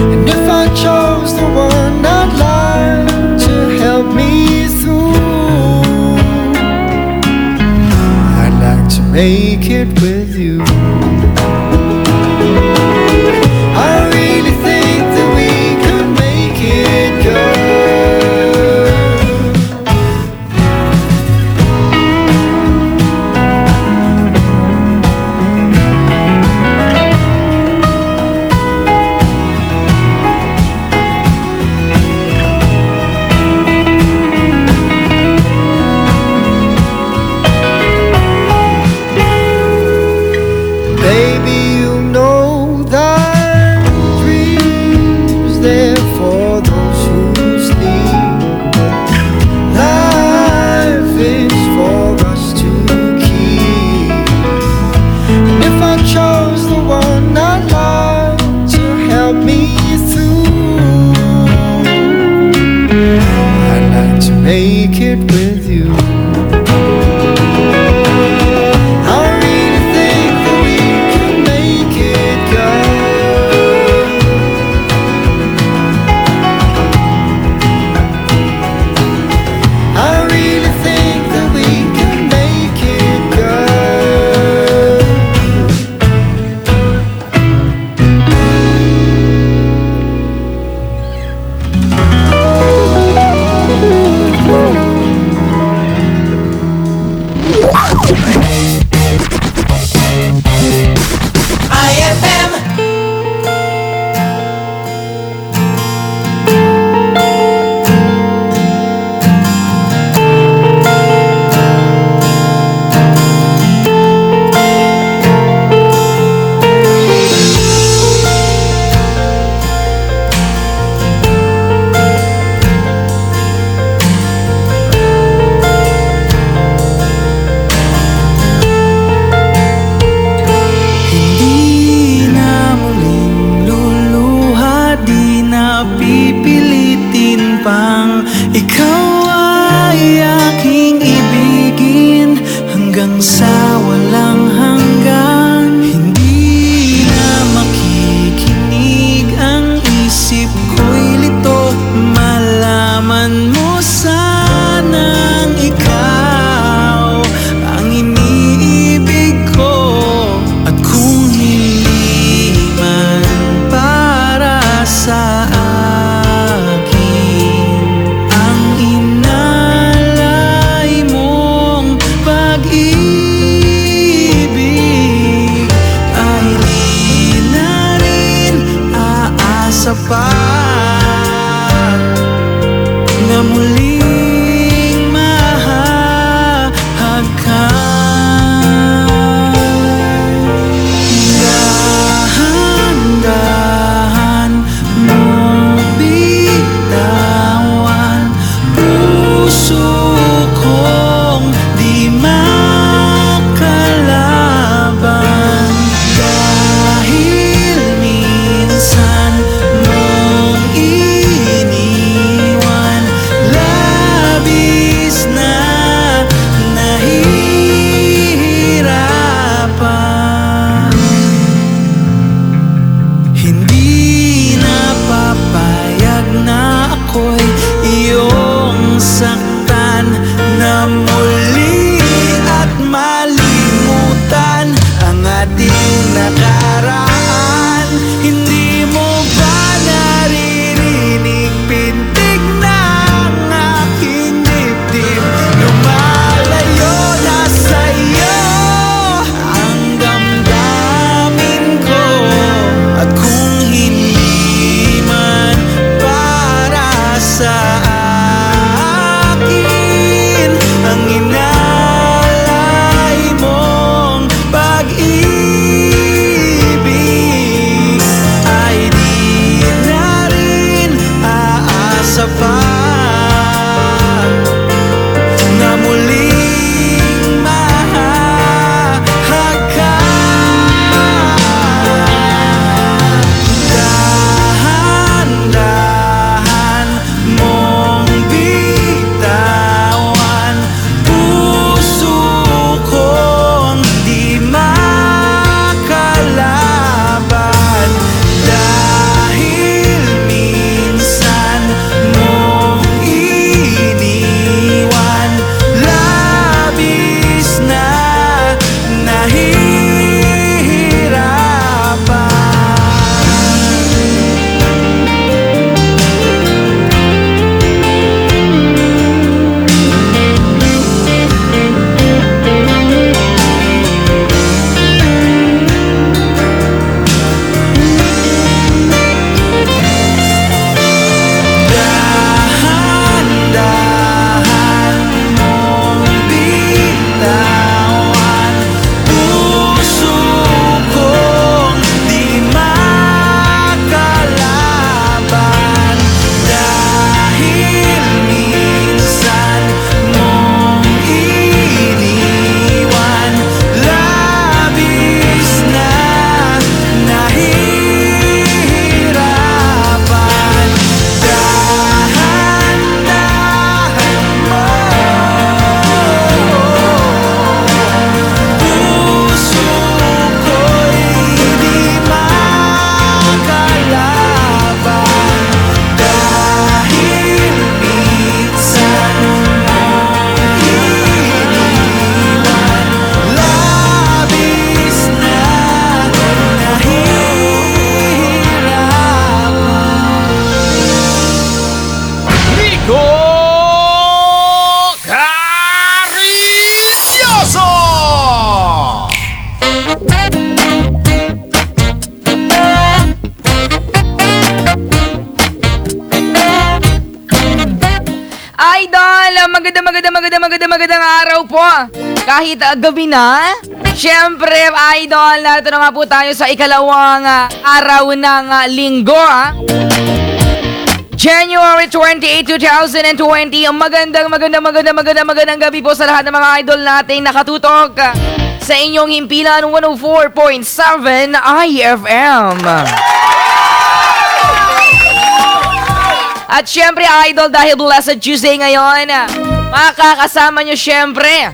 And if I chose the one I'd like to help me through, I'd like to make it with you. I really think that we could make it good. Baby, you know that dreams there for those who sleep. Life is for us to keep. And if I chose the one I'd like to help me through, I'd like to make it with you. magandang araw po. Kahit gabi na, syempre, idol, nato na nga po tayo sa ikalawang araw ng linggo, January 28, 2020. Magandang gabi po sa lahat ng mga idol nating nakatutok sa inyong himpilan 104.7 iFM. At syempre, idol, dahil Blessed Tuesday ngayon, makakasama nyo syempre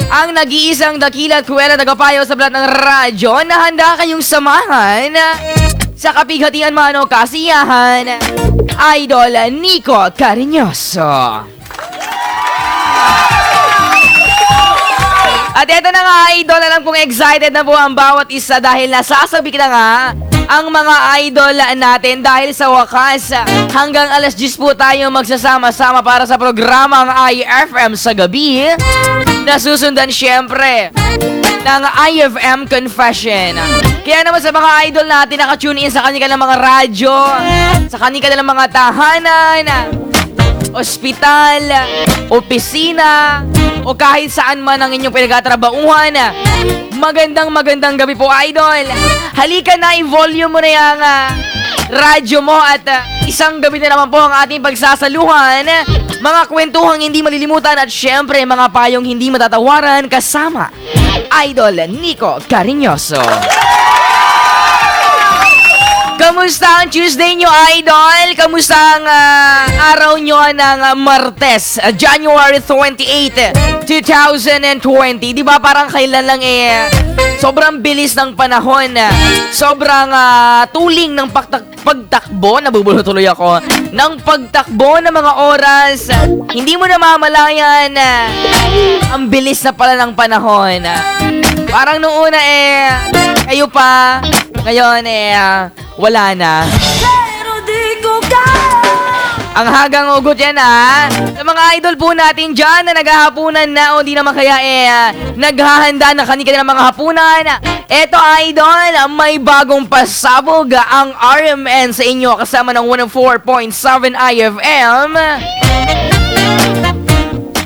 ang nag-iisang dakila at kuwela tagapayo sa balat ng radyo na handa kayong samahan sa kapighatian man o kasiyahan, Idol Nico Cariñoso. At eto na nga, idol, alam kong excited na po ang bawat isa dahil nasasabi na nga ang mga idol natin dahil sa wakas hanggang alas 10 po tayo magsasama-sama para sa programang iFM sa gabi na susundan syempre ng iFM Confession. Kaya naman sa mga idol natin nakatune in sa kanilang mga radyo, sa kanilang mga tahanan, ospital, opisina, o kahit saan man ang inyong pinagtatrabahuhan, magandang gabi po, idol. Halika na, i-volume mo na yung radyo mo at isang gabi na naman po ang ating pagsasaluhan. Mga kwentuhang hindi malilimutan at syempre mga payong hindi matatawaran kasama Idol Nico Cariñoso. Kamusta ang Tuesday nyo, idol? Kamusta ang araw nyo ng Martes, January 28, 2020? Diba parang kailan lang sobrang bilis ng panahon, sobrang tuling ng pagtakbo, nabubulol tuloy ako, ng pagtakbo ng mga oras. Hindi mo na mamalayan, ang bilis na pala ng panahon. Parang noong una kayo pa, ngayon wala na. Ang hagang ugot yan sa mga idol po natin dyan na naghahapunan na o di naman kaya naghahanda na kanila ng mga hapunan. Eto, idol, may bagong pasabog ang RMN sa inyo kasama ng 104.7 iFM.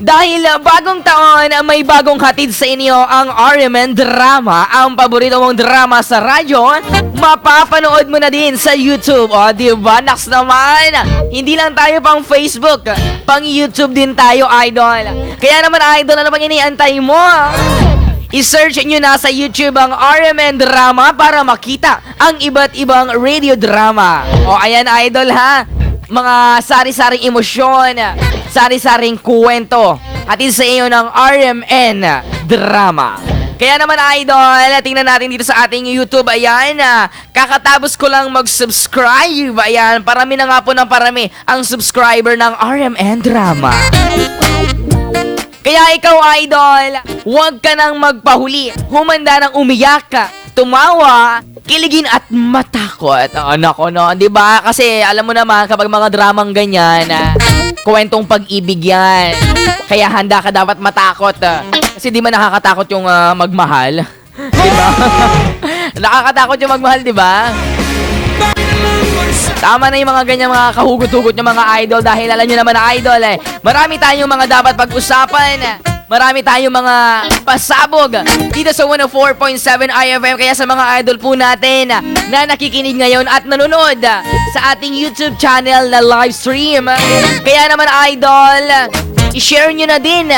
Dahil bagong taon, may bagong hatid sa inyo ang RMN Drama, ang paborito mong drama sa radyo. Mapapanood mo na din sa YouTube. O, diba? Naks naman. Hindi lang tayo pang Facebook, pang YouTube din tayo, idol. Kaya naman, idol, ano bang iniantay mo? I-search nyo na sa YouTube ang RMN Drama para makita ang iba't ibang radio drama. O, ayan, idol, ha? Mga sari-saring emosyon, sari-saring kwento, hatid sa iyo ng RMN Drama. Kaya naman, idol, tingnan natin dito sa ating YouTube. Ayan, kakatapos ko lang mag-subscribe. Ayan, parami na nga po ng parami ang subscriber ng RMN Drama. Kaya ikaw, idol, huwag ka nang magpahuli. Humanda ng umiyak ka, tumawa, kiligin at matakot. Nako, no, 'di ba? Kasi alam mo naman kapag mga dramang ganyan, kwentong pag-ibig 'yan. Kaya handa ka dapat matakot. Kasi di ba nakakatakot yung magmahal? 'Di ba? Nakakatakot yung magmahal, 'di ba? Tama na yung mga ganyan mga kahugot-hugot ng mga idol dahil alam nyo naman na idol marami tayong mga dapat pag-usapan. Marami tayong mga pasabog dito sa 104.7 iFM. Kaya sa mga idol po natin na nakikinig ngayon at nanonood sa ating YouTube channel na live stream, kaya naman, idol, i-share nyo na din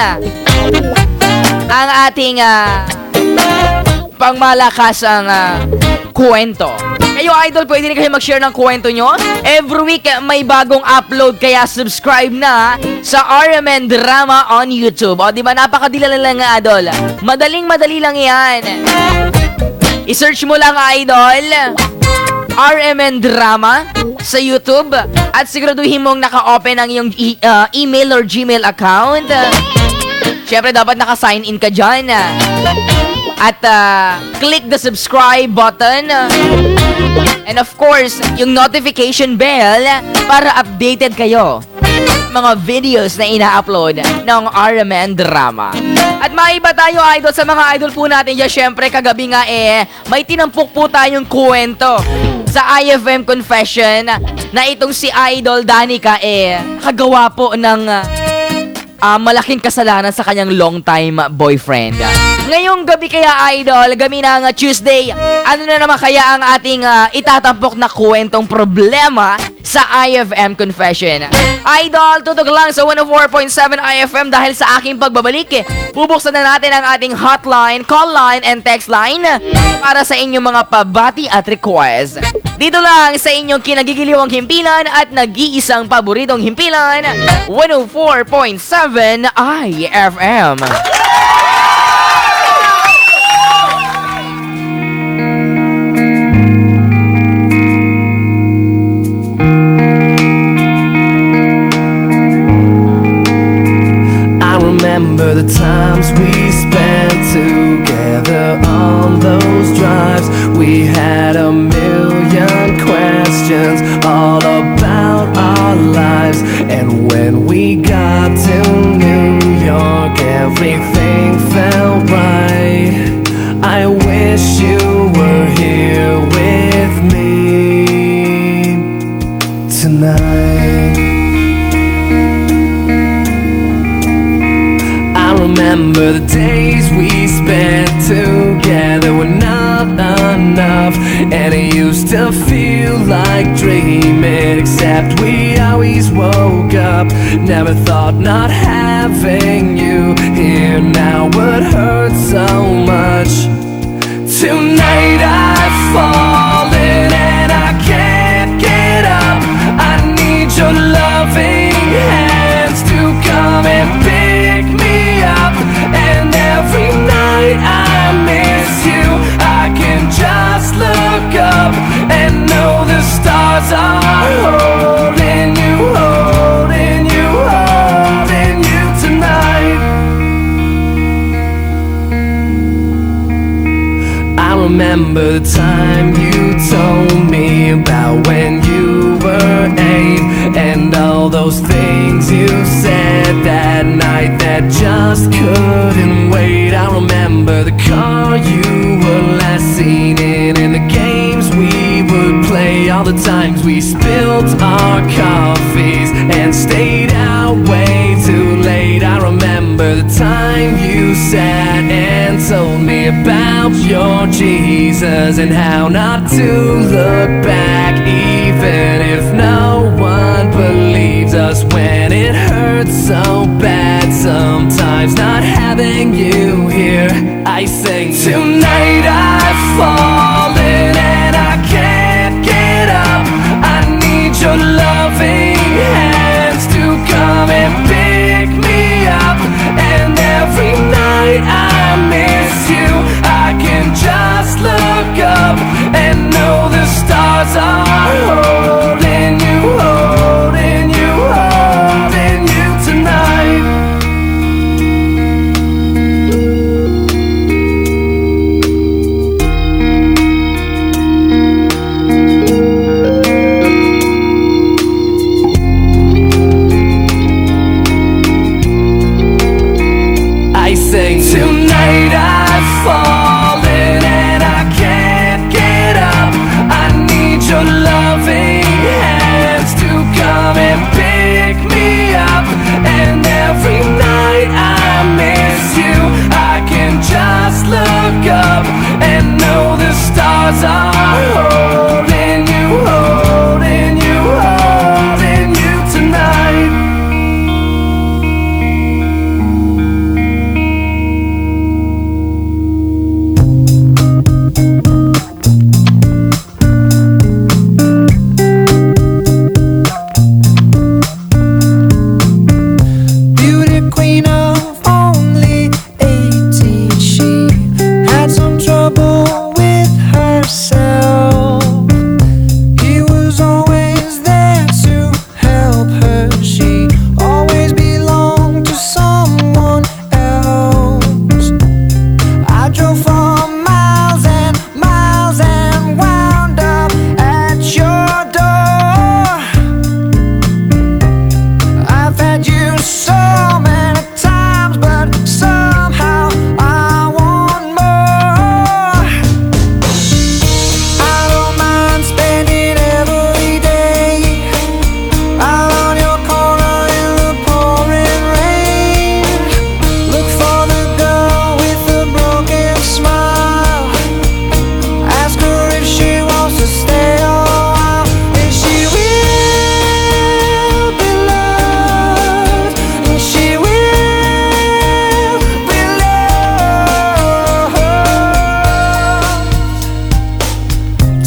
ang ating pangmalakasang kwento. Kayo, idol, pwede rin kayo mag-share ng kwento nyo. Every week, may bagong upload. Kaya subscribe na sa RMN Drama on YouTube. O, diba? Napakadila lang nga, idol. Madaling-madali lang yan. I-search mo lang, idol, RMN Drama sa YouTube. At siguraduhin mong naka-open ang iyong email or Gmail account. Siyempre, dapat naka-sign in ka dyan. At click the subscribe button. And of course, yung notification bell para updated kayo mga videos na ina-upload ng RMN Drama. At maiba tayo, idol, sa mga idol po natin dyan. Syempre, kagabi nga may tinampok po tayong kwento sa iFM Confession na itong si Idol Danica kagawa po ng malaking kasalanan sa kanyang long-time boyfriend. Ngayong gabi kaya, Idol, gabi ng Tuesday, ano na naman kaya ang ating itatampok na kwentong problema sa iFM Confession? Idol, tutok lang sa 104.7 iFM dahil sa aking pagbabalik, bubuksan na natin ang ating hotline, call line, and text line para sa inyong mga pabati at request. Dito lang sa inyong kinagigiliwang himpilan at nag-iisang paboritong himpilan, 104.7 iFM. Remember the times we spent together on those drives. We had a million questions all about our lives. And when we got to New York, everything felt right. I wish you were here with me tonight. Remember the days we spent together were not enough, and it used to feel like dreaming, except we always woke up. Never thought not having you here now would hurt so much. Tonight I've fallen and I can't get up. I need your loving hands to come and pick me up. And every night I miss you, I can just look up and know the stars are holding you, holding you, holding you tonight. I remember the time you told me about when you were 8, and all those things you said that night that just couldn't wait. I remember the car you were last seen in, and the games we would play, all the times we spilled our coffees and stayed out way too late. I remember the time you sat and told me about your Jesus and how not to look back, even if no one believes us when it hurts so bad. Sometimes not having you here, I sing tonight I've fallen and I can't get up. I need your loving hands to come and pick me up. And every night I miss you, I can just look up and know the stars are holding you, holding you, holding you tonight.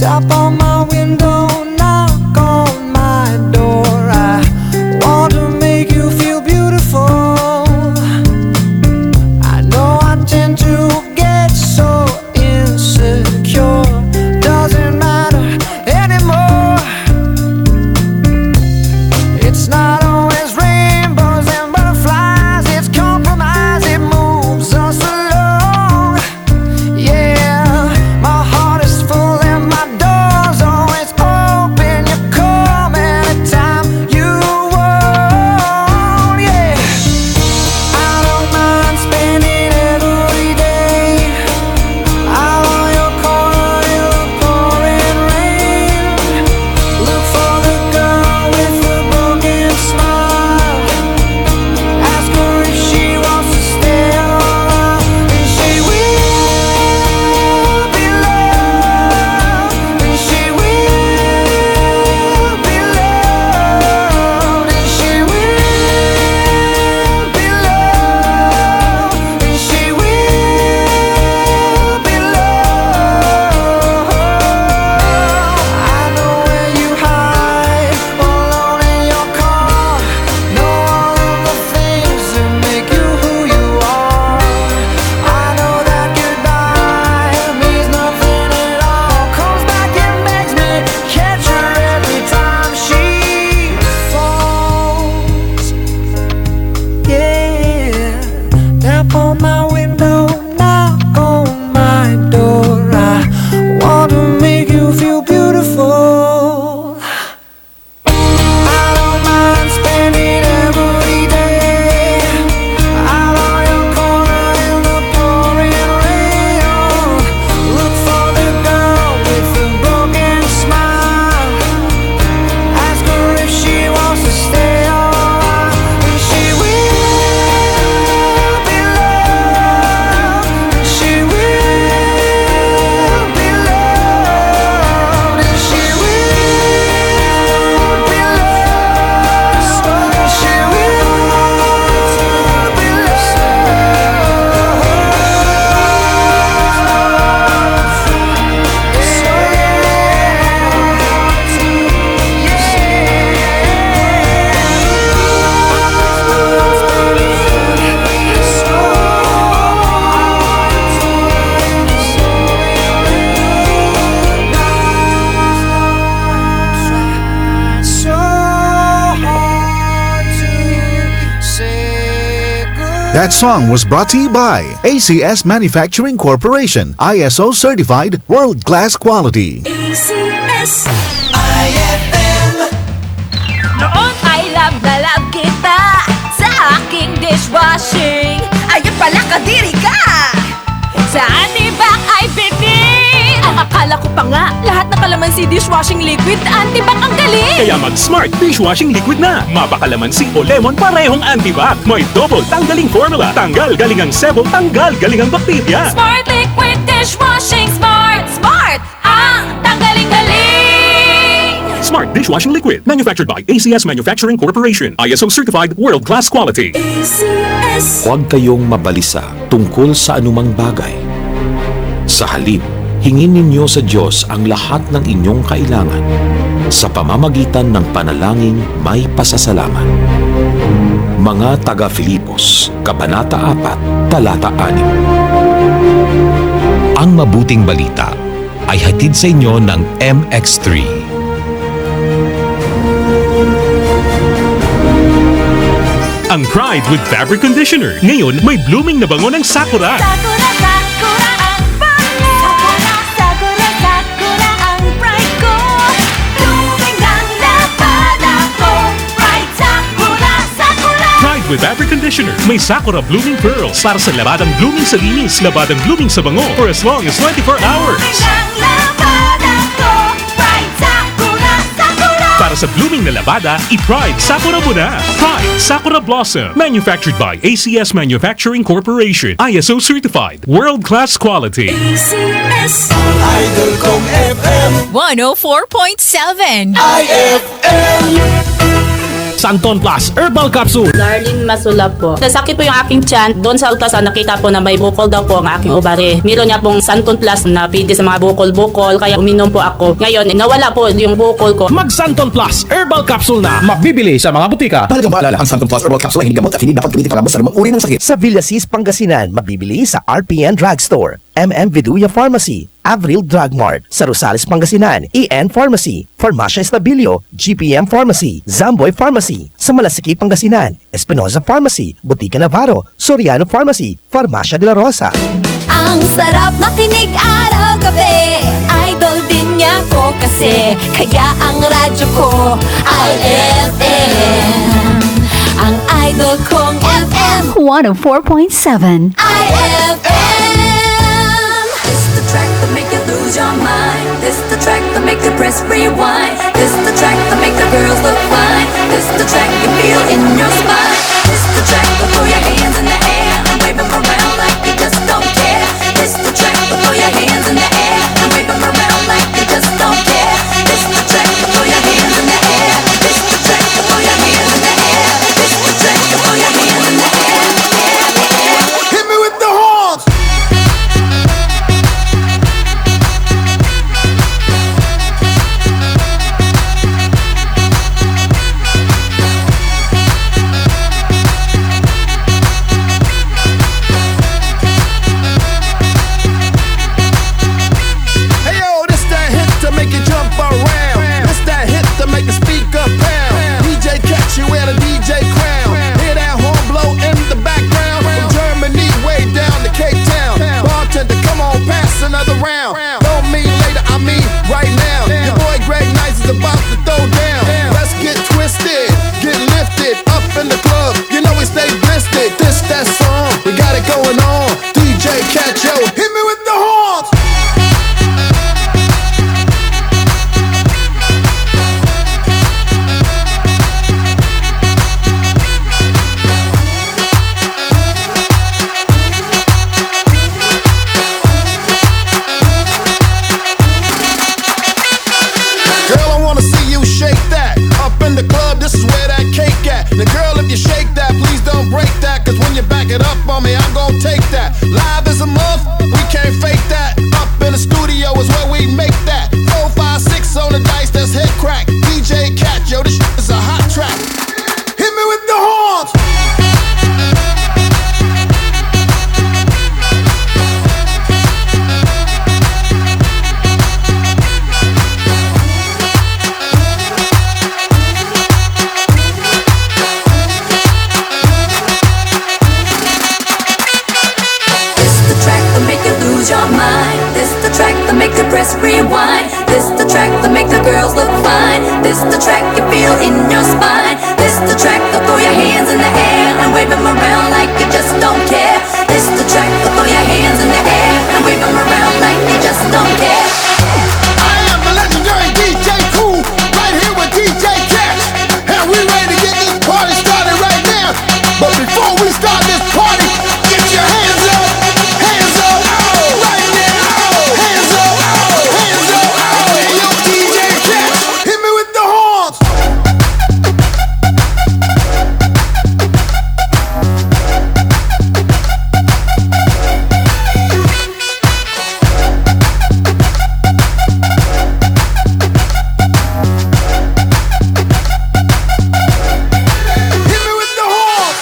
Tap on my window, knock on my door. I want to make you feel beautiful. I know I tend to get so insecure. Doesn't matter anymore. It's not always rainbows and butterflies. It's compromise, it moves us along. Yeah, my heart is full and my door's always open. You come anytime you want. Yeah, I don't mind spending every day out on your corner in the pouring rain. Look for the girl with the broken smile. Ask her if she wants to stay alive, and she will be loved, and she will be loved, and she will be loved, and she will be loved. I know where you hide, alone in your car. Know all of the things that make you who you are. I know that goodbye means nothing at all. Comes back and begs me, catch her every time she falls. Yeah, tap on my window, knock on my door. I want to make you feel beautiful. I don't mind spending every day out on your corner in the pouring rain. Look for the girl with the broken smile. Ask her if she wants to stay alive, and she will be loved, and she will be loved, and she will be loved, and she will be so hard to say goodbye. That song was brought to you by ACS Manufacturing Corporation, ISO certified world-class quality. ACS. iFM. Noon ay love na love kita sa aking dishwashing. Ayun pala, kadiri ka! Sa antibac ay bitin. Ang akala ko pa nga, lahat ng kalamansi dishwashing liquid, antibac ang galing. Kaya mag-Smart Dishwashing Liquid na. Mapakalamansi o lemon parehong antibac. May double tanggaling formula. Tanggal galing ang sebo, tanggal galing ang bakterya. Smart liquid dishwashing. Smart, smart ang tanggaling-galing. Smart Dishwashing Liquid. Manufactured by ACS Manufacturing Corporation. ISO certified world-class quality. ACS. Huwag kayong mabalisa tungkol sa anumang bagay. Sa halip, hingin ninyo sa Diyos ang lahat ng inyong kailangan sa pamamagitan ng panalangin may pasasalamat. Mga taga-Filipos, Kabanata 4, Talata 6. Ang mabuting balita ay hatid sa inyo ng MX3. Ang Pride with Fabric Conditioner. Ngayon, may blooming na bango ng Sakura. Sakura, sakura ang bango. Sakura, sakura ang pride ko. Blooming ang labada ko. Pride, sakura, sakura. Pride with Fabric Conditioner. May Sakura Blooming Pearls para sa labadang blooming sa linis, labadang blooming sa bango for as long as 24 hours. Blooming ang labada ko. Pride, sakura, sakura. Para sa blooming na labada, i-Pride Sakura mo na. Pride Sakura Blossom. Manufactured by ACS Manufacturing Corporation. ISO certified. World-class quality. ACS. Idol kong FM. 104.7. iFM. Santon Plus Herbal Capsule. Darlene Masula po. Nasakit po yung aking tiyan. Doon sa ultrasound nakita po na may bukol daw po ang aking ovary. Meron niya pong Santon Plus na pwede sa mga bukol-bukol. Kaya uminom po ako. Ngayon, nawala po yung bukol ko. Mag Santon Plus Herbal Capsule na. Mabibili sa mga butika. Talagang maalala, ang Santon Plus Herbal Capsule ay hindi gamot at hindi dapat gamitin para basta namang uri ng sakit. Sa Villasis, Pangasinan, mabibili sa RPN Drugstore, Viduya Pharmacy, Avril Drug Mart, sa Rosales, Pangasinan, EN Pharmacy, Farmacia Estabilio, GPM Pharmacy, Zamboy Pharmacy, sa Malasiki, Pangasinan, Espinosa Pharmacy, Butika Navarro, Soriano Pharmacy, Farmacia de la Rosa. Ang sarap makinig araw-gabi, idol din niya ko kasi, kaya ang radyo ko ay FM. Ang idol kong FM 104.7 iFM. This the track that make you lose your mind. This the track that make you press rewind. This the track that make the girls look fine. This the track you feel in your spine. This the track that throw your hands in the air and wave them around like you just don't care. This the track that throw your hands in the air and wave them around like you just don't care. This the track that throw your hands in the air. This the track that throw your hands in the air. This the track that throw your hands in the air. Hit me with the horns. Hey yo, this that hit to make you jump around. This that hit to make the speaker pound. DJ catch you wear the DJ crown. Hear that horn blow in the background. From Germany way down to Cape Town. Bartender, come on, pass another round. Don't mean later, I mean right now. Your boy Greg Nice is about to throw down. Let's get twisted, get lifted up in the club. You know we stay blistered. This that song, we got it going on. DJ catch yo, hit me with the horns. Girl, I wanna see you shake that. Up in the club, this is where that cake at. Now girl, if you shake that, please don't break that. Cause when you back it up on me, I'm gon' take that. Live as a month, we can't fake that. Up in the studio is where we make that. 4, 5, 6 on the dice, that's head crack. DJ Cat, yo, this shit is a hot track. Hit me with the horns. This the track that make you lose your mind. This the track that make you press rewind. This the track that make the girls look fine. This the track you feel in your spine. This the track that throw your hands in the air and wave them around like you just don't care. This the track that throw your hands in the air and wave them around like you just don't care. I am the legendary DJ Cool, right here with DJ Cash. And we ready to get this party started right now. But before we start this party, get your hands up, right now, hands up, Hey yo, DJ Cash, hit me with the horns. Hit me with the horns.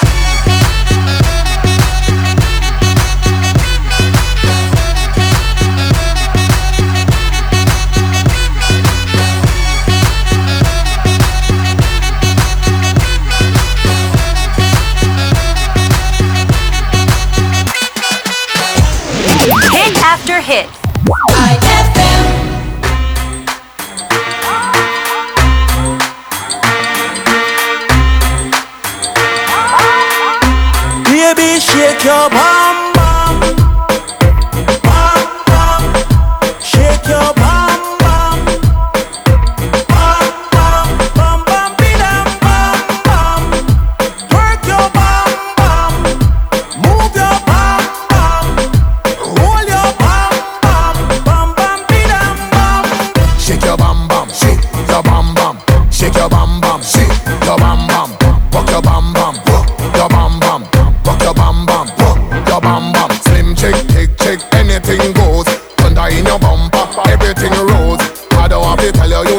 Hit after hit. iFM. Baby, shake your bum bum, bum bum, shake your bum bum, bum bum, bum bum, bidam bum bum, work your bum bum, move your bum bum, roll your bum bum, bum bum, bidam bum. Shake your bum bum, shake your bum bum, shake your bum bum, shake your bum bum.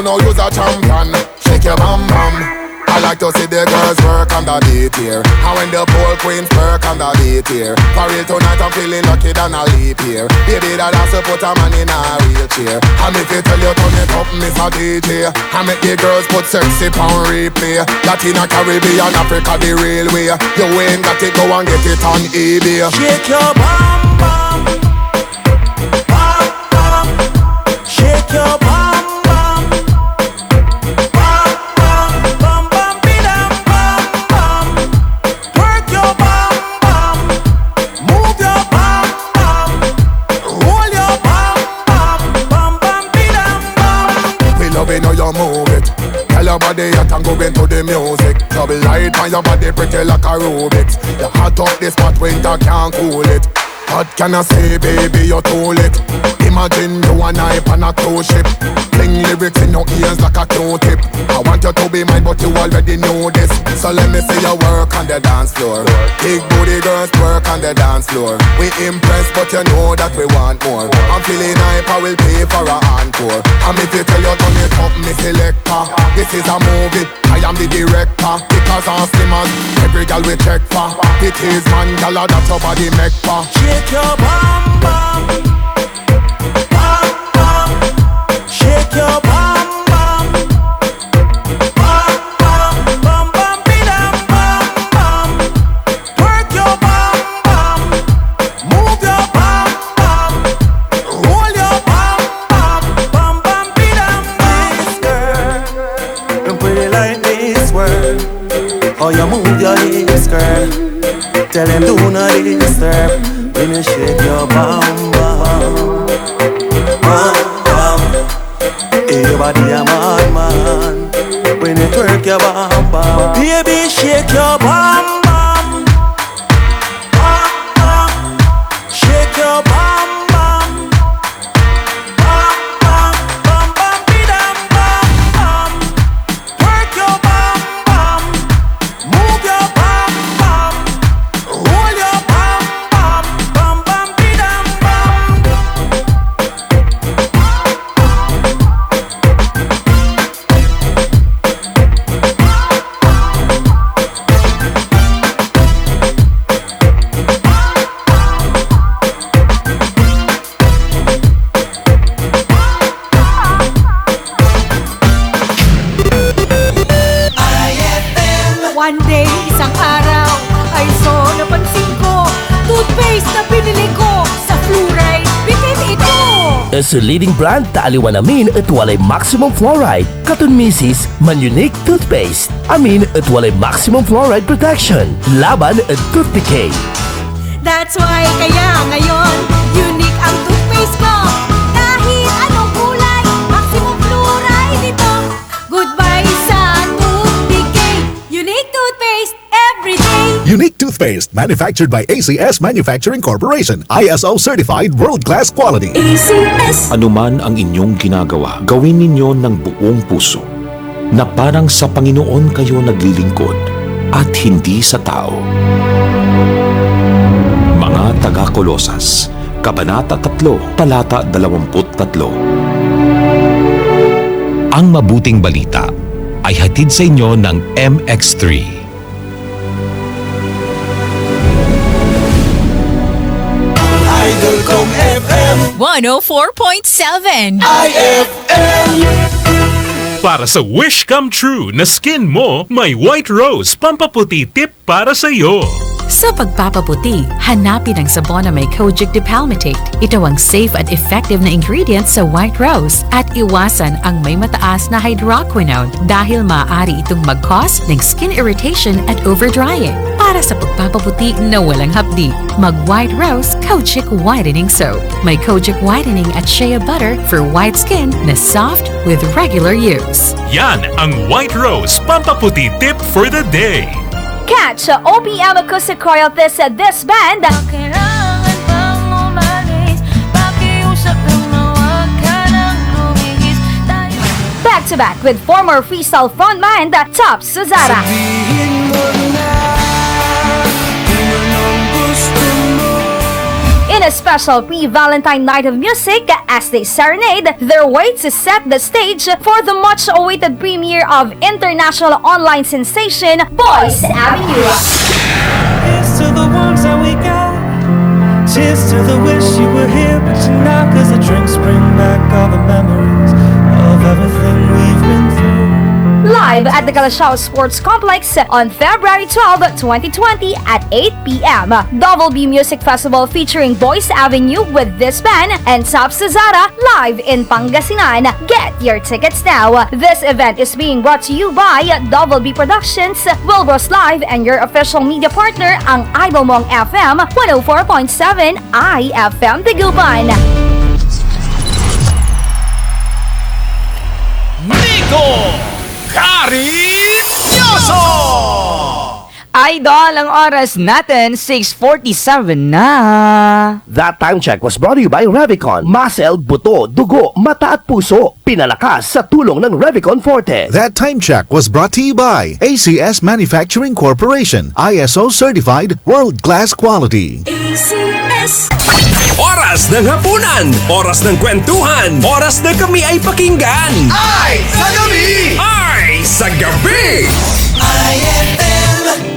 know you's a champion. Shake your bam bam. I like to see the girls work on the beat here. And when the pole queens work on the beat here. For real tonight I'm feeling lucky than a leap here. Baby that has to put a man in a wheelchair. And if you tell you turn it up, Miss a DJ, and make the girls put sexy pound replay. Latina, Caribbean, Africa the real way. You ain't got it, go and get it on eBay. Shake your bam bam, bam bam. Shake your bam bam, bam bam, bam bam, bidam bam bam. Work your bam bam, move your bam bam, roll your bam bam, bam bam, bidam bam. We love it how you move it. Tell your body hot and go into the music. Double light on your body pretty like a Rubik's. You hot up this spot, winter can't cool it. What can I say, baby, you're too lit. Imagine you and I on a cruise ship. Fling lyrics in your ears like a Q-tip. I want you to be mine, but you already know this. So let me see you work on the dance floor. Big booty girls work on the dance floor. We impressed, but you know that we want more. I'm feeling hype, I will pay for a encore. And if you tell you turn it up, me selector. This is a movie, I am the director. Because I'm slim as every girl we check for. It is man, girl, that's your body make for. Shake your bam bam, bam bam. Shake your bam bam, bam bam, bam bam, bidam bam bam. Work your bam bam, move your bam bam, roll your bam bam, bam bam, bidam bam. This girl, you pretty like this world. How you move your hips, girl. Tell them do not disturb. When you shake your bam bam, bam bam. Hey, your body a man. When you twerk your bam bam, baby shake your bam bam, bam bam. Shake your bam bam, bam bam, bam bam, bidam bam bam. Twerk your bam bam, move your bam bam, roll your bam bam, bam bam, bidam bam. One day, isang araw, ay so napansin ko, toothpaste na binili ko sa fluoride, bitin ito. Sa leading brand taaliwan namin at walay maximum fluoride. Katon misis, man unique toothpaste. Amin at walay maximum fluoride protection. Laban at tooth decay. That's why kaya ngayon, unique ang toothpaste ko. Kahit anong kulay, maximum fluoride ito. Goodbye sa tooth decay. Unique toothpaste every day. Unique toothpaste manufactured by ACS Manufacturing Corporation. ISO certified world-class quality. ACS. Anuman ang inyong ginagawa, gawin ninyo ng buong puso na parang sa Panginoon kayo naglilingkod at hindi sa tao. Mga taga-Kolosas, Kabanata 3, Talata 23. Ang mabuting balita ay hatid sa inyo ng MX3. Idol Kong FM 104.7 iFM. Para sa wish come true na skin mo, may White Rose pampaputi tip para sa iyo. Sa pagpapaputi, hanapin ang sabon na may kojic dipalmitate. Ito ang safe at effective na ingredient sa White Rose at iwasan ang may mataas na hydroquinone dahil maaari itong mag-cause ng skin irritation at overdrying. Para sa pagpapaputi na walang hapdi, mag-White Rose Kojic Whitening Soap. May kojic whitening at shea butter for white skin na soft with regular use. Yan ang White Rose pampaputi tip for the day. Catch sa OPM Acoustic Royalties sa this band. Kailangan bang umalis? Pakiusap lang na wag ka nang lumihis. Back to back with former freestyle frontman Top Suzara. In in a special pre-Valentine night of music as they serenade their way to set the stage for the much-awaited premiere of international online sensation Boys Avenue. Here's to the ones that we got. Cheers to the wish you were here, but you're not. 'Cause the drinks bring back all the memories of everything we've been through. Live at the Calasiao Sports Complex on February 12, 2020 at 8 p.m. Double B Music Festival featuring Boys Avenue with this band and Top Cesara live in Pangasinan. Get your tickets now. This event is being brought to you by Double B Productions, Wilbros Live, and your official media partner, ang Idol Mong FM 104.7 iFM Dagupan. Nico Carinyoso! Idol, ang oras natin, 6:47 na. That time check was brought to you by Revicon. Muscle, buto, dugo, mata at puso. Pinalakas sa tulong ng Revicon Forte. That time check was brought to you by ACS Manufacturing Corporation, ISO certified world-class quality. ACS. Oras ng hapunan, oras ng kwentuhan, oras na kami ay pakinggan. Ay sa gabi! Ay sa gabi! iFM.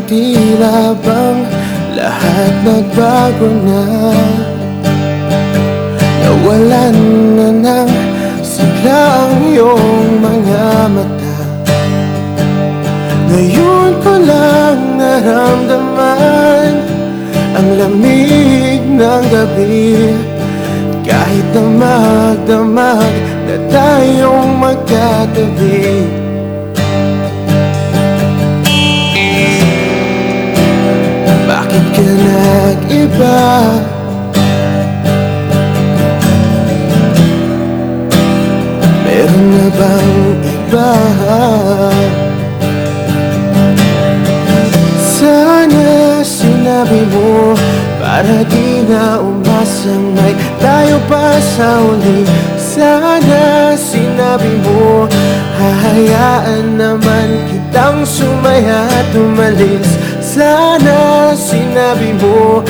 Tila bang lahat nagbago na? Nawalan na ng sigla ang iyong mga mata. Ngayon ko lang naramdaman ang lamig ng gabi. Kahit na magdamag na tayong magkatabi. Bakit ka nag-iba? Meron na bang iba? Sana sinabi mo para di na umasang may tayo pa sa uli. Sana sinabi mo hahayaan naman kitang sumaya at umalis. Sana sinabi mo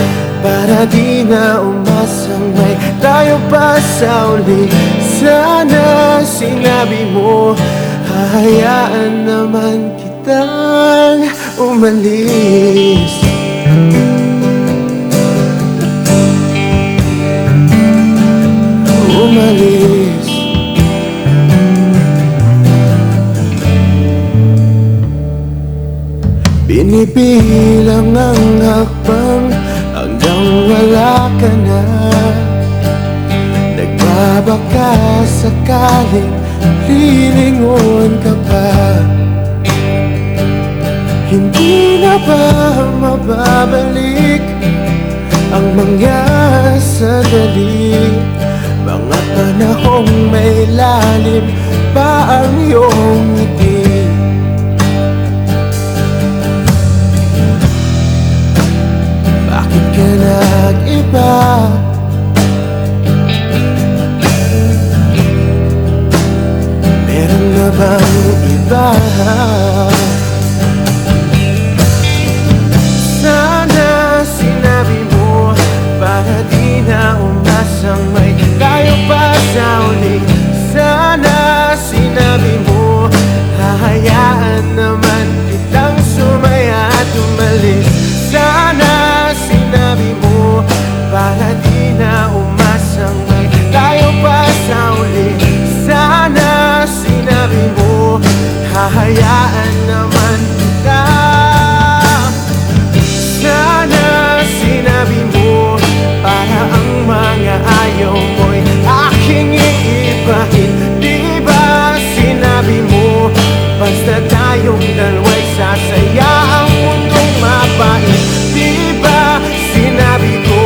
para di na umasang may tayo pa sa uli. Sana sinabi mo hahayaan naman kitang umalis. Umalis. Binibilang ang hakbang hanggang wala ka na. Nagbabaka sakaling lilingon ka pa. Hindi na ba mababalik ang mga sandali? Mga panahong may lalim pa ang iyong ngiti. Bakit ka nag-iba? Meron na bang iba? Sana sinabi mo para di na umasang may tayo pa sa uli. Sana sinabi mo hahayaan naman kitang sumaya at umalis. Sana sinabi mo para di na umasang may tayo pa sa uli. Sana sinabi mo hahayaan naman kita. Sana sinabi mo para ang mga ayaw mo'y aking iibahin. Di ba sinabi mo basta tayong dalawa'y sasaya ang mundong mapait? Di ba sinabi ko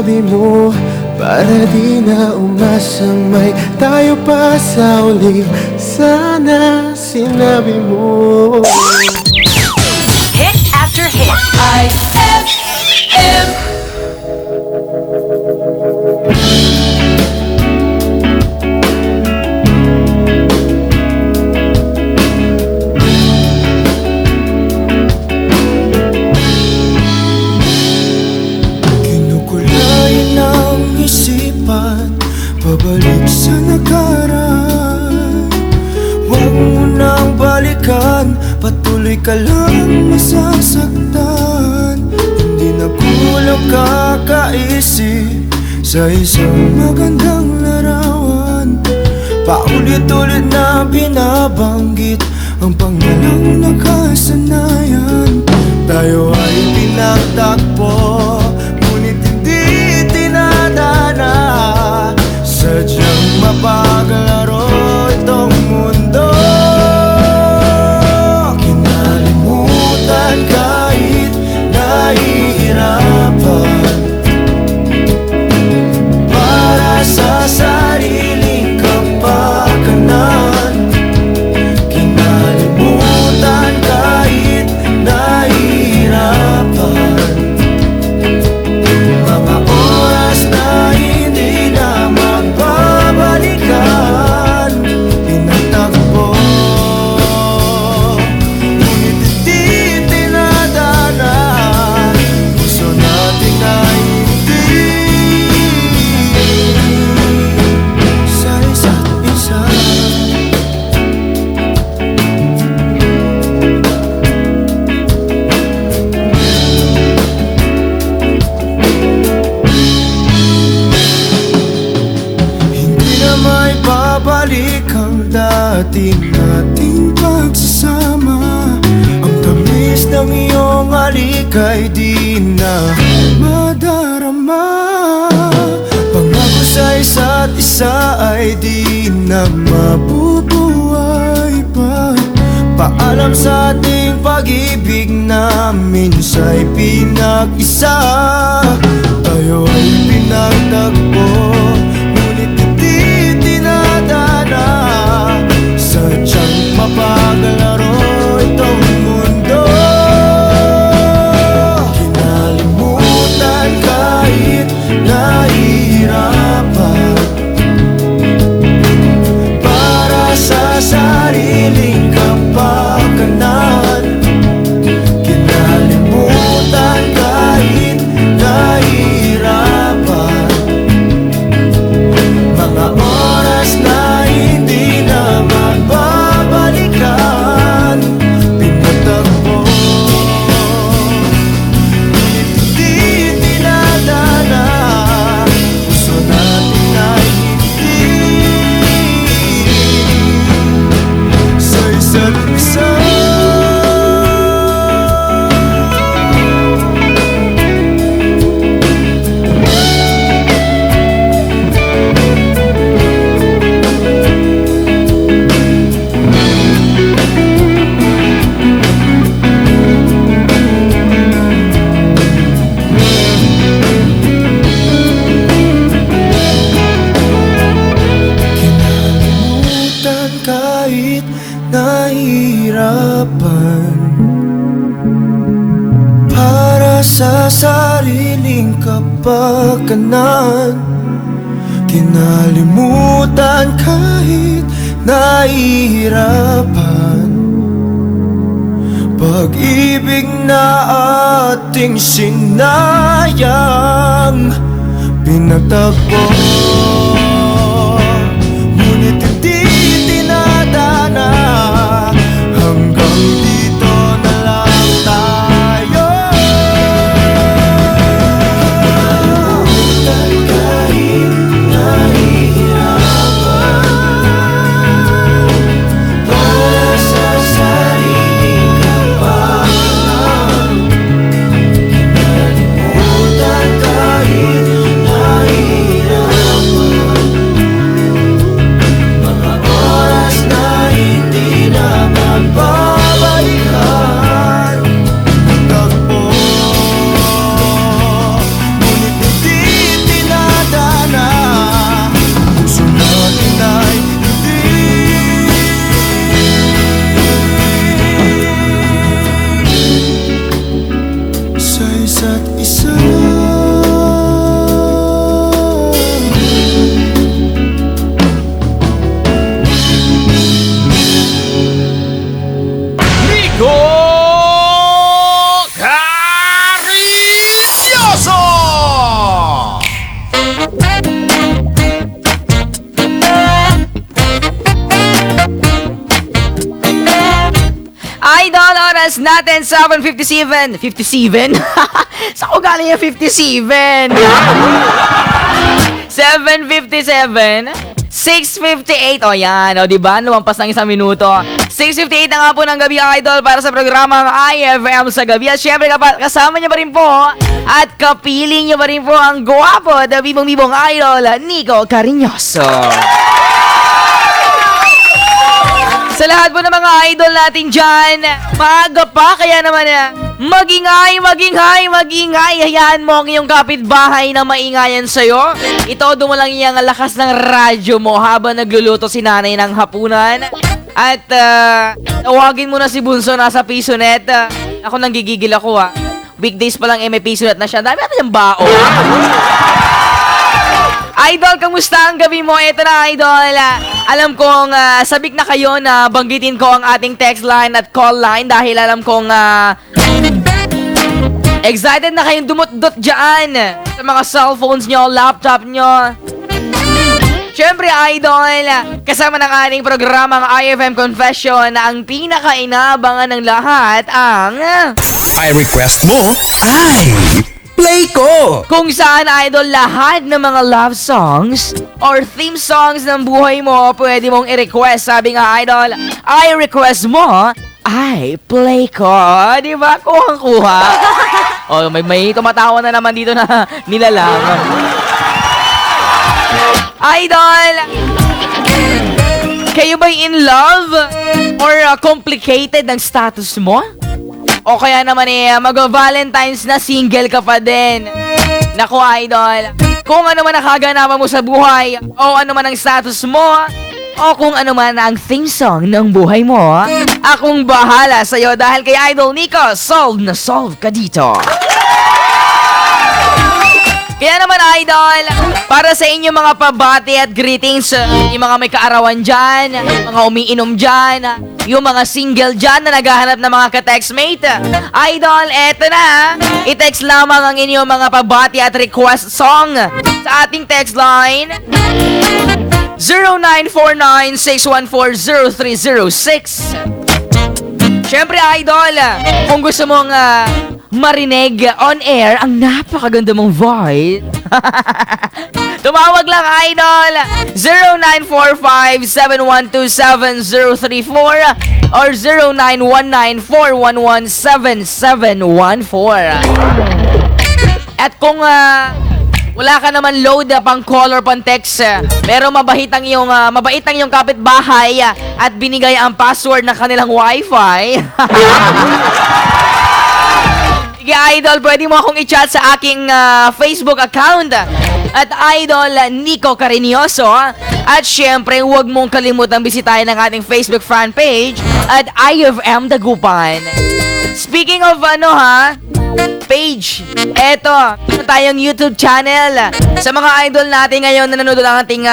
sinabi mo, para di na umasang may tayo pa sa uli. Sana sinabi mo. Hit after hit. iFM. Kinukulayan ng isipan, pabalik sa nakaraan. Huwag mo nang balikan, patuloy ka lang masasaktan. Hindi na kulang kakaisip sa isang magandang larawan. Paulit-ulit na binabanggit ang pangalang nakasanayan. Tayo ay pinagtagpo, ngunit hindi tinadana. Sadyang mapaglaro itong mundo. Kinalimutan kahit nahihirapan, para sa sariling kapakanan. Kinalimutan kahit nahihirapan, mga oras na hindi na magbabalikan. Pinagtagpo, ngunit hindi tinadana. Gusto natin na hindi sa isa't isa. Hindi na may babalik ang dati nating pagsasama. Ang tamis ng iyong halik ay di na madarama. Pangako sa isa't isa ay di na mabubuhay pa. Paalam sa ating pag-ibig na minsa'y pinag-isa. Tayo ay pinagtagpo, ngunit hindi tinadana. Sadyang mapaglaro itong mundo. Kinalimutan kahit nahihirapan, para sa sariling kapakanan. Kinalimutan kahit nahihirapan, mga oras na hindi na magbabalikan. Pinatagpo, ngunit hindi tinadana. Gusto natin ay hindi sa isa't isa. Kinalimutan kahit nahihirapan, para sa sariling kapakanan. Kinalimutan kahit nahihirapan, pag-ibig na ating sinayang. Pinagtagpo, ngunit hindi tinadana. Hanggang dito na lang tayo. Kinalimutan kahit nahihirapan, para sa sariling kapakanan. Kinalimutan kahit nahihirapan, Idol, oras natin 7:57. 57? Saan ko galing yung 57? 7:57. 6:58. O yan, o diba? Lumampas ng 1 minuto. 6:58 na nga po ng gabi, Idol, para sa programang iFM sa gabi. At syempre, kasama niyo pa rin po at kapiling niyo pa rin po ang guwapo at bibong-bibong Idol, Nico Cariñoso. Sa lahat po ng mga idol natin dyan, maaga pa, kaya naman magingay. Hayaan mo ang iyong kapitbahay na maingayan sa'yo. Itodo mo lang iyang lakas ng radyo mo habang nagluluto si nanay ng hapunan. At tawagin mo na si Bunso nasa pisonet. Ako nanggigigil ako Weekdays pa lang may pisonet na siya. Dami natin yung bao. Idol, kamusta ang gabi mo? Ito na, Idol. Alam kong sabik na kayo na banggitin ko ang ating text line at call line dahil alam kong excited na kayong dumot-dot dyan sa mga cellphones nyo, laptop nyo. Siyempre, Idol, kasama ng ating programang iFM Confession na ang pinaka-inaabangan ng lahat ang I request mo, ay play ko! Kung saan, Idol, lahat ng mga love songs or theme songs ng buhay mo, pwede mong i-request. Sabi nga, Idol, I request mo, I play ko. Di ba? Kuhang-kuha. O, may tumatawa na naman dito na nilalang. Idol, kayo ba'y in love? Or complicated ang status mo? O kaya naman mag-Valentine's na single ka pa din. Naku, Idol, kung ano man nakaganapan mo sa buhay, o ano man ang status mo, o kung ano man ang theme song ng buhay mo, akong bahala sa'yo dahil kay Idol Nico, solve na solve ka dito. Kaya naman, Idol, para sa inyo mga pabati at greetings, yung mga may kaarawan dyan, mga umiinom dyan, yung mga single dyan na naghahanap ng mga ka-textmate, Idol, eto na, i-text lamang ang inyong mga pabati at request song sa ating text line 0949-614-0306. Siyempre, Idol, kung gusto mong marinig on air ang napakaganda mong voice, tumawag lang, Idol, 0945-7127-034 or 0919-411-7714. At kung wala ka naman load pang call or pang text, pero mabait ang iyong kapitbahay at binigay ang password ng kanilang wifi. Sige, Idol, pwede mo akong i-chat sa aking Facebook account at Idol Nico Cariñoso. At syempre, huwag mong kalimutang bisitahin ang ating Facebook fan page at iFM Dagupan. Speaking of page, eto tayong YouTube channel. Sa mga idol natin ngayon na nanonood ng ating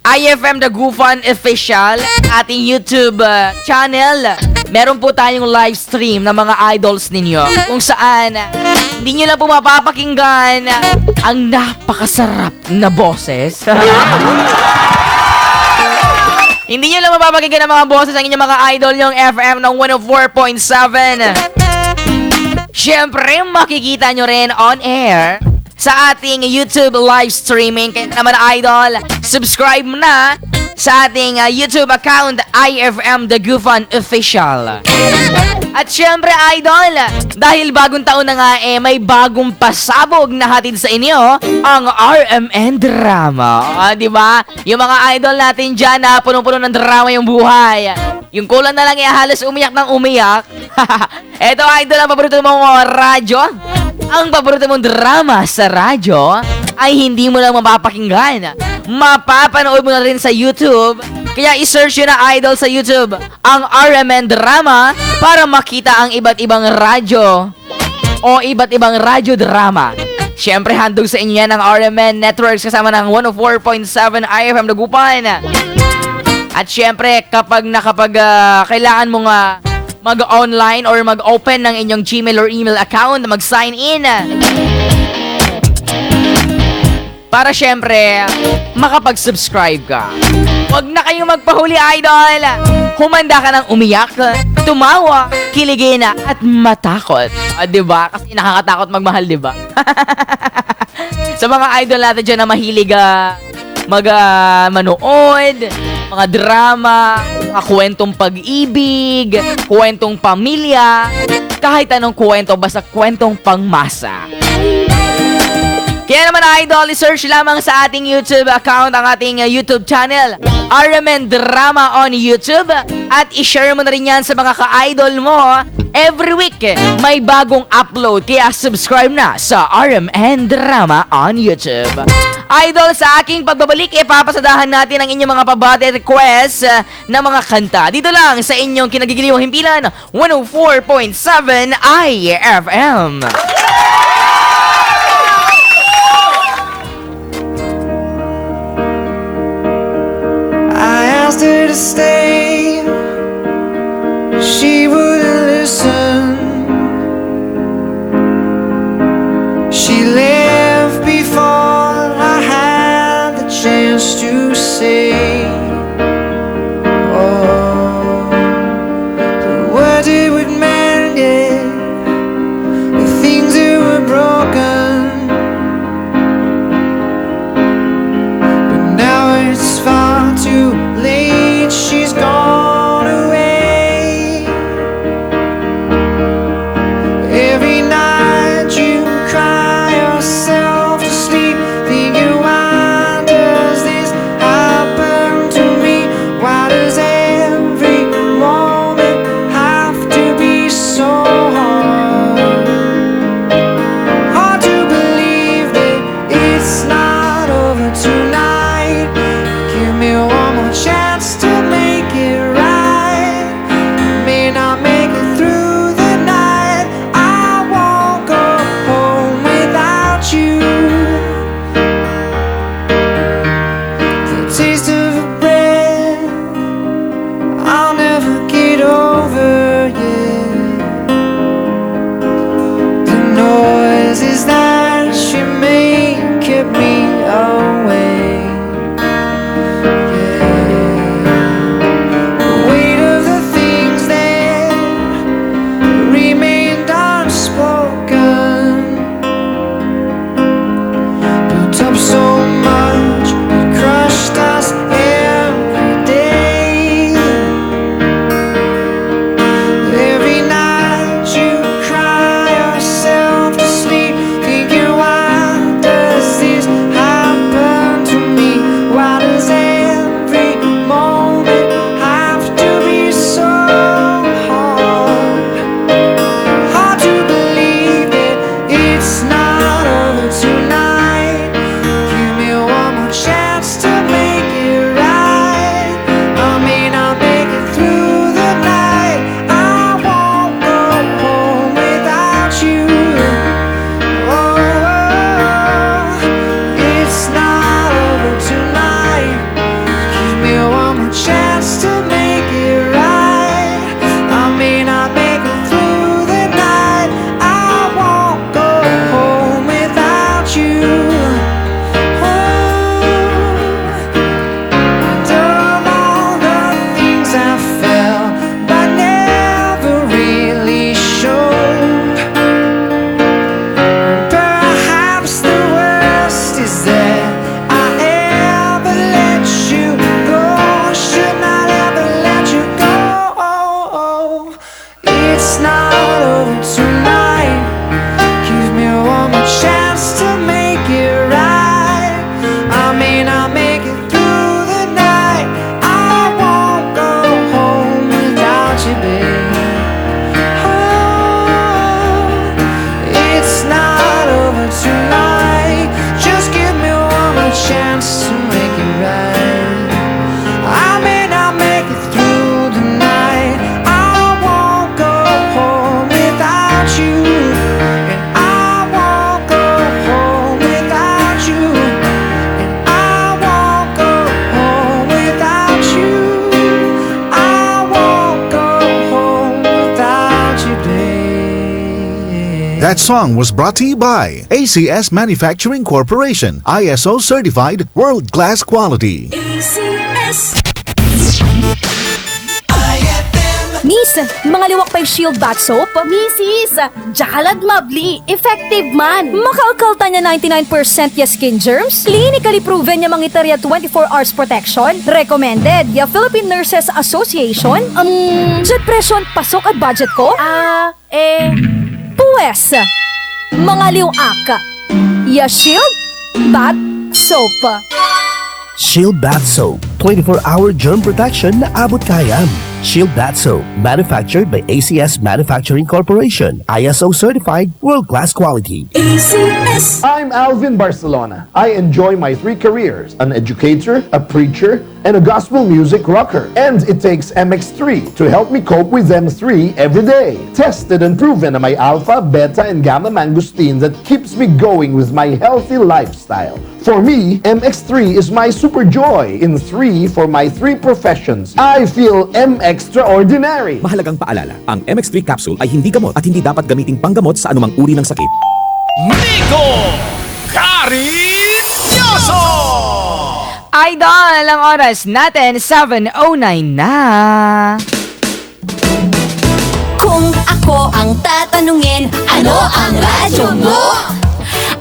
iFM Dagupan Official, ating YouTube channel, meron po tayong live stream ng mga idols ninyo kung saan hindi nyo lang po mapapakinggan ang napakasarap na boses. Hindi nyo lang mapapakinggan ang mga boses ng inyong mga idol yung FM ng 104.7. Siyempre, makikita nyo rin on air sa ating YouTube live streaming. Kaya naman, Idol, subscribe na sa ating YouTube account, iFM Dagupan Official. At syempre, Idol, dahil bagong taon na nga may bagong pasabog na hatid sa inyo, ang RMN Drama. Diba? Yung mga idol natin dyan na punong-puno ng drama yung buhay. Yung kulang na lang halos umiyak ng umiyak. Eto, Idol, ang paborito mong radyo. Ang paborito mong drama sa radyo ay hindi mo lang mapapakinggan. Mapapanood mo na rin sa YouTube. Kaya i-search yun na, Idol, sa YouTube ang RMN Drama para makita ang iba't ibang radyo o iba't ibang radyo drama. Siyempre, handog sa inyo yan ng RMN Networks kasama ng 104.7 iFM Dagupan. At siyempre, kapag kailangan mo nga mag-online or mag-open ng inyong Gmail or email account, mag-sign in para syempre makapag-subscribe ka. Huwag na kayong magpahuli, Idol. Humanda ka ng umiyak, tumawa, kiligin at matakot. Diba? Kasi nakakatakot magmahal, diba? Sa mga idol natin dyan na mahilig manood, mga drama, mga kwentong pag-ibig, kwentong pamilya, kahit anong kwento, basta kwentong pangmasa. Kaya naman idol, search lamang sa ating YouTube account ang ating YouTube channel, RMN Drama on YouTube, at i-share mo na rin yan sa mga ka-idol mo. Every week, may bagong upload, kaya subscribe na sa RMN Drama on YouTube. Idol, sa aking pagbabalik, papasadahan natin ang inyong mga pabati requests na mga kanta. Dito lang sa inyong kinagigiliwang himpilan, 104.7 iFM. Asked her to stay, she wouldn't listen. She left before I had the chance to say, oh, the words it would mend it, the things that were broken. But now it's far too late, she's gone away. Every night you cry yourself to sleep, thinking, why does this happen to me? Why does every moment have to be so hard? Hard to believe that it's not over tonight. Give me one more chance to make it right. May not make it through the night. I won't go home without you. The taste of a breath I'll never get over yet. The noises that she made kept me awake. The weight of the things that remained unspoken built up so much, it crushed us every day. Every night you cry yourself to sleep, thinking, why does this happen to me? Why does every moment have to be so hard? Hard to believe that it's not over tonight. Give me one more chance to make it right. I may not make it through the night. I won't go home without you. Oh, it's not over tonight. Give me one more chance to make it right. I may not make it through the night. I won't go home without you. And of all the things I felt but never really showed, perhaps the worst is that I ever let you go. Should not ever let you go. It's not over tonight. Give me one more chance to make it right. I may not make it through the night. I won't go home without you, babe. Oh, it's not over tonight. Just give me one more chance to make it right. I may not make it through the night. I won't go home without you. And I won't go home without you. And I won't go home without you. I won't go home without you, babe. That song was brought to you by ACS Manufacturing Corporation, ISO certified world-class quality. ACS. iFM Miss, mga liwak pa yung Shield Bath Soap. Mrs. Jakalad mabli. Effective man. Makaukalta niya 99% ya skin germs. Clinically proven niya mangitarya 24 hours protection. Recommended ya Philippine Nurses Association. Jet presyon, pasok at budget ko? Pues, mga liwak. Ya Shield Bath Soap. Shield Bath Soap, 24-hour germ protection na abot kayam. Shield Bath Soap, manufactured by ACS Manufacturing Corporation, ISO certified, world-class quality. ACS. I'm Alvin Barcelona. I enjoy my 3 careers: an educator, a preacher, and a gospel music rocker. And it takes MX3 to help me cope with them 3 every day. Tested and proven na may alpha, beta, and gamma mangosteen that keeps me going with my healthy lifestyle. For me, MX3 is my super joy in 3 for my 3 professions. I feel extraordinary. Mahalagang paalala, ang MX3 capsule ay hindi gamot at hindi dapat gamiting panggamot sa anumang uri ng sakit. Nico Carinyoso! Idol, ang oras natin, 7:09 na. Kung ako ang tatanungin, ano ang radyo mo?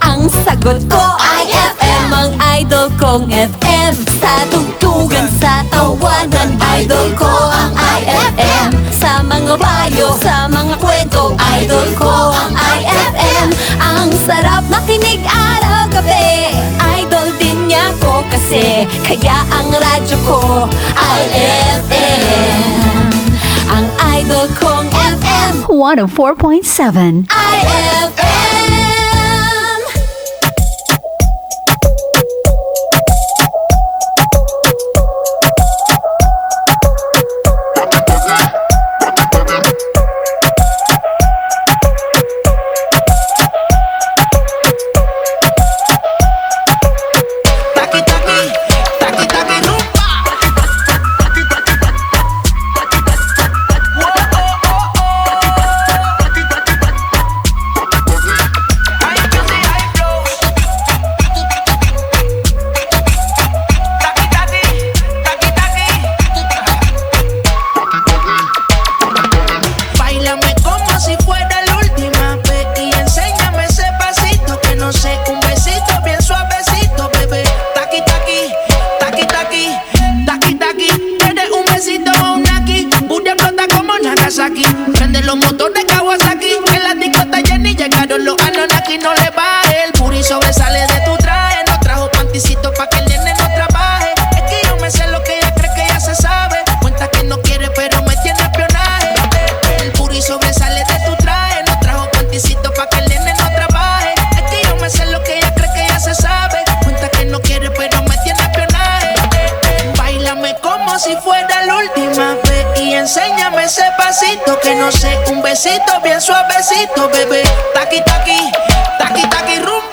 Ang sagot ko ay FM, ang idol kong FM. Sa tugtugan, sa tawanan, idol ko ang IFM. Sa mga bayo, sa mga kwento, idol ko ang IFM. Ang sarap makinig araw-gabi, idol din niya ko kasi. Kaya ang radyo ko ay FM. Ang idol kong FM 104.7 IFM. Prende los motores Kawasaki, en la discota Jenny llegaron los Anunnaki. No le baje, el puri sobresale de tu traje. No trajo panticito pa' que el nene no trabaje. Es que yo me sé lo que ella cree que ella se sabe. Cuenta que no quiere pero me tiene espionaje. El puri sobresale de tu traje. No trajo panticito pa' que el nene no trabaje. Es que yo me sé lo que ella cree que ella se sabe. Cuenta que no quiere pero me tiene espionaje. Báilame como si fuera la última vez y enséñame ese pasito que no sé, un besito bien suavecito, bebé. Taqui taqui, taqui taqui rumba.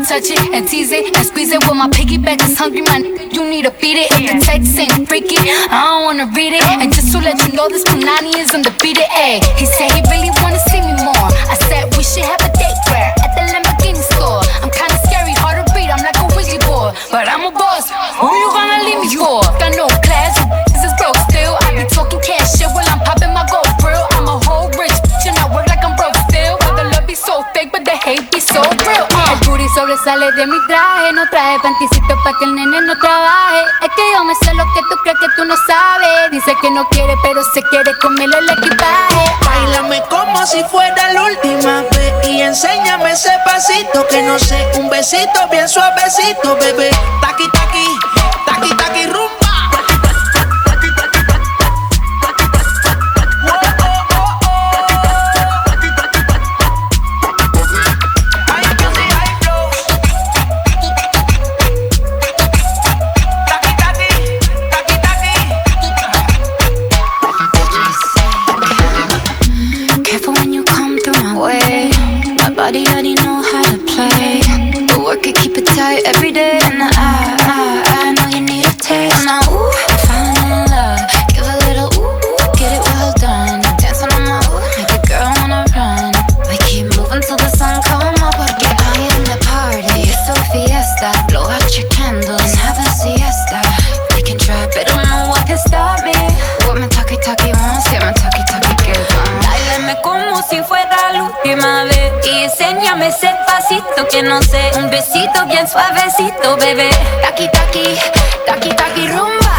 Touch it and tease it and squeeze it. With my piggyback is hungry, man. You need to feed it. If the text ain't freaky, I don't wanna read it. And just to let you know, this Punani is undefeated. Ayy, he said he really wanna see me more. I said we should have a date where at the Lamborghini store. I'm kinda scary, hard to read. I'm like a Ouija board, but I'm a boss. Who you gonna leave me for? Got no class, this is broke still. I be talking cash shit while I'm popping my gold grill. I'm a whole rich bitch and I work like I'm broke still. But the love be so fake, but the hate be so real. El booty sobresale de mi traje. No traje panticito pa' que el nene no trabaje. Es que yo me sé lo que tú crees que tú no sabes. Dice que no quiere pero se quiere comerle el equipaje. Báilame como si fuera la última vez y enséñame ese pasito que no sé, un besito bien suavecito, bebé. Taqui taqui, taqui taqui rumba. Body already know how to play. But work it, keep it tight every day. And I Dame ese pasito que no sé, un besito bien suavecito, bebé. Taki taki, taki taki rumba.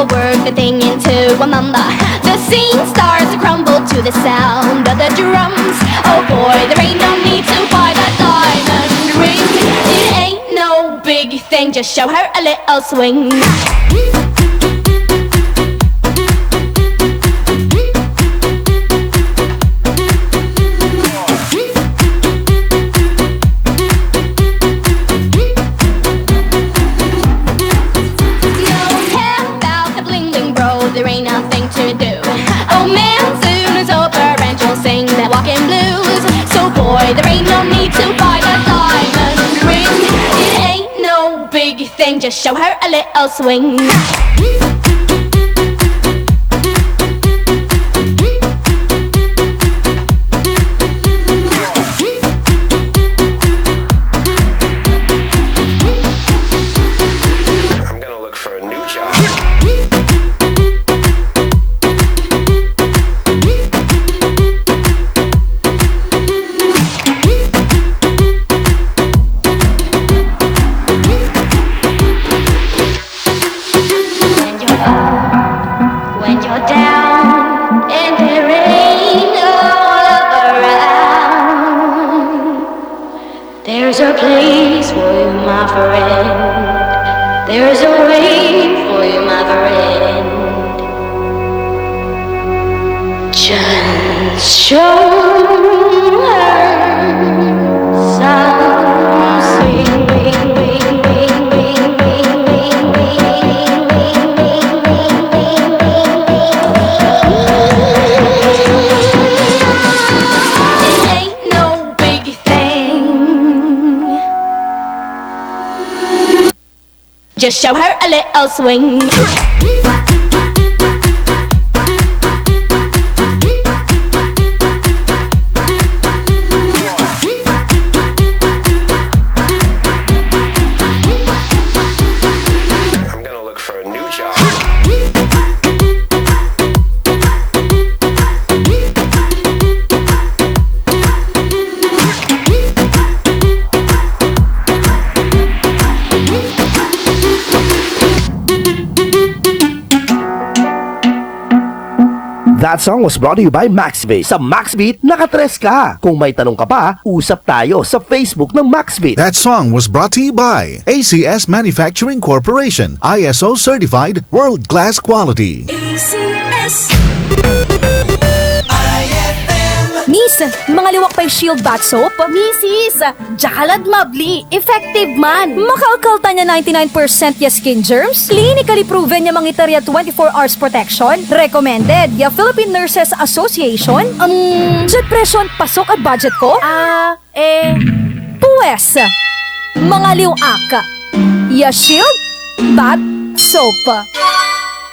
Work the thing into a mamba. The scene starts to crumble to the sound of the drums. Oh boy, there ain't no need to buy that diamond ring. It ain't no big thing, just show her a little swing. There ain't nothing to do. Oh man, soon is over and you'll sing that walking blues. So boy, there ain't no need to buy a diamond ring. It ain't no big thing, just show her a little swing. There's a place for you, my friend. There's a way for you, my friend. Just show her something. Just show her a little swing. That song was brought to you by MaxBeat. Sa MaxBeat, nakatres ka. Kung may tanong ka pa, usap tayo sa Facebook ng MaxBeat. That song was brought to you by ACS Manufacturing Corporation, ISO certified, world-class quality. ACS Miss, mga liwak pa'y Shield Bath Soap. Mrs. Jalad Lovely. Effective man. Makaakalta niya 99% ya skin germs. Clinically proven niya mangitarya 24 hours protection. Recommended ya Philippine Nurses Association. Sa presyon, pasok at budget ko? Pues, mga liwak. Ya Shield Bath Soap.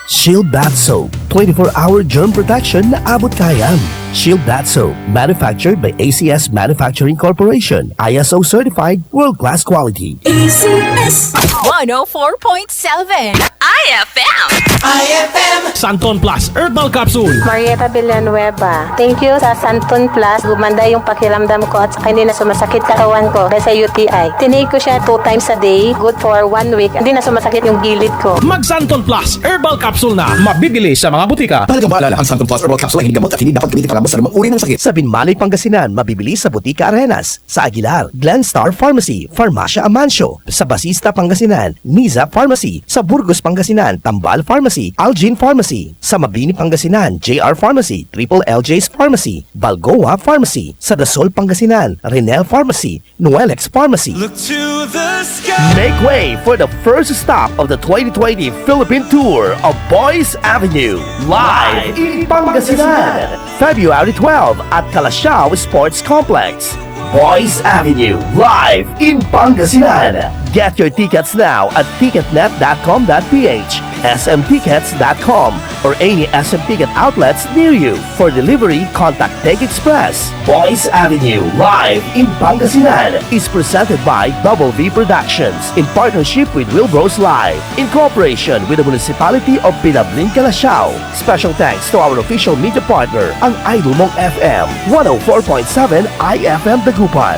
Shield Bath Soap, 24-hour germ protection na abot kayam. Shield Bath Soap, manufactured by ACS Manufacturing Corporation, ISO certified, world-class quality. ACS 104.7 iFM. iFM Santon Plus Herbal Capsule. Marieta Villanueva. Thank you sa Santon Plus. Gumanda yung pakiramdam ko at saka hindi na sumasakit katawan ko dahil sa UTI. Tinake ko siya 2 times a day. Good for 1 week. Hindi na sumasakit yung gilid ko. Mag Santon Plus Herbal Capsule na. Mabibili sa mga butika. Talagang maalala, ang Santon Plus Herbal Capsule ay hindi gamot at hindi dapat gamitin pangabos sa uri ng sakit. Sa Binmalay, Pangasinan, mabibili sa Butika Arenas, sa Aguilar, Glen Star Pharmacy, Farmacia Amancio, sa Basista, Pangasinan, Niza Pharmacy, sa Burgos, Pangasinan, Tambal Pharmacy, Algin Pharmacy, sa Mabini, Pangasinan, JR Pharmacy, Triple LJ's Pharmacy, Balgoa Pharmacy, sa Dasol, Pangasinan, Renel Pharmacy, Noelex Pharmacy. Look to the sky. Make way for the first stop of the 2020 Philippine Tour of Boys Avenue, live in Pangasinan, February 12 at Calasiao Sports Complex. Boys Avenue, live in Pangasinan. Get your tickets now at ticketnet.com.ph, smtickets.com, or any SM Ticket outlets near you. For delivery, contact Take Express. Boys Avenue, live in Pangasinan is presented by Double V Productions in partnership with Wilbros Live, in cooperation with the Municipality of Pinabling, Calasiao. Special thanks to our official media partner, ang Idol Mong FM, 104.7 iFM Dagupan.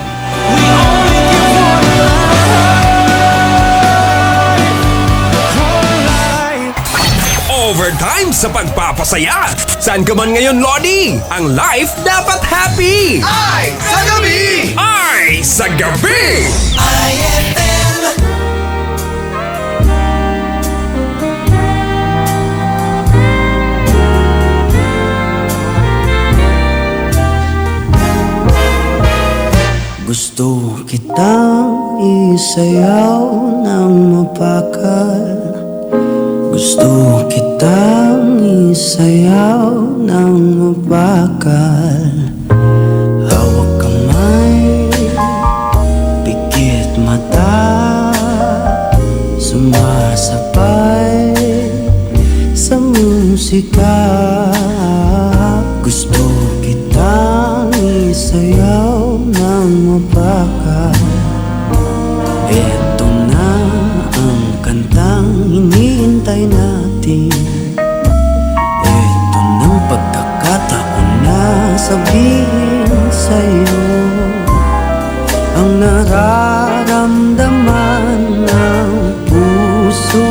Overtime sa pagpapasaya. Saan ka man ngayon, Lodi? Ang life dapat happy. Ay sa gabi! Ay sa gabi! iFM. Gusto kitang isayaw ng mapakal. Gusto kitang isayaw ng mapakal. Hawak kamay, pikit mata, sumasabay sa musika. Gusto kitang isayaw ng mapakal. Eto na ang kantang hinihintay natin. Eto ng pagkakataon na sabihin sa'yo ang nararamdaman ng puso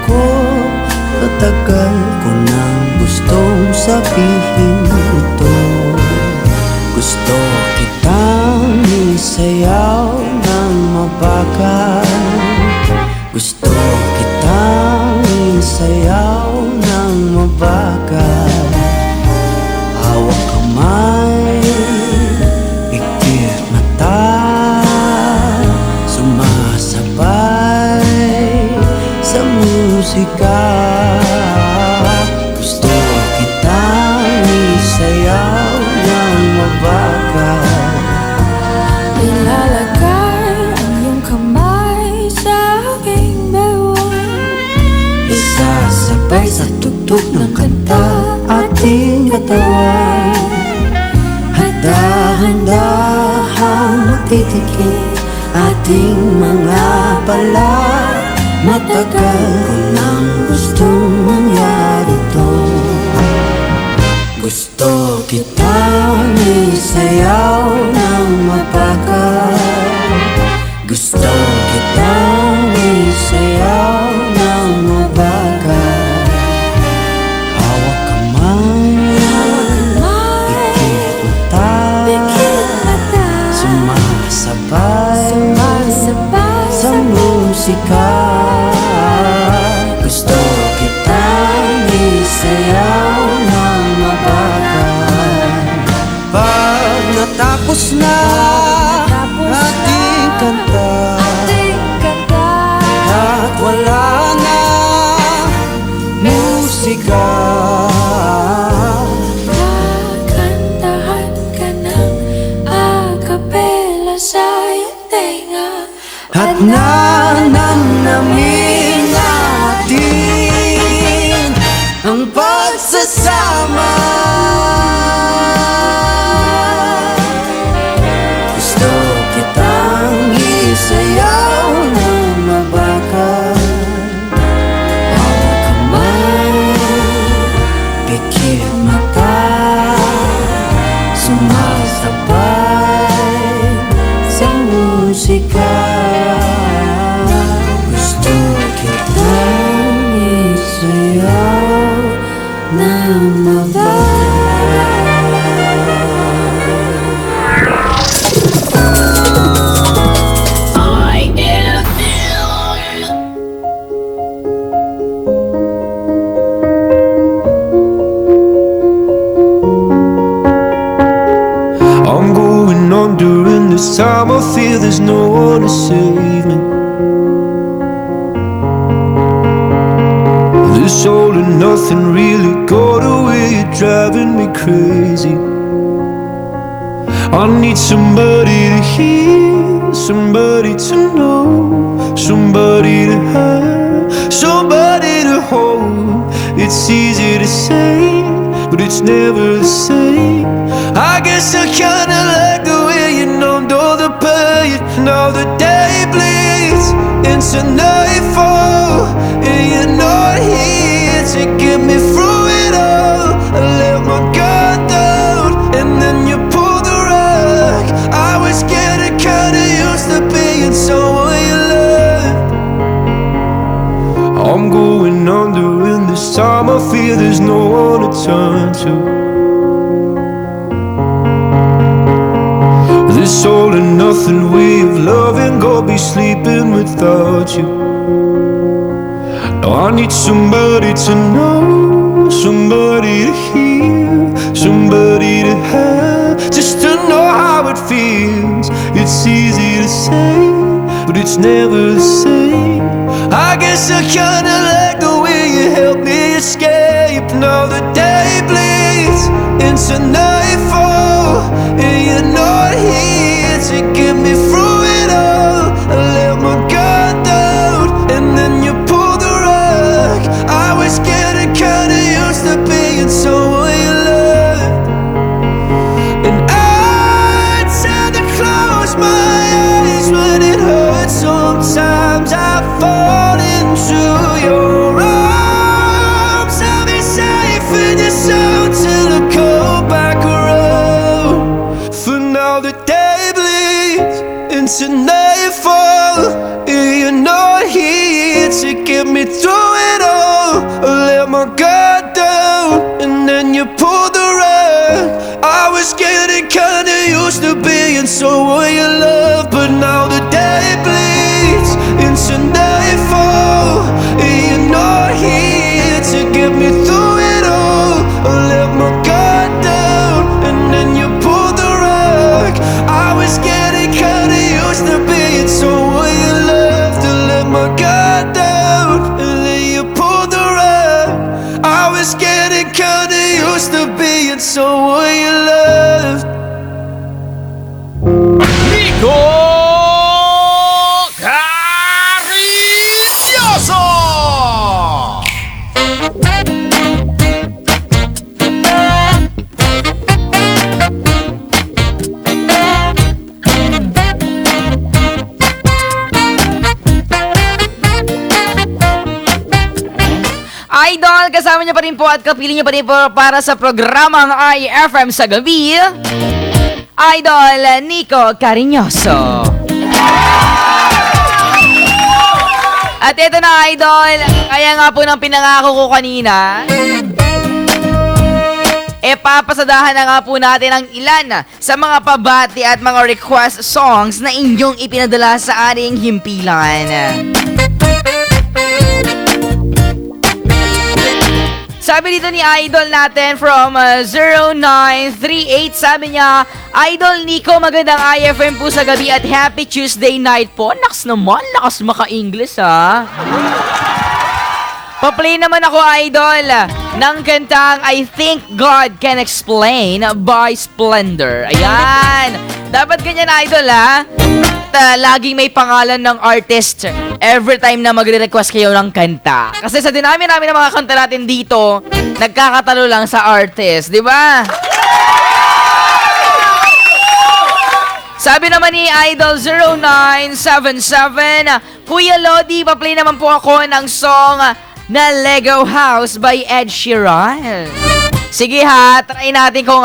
ko. Katagal ko nang gustong sabihin ito. Gusto kitang isayaw ng mapakal. Gusto kitang isayaw ng mabagal. Hawak kamay, pikit mata, sumasabay sa musika. Gusto kitang isayaw ng mabagal. Ilalagay ang iyong kamay sa aking bewang. Isasabay sa tugtog ng kanta ating katawan. Handa-handahang matitikip ating mga pala. Matagal ko nang gustong mangyari to. Gusto kitang isayaw ng mapagal. Gusto kitang isayaw ng mabagal. Hawak kamay, pikit mata, sumasabay sa musika. Gusto kitang isayaw ng mabagal. Pag natapos na ating kanta, at wala na musika, Kakantahan ka ng acapella sa iyong tenga. at nanamnamin natin ang pagsasama. Gusto kitang isayaw ng mabagal. Hawak kamay, pikit mata, sumasabay sa musika. Gusto kitang isayaw ng I'm going on during this time. I feel there's no one to save me. This all and nothing really got away, you're driving me crazy. I need somebody to hear, somebody to know, somebody to have, somebody to hold. It's easy to say, but it's never the same. I guess I kinda like the way you numbed all the pain. Now the day bleeds into nightfall, and you're not here to get me through it all. I let my guard down, and then you pulled the rug. I was getting kinda used to being someone you loved. I'm going under, and this time I fear there's no one to turn to. This all and nothing way of loving, go be sleeping without you. Now I need somebody to know, somebody to hear, somebody to have, just to know how it feels. It's easy to say, but it's never the same. I guess I kinda like the way you help me escape. Now the day bleeds into nightfall, and you're not here to get me through it all. I let my guard down, and then you pulled the rug. I was getting kinda used to being someone you loved, and I tend to close my eyes when it hurts. Sometimes I fall into your arms. I'll be safe in your soul till I come back around. For now the day bleeds into nightfall, and you're not here to get me through it all. I let my guard down, and then you pulled the rug. I was getting kinda used to being someone you love, but now the day bleeds into nightfall, and you're not here to get me through it all. I let my guard down, and then you pulled the rug. I was getting kinda used to being someone you love. To let my guard down, and then you pulled the rug. I was getting kinda used to being someone you loved. Nico Carilloso! Idol, kasama niyo pa rin po at kapiling niyo pa rin po para sa programang iFM sa gabi, Idol Nico Carilloso. At ito na, Idol, kaya nga po ng pinangako ko kanina, papasadahan na nga po natin ang ilan sa mga pabati at mga request songs na inyong ipinadala sa ating himpilan. Sabi dito ni Idol natin from 0938, sabi niya, Idol Nico, magandang iFM po sa gabi at happy Tuesday night po. Naks naman, lakas maka-English ha. Pa-play naman ako, Idol, ng kantang I Think God Can Explain by Splendor. Ayan. Dapat ganyan, Idol, ha? Laging may pangalan ng artist every time na magre-request kayo ng kanta. Kasi sa dinami namin ng mga kanta natin dito, nagkakatalo lang sa artist, di ba? Sabi naman ni Idol 0977, Kuya Lodi, pa-play naman po ako ng song na Lego House by Ed Sheeran. Sige ha, try natin kung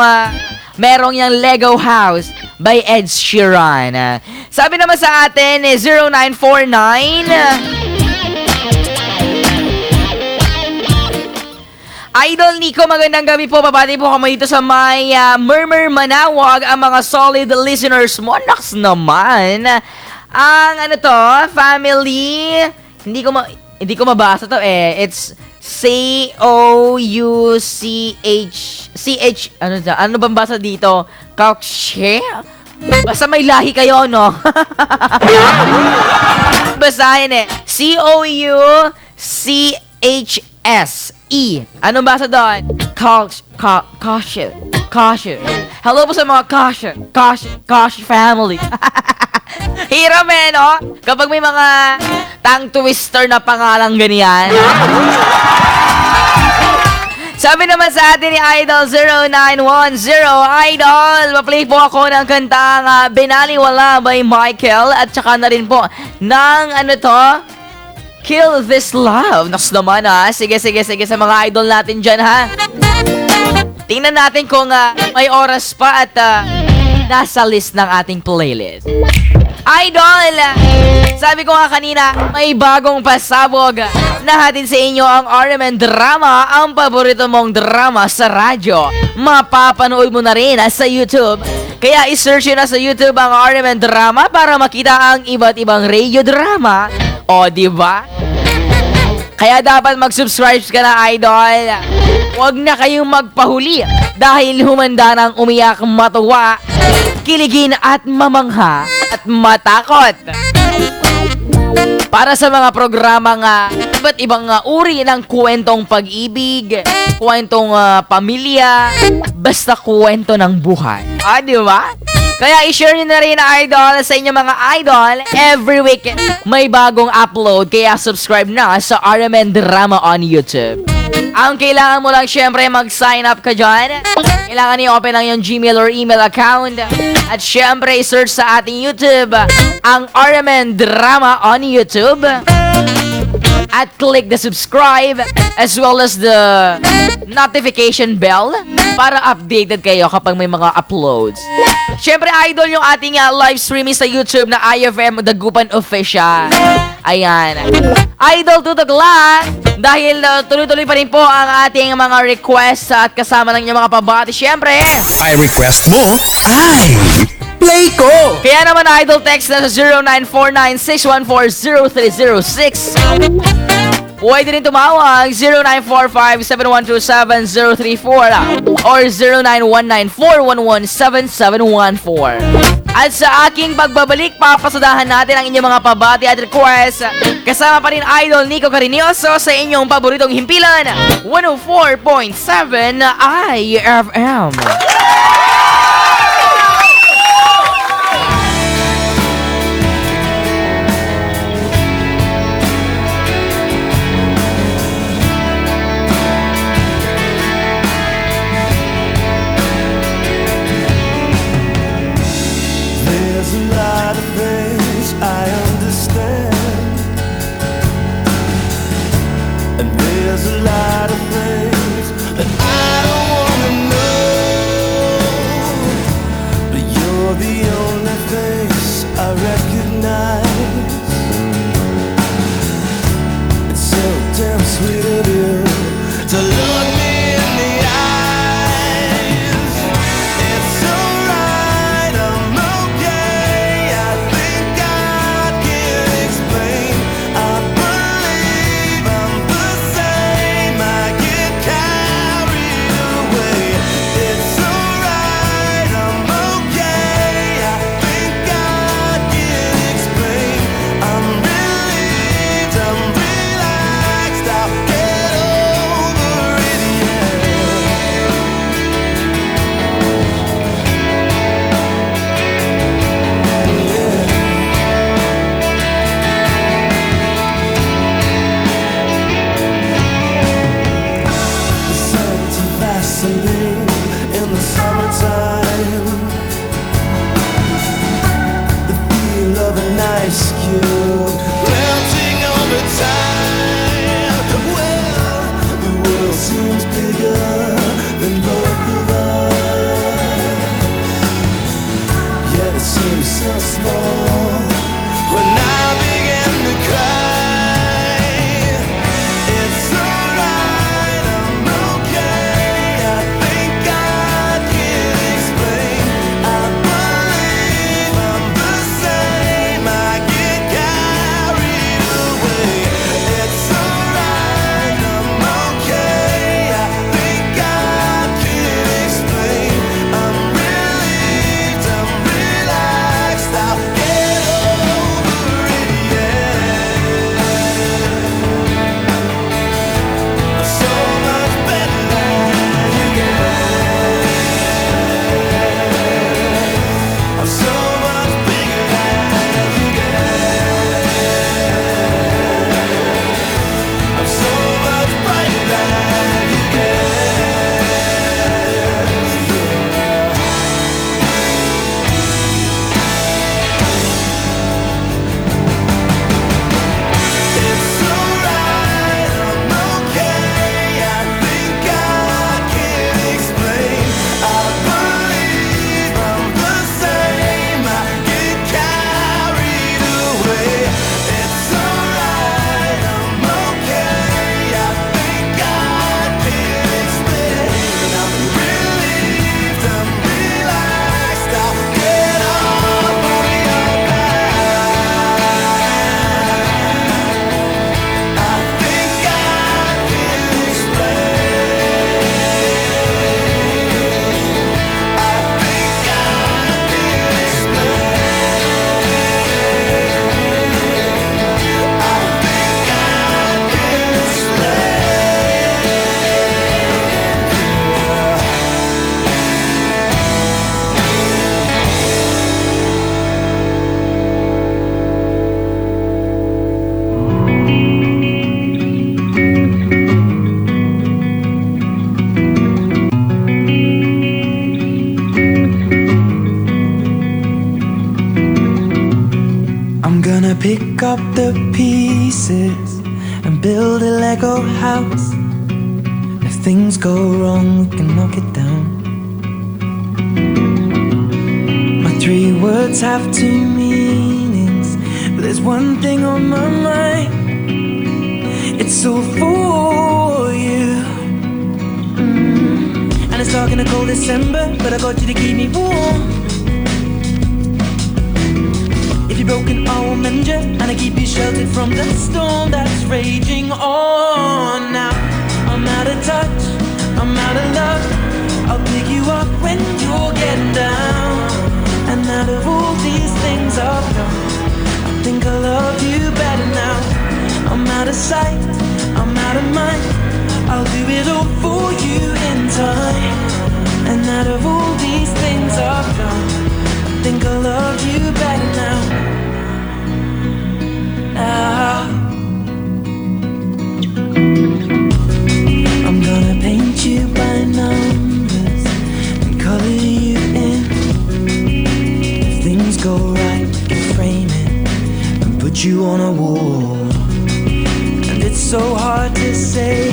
merong yung Lego House by Ed Sheeran. Sabi naman sa atin 0949, Idol Nico, magandang gabi po. Babati po kami dito sa may Murmur Manawag, ang mga solid listeners mo. Naks naman. Ang family, hindi ko mabasa to eh. It's C-O-U-C-H. Ano bang basa dito? Kaukshe? Basta may lahi kayo, no? Basahin eh. C-O-U-C-H-S. Ano basa doon? Cautious. Hello po sa mga Kosh family. Hirap no? Kapag may mga tongue twister na pangalang ganyan. Sabi naman sa atin ni Idol 0910, Idol, ma-play po ako ng kantang Binaliwala by Michael at saka na rin po ng Kill This Love. Naks naman Sige sa mga idol natin dyan Tingnan natin kung may oras pa at nasa list ng ating playlist. Idol! Sabi ko nga kanina, may bagong pasabog na hatid sa inyo ang RMN Drama, ang paborito mong drama sa radyo. Mapapanood mo na rin sa YouTube. Kaya isearch na sa YouTube ang RMN Drama para makita ang iba't ibang radio drama. O, diba? Kaya dapat mag-subscribe ka na, Idol. Huwag na kayong magpahuli dahil humanda ng umiyak, matuwa, kiligin at mamangha at matakot. Para sa mga programang iba't ibang uri ng kwentong pag-ibig, kwentong pamilya, basta kwento ng buhay. Di ba? Kaya i-share nyo na rin Idol sa inyong mga idol. Every week may bagong upload, kaya subscribe na sa RMN Drama on YouTube. Ang kailangan mo lang syempre mag-sign up ka dyan. Kailangan i-open ang yung Gmail or email account. At syempre i-search sa ating YouTube ang RMN Drama on YouTube. At click the subscribe as well as the notification bell para updated kayo kapag may mga uploads. Syempre, Idol, yung ating live streaming sa YouTube na iFM Dagupan Official. Ayan. Idol, tutok lang. Dahil tuloy-tuloy pa rin po ang ating mga requests at kasama ng inyong mga pabati. Syempre, I request mo, ay play ko! Kaya naman, Idol, text na sa 0949-614-0306. Pwede rin tumawag 0945-712-7034 or 0919-411-7714. At sa aking pagbabalik, papasadahan natin ang inyong mga pabati at request. Kasama pa rin Idol Nico Carinioso sa inyong paboritong himpilan, 104.7 iFM. pick up the pieces and build a Lego house. If things go wrong, we can knock it down. My 3 words have 2 meanings, but there's one thing on my mind. It's all for you. And it's dark in a cold December, but I got you to keep me warm. If you're broken, I will mend you, and I keep you sheltered from the storm that's raging on. Now I'm out of touch, I'm out of love. I'll pick you up when you're getting down. And out of all these things I've done, I think I love you better now. I'm out of sight, I'm out of mind. I'll do it all for you in time. And out of all these things I've done, I think I love you better now. I'm gonna paint you by numbers and color you in. If things go right, we can frame it and put you on a wall. And it's so hard to say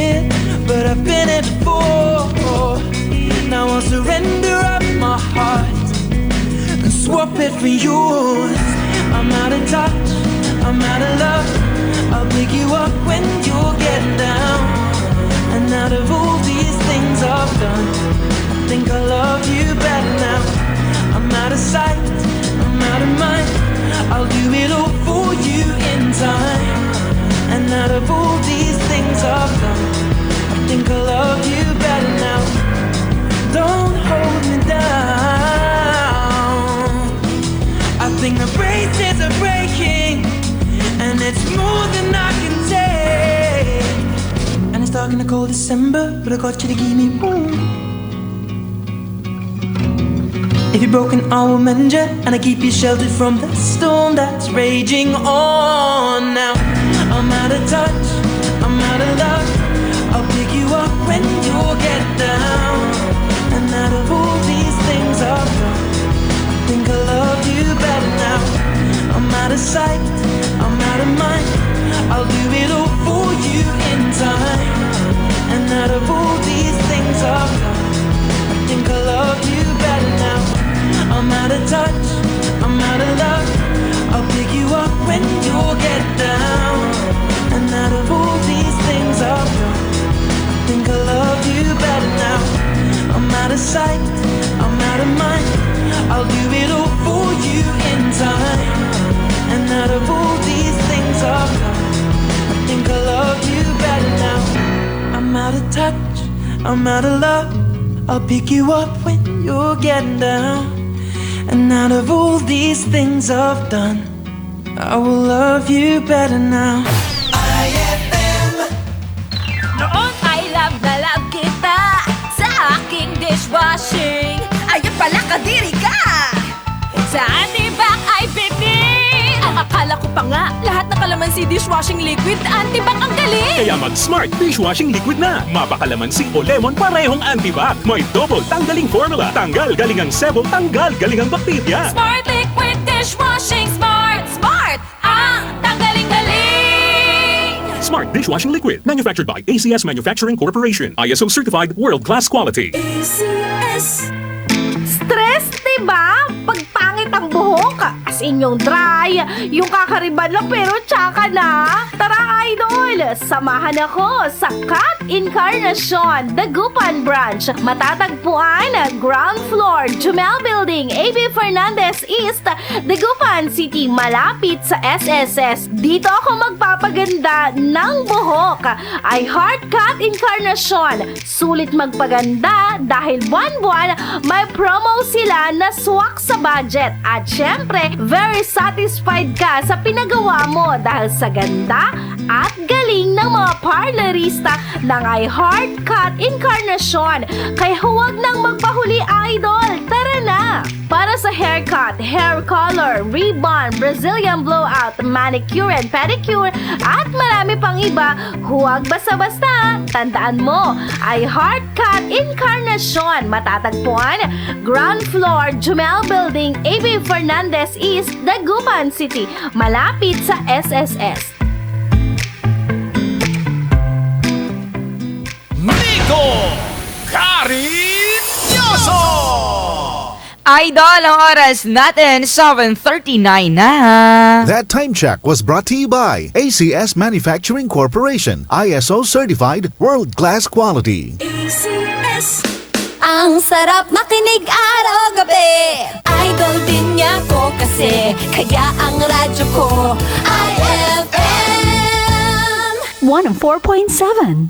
it, but I've been it before. Now I'll surrender up my heart and swap it for yours. I'm out of touch, I'm out of love. I'll pick you up when you're getting down. And out of all these things I've done, I think I love you better now. I'm out of sight, I'm out of mind. I'll do it all for you in time. And out of all these things I've done, I think I love you better now. Don't hold me down. I think the braces are breaking, and it's more than I can take. And it's dark in the cold December, but I got you to keep me warm. If you're broken, I will mend you, and I keep you sheltered from the storm that's raging on. Now I'm out of touch, I'm out of love. I'll pick you up when you're getting down. And out of all these things I've done, I think I love you better now. I'm out of sight, I'm out of mind. I'll do it all for you in time. And out of all these things I've done, I think I love you better now. I'm out of touch, I'm out of love. I'll pick you up when you're getting down. And out of all these things I've done, I think I love you better now. I'm out of sight, I'm out of mind. I'll do it all for you in time. And out of all these things I've done, I think I love you better now. I'm out of touch, I'm out of love. I'll pick you up when you're getting down. And out of all these things I've done, I will love you better now. iFM. Noon ay love na love kita sa aking dishwashing. Ayun pala kadiri ka. Sa antibac ay bitin. Akala ko pa nga, lahat ng kalamansi dishwashing liquid, antibac ang galing. Kaya mag-smart dishwashing liquid na. Mapakalamansi o lemon parehong antibac. May double tanggaling formula. Tanggal galing ang sebo, tanggal galing ang bakterya. Smart liquid dishwashing. Smart, smart ang tanggaling-galing. Smart dishwashing liquid. Manufactured by ACS Manufacturing Corporation. ISO certified world-class quality. ACS. Stress, diba? Pag pangit ang buhok, as in yung dry, yung kakariban lang pero tsaka na. Tara idol, samahan ako sa Cut Encarnacion, Dagupan Branch. Matatagpuan, ground floor, Jumel Building, AB Fernandez East, Dagupan City, malapit sa SSS. Dito ako magpapaganda ng buhok. I Heart Cut Encarnacion. Sulit magpaganda dahil buwan-buwan may promo sila na swak sa budget. At syempre, very satisfied ka sa pinagawa mo dahil sa ganda at galing ng mga parlorista ng iHeart Cut Encarnacion. Kaya huwag nang magpahuli, idol! Tara na! Para sa haircut, hair color, ribbon, Brazilian blowout, manicure and pedicure, at marami pang iba, huwag basta-basta. Tandaan mo, iHeart Cut Encarnacion, matatagpuan, ground floor, Jumel Building, A.B. Fernandez East, Dagupan City, malapit sa SSS. Nico Carinyoso! Idol, ang oras natin, 7:39 na. That time check was brought to you by ACS Manufacturing Corporation, ISO certified world-class quality. ACS. Ang sarap makinig araw-gabi. Idol din niya ko kasi, kaya ang radyo ko iFM 104.7.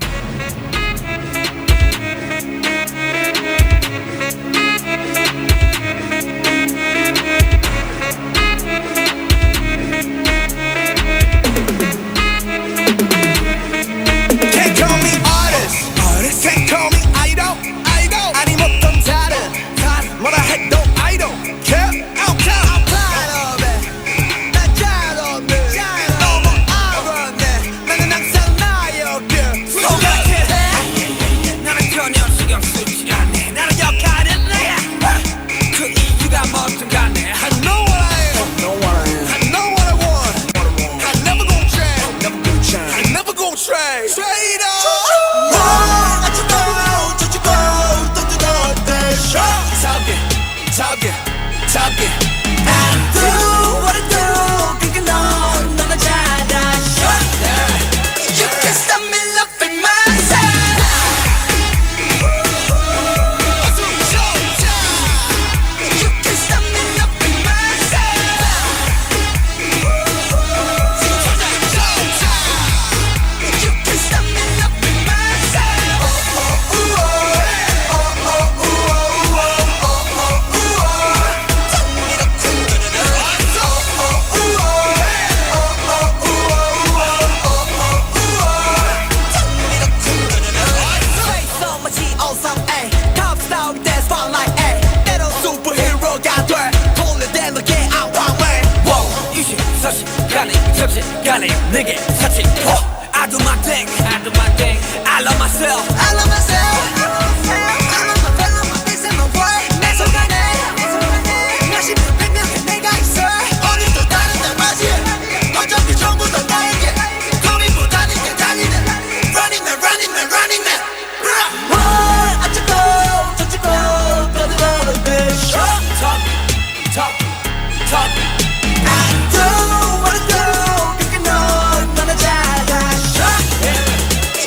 Can't call me artist. Can't call me idol. 아니 못던 다른 뭐라 해도 idol. Can't I'm proud of it. 난 잘없네. 너무 알았네. 나는 항상 나였길. 생각해. 나는 전혀 신경 쓰지 않네. 나는 역할은 내. 그 이유가 뭐든 간에 I know what I am. I know what I want. I never gon' change. I never gon' trade. Straight up. Talk it. I do what I do. 그게 넌 너나 잘다. You can stop me loving myself. You can stop me loving myself. You can stop me loving 간에 내게 사치 I do my thing I love myself I love myself I'm on my feel on my face and my way 내 순간에 몇십 백명의 내가 있어 오늘도 다른 날 맞이 어차피 전부 다 나에게 고민보다는 게 달리는 Running man 어쩌고 저쩌고 떠들어도 돼 Talk I do what I do.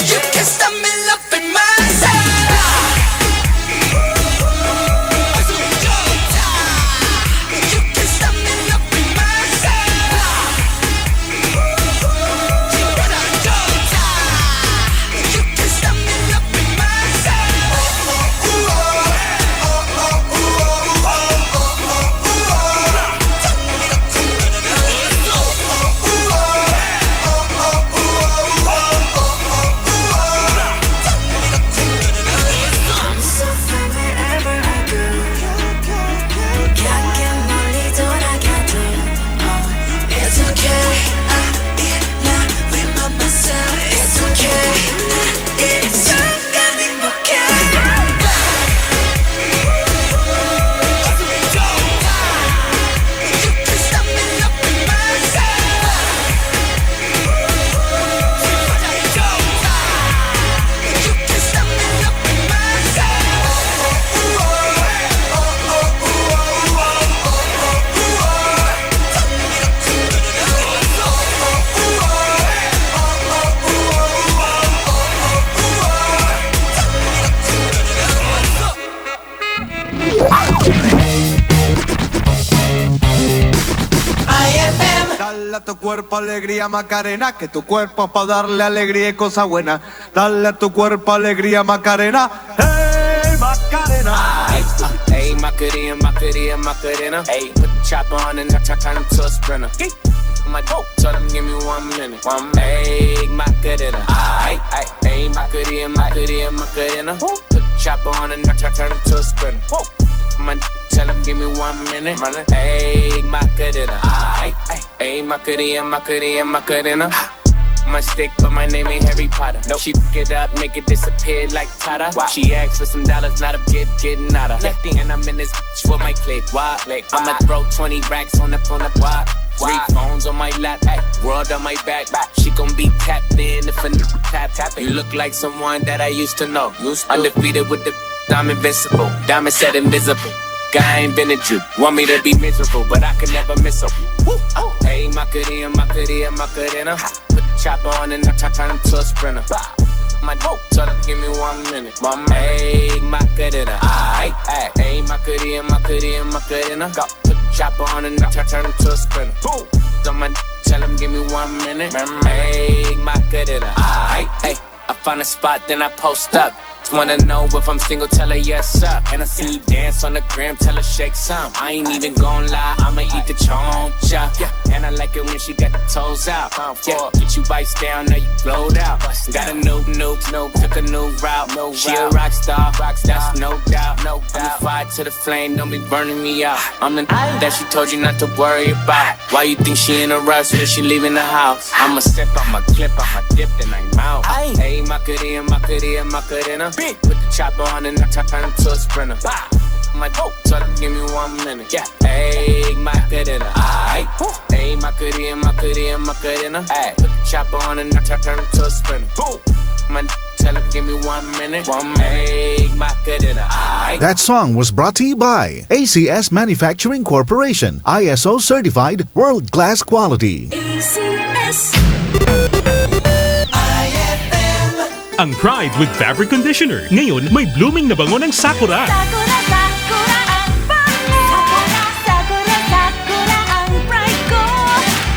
You can stop me loving myself. You can stop me loving myself. You can stop me loving Dale a tu cuerpo alegría Macarena, que tu cuerpo es para darle alegría y cosa buena. Dale a tu cuerpo alegría Macarena, hey Macarena. Hey Macarena, Macarena, Macarena. Hey, put the chopper on and I turn him to a sprinter. My dope, tell them give me 1 minute. One egg, macarena. Ay, ay, ay, macarena, macarena, macarena. Put the chopper on and turn it to a sprinter. My tell them give me 1 minute. Egg, macarena. Ay, ay, ay, macarena, macarena, macarena. My stick, but my name ain't Harry Potter. No, she pick it up, make it disappear like Tata. Wow. She asked for some dollars, not a getting out of. And I'm in this bitch for my click. Why? I'ma throw 20 racks on the why? 3 phones on my lap, ay, world on my back. She gon' be tapped in if a tap. You look like someone that I used to know. Undefeated with the I'm invincible. Diamond said invisible. I ain't been a Jew. Want me to be miserable, but I could never miss her. Hey, Macarena, Macarena, Macarena. Put the chopper on and I turn him to a sprinter. My dope, tell them give me 1 minute. Hey, Macarena. Hey, Macarena, Macarena, Macarena. Put the chopper on and I turn him to a sprinter. Tell them give me 1 minute. Hey, Macarena. Hey, I find a spot, then I post up. Wanna know if I'm single, tell her yes sir. And I see you dance on the gram, tell her shake some. I ain't even gon' lie, I'ma eat the choncha. And I like it when she got the toes out. Get you bites down, now you blowed out. Got a new, took a new route. She a rock star, that's no doubt. I'm the fire to the flame, don't be burning me out. I'm the that she told you not to worry about. Why you think she in a rush when she leaving the house? I'ma step, I'ma clip, I'ma dip, then I'm out. Hey, Macarena, Macarena, Macarena. Put the chopper on and I turn him to a sprinter. My dope, tell them give me 1 minute. Hey, Macarena. Hey, Macarena, Macarena, Macarena. Put the chopper on and I turn him to a sprinter. My tell them give me 1 minute. Hey, Macarena. That song was brought to you by ACS Manufacturing Corporation, ISO certified world-class quality. Ang Pride with Fabric Conditioner. Ngayon, may blooming na bango ng Sakura. Sakura, Sakura, ang bango. Sakura, Sakura, ang pride ko.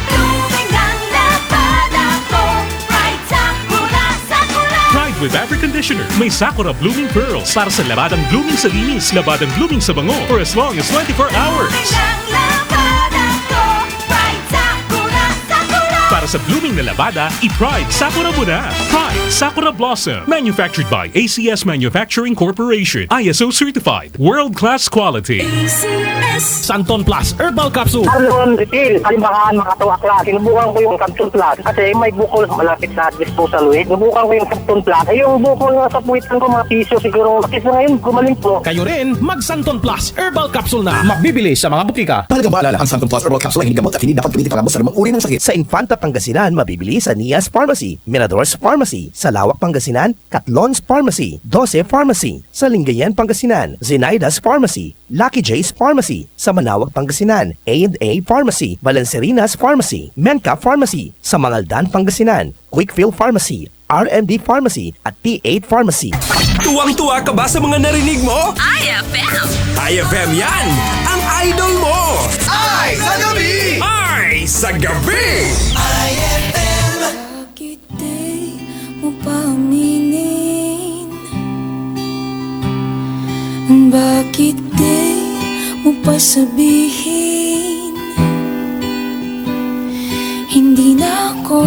Blooming ang labada ko. Pride, Sakura, Sakura. Pride with Fabric Conditioner. May Sakura Blooming Pearls para sa labadang blooming sa linis, labadang blooming sa bango for as long as 24 hours. Blooming ang labada ko. Pride, Sakura, Sakura. Para sa blooming na labada, i-Pride Sakura mo na. Pride Sakura Blossom. Manufactured by ACS Manufacturing Corporation. ISO certified. World-class quality. Santon Plus Herbal Capsule. Arlon Refill, kalimbahan makatawa class. Sinubukan ko yung Santon Plus kasi may bukol malapit sa disposal weight. Sinubukan ko yung Santon Plus. Ay yung bukol nga sa puwitan ko mga piso siguro. Kasi ngayon gumaling po. Kayo rin, mag Santon Plus Herbal Capsule na. Mabibili sa mga butika. Talagang maalala, ang Santon Plus Herbal Capsule ay hindi gamot at hindi dapat gamitin pangabos sa namang uri ng sakit. Sa Infanta Pangasinan, mabibili sa Nias Pharmacy, Mirador's Pharmacy, sa Lawak Pangasinan, Catlon's Pharmacy, 12 Pharmacy, sa Lingayen Pangasinan, Zenaida's Pharmacy, Lucky J's Pharmacy, sa Manawag Pangasinan, A&A Pharmacy, Valencerinas Pharmacy, Menka Pharmacy, sa Mangaldan Pangasinan, Quickfill Pharmacy, RMD Pharmacy at P8 Pharmacy. Tuwang-tuwa ka ba sa mga narinig mo? iFM! iFM yan! Ang idol mo! Ay sa gabi! Ay sa gabi! iFM. Bakit di mo pa aminin? Bakit di mo pa sabihin? Hindi na ako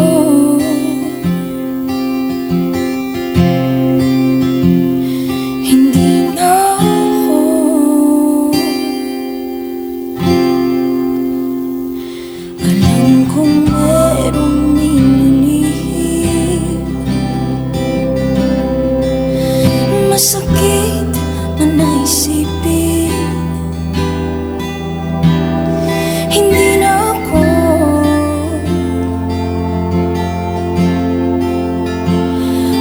masakit na naisipin. Hindi na ako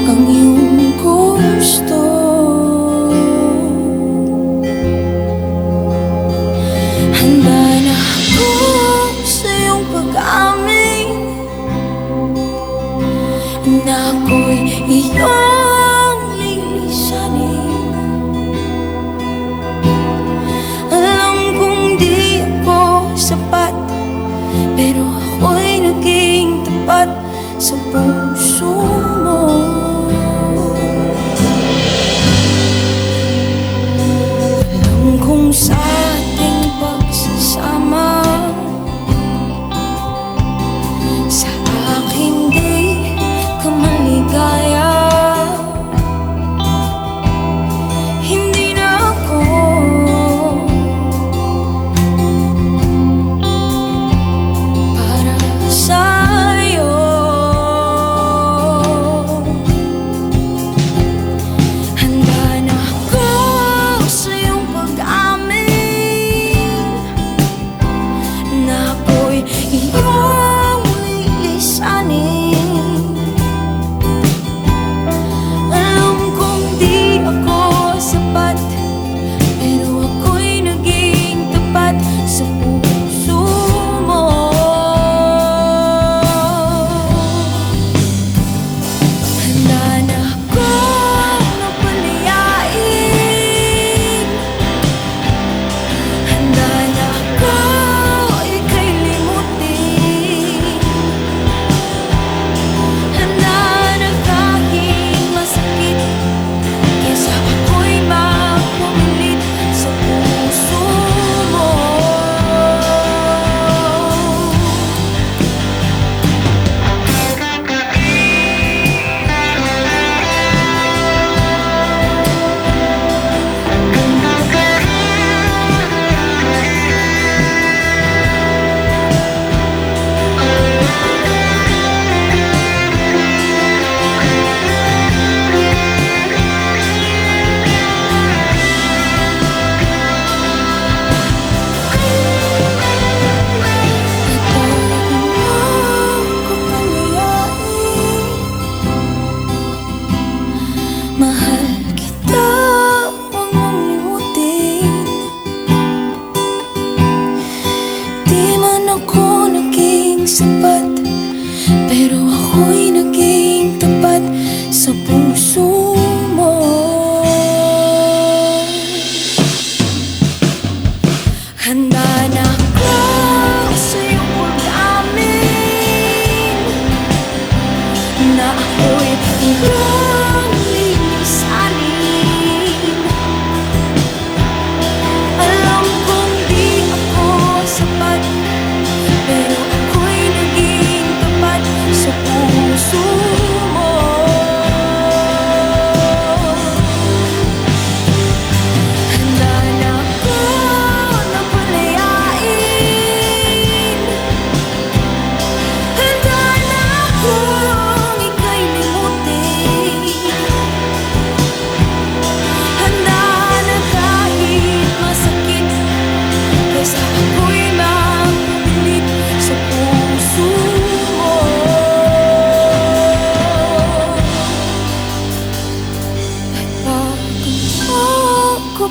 ang iyong gusto. Handa na ako sa iyong pag-amin na ako'y iyong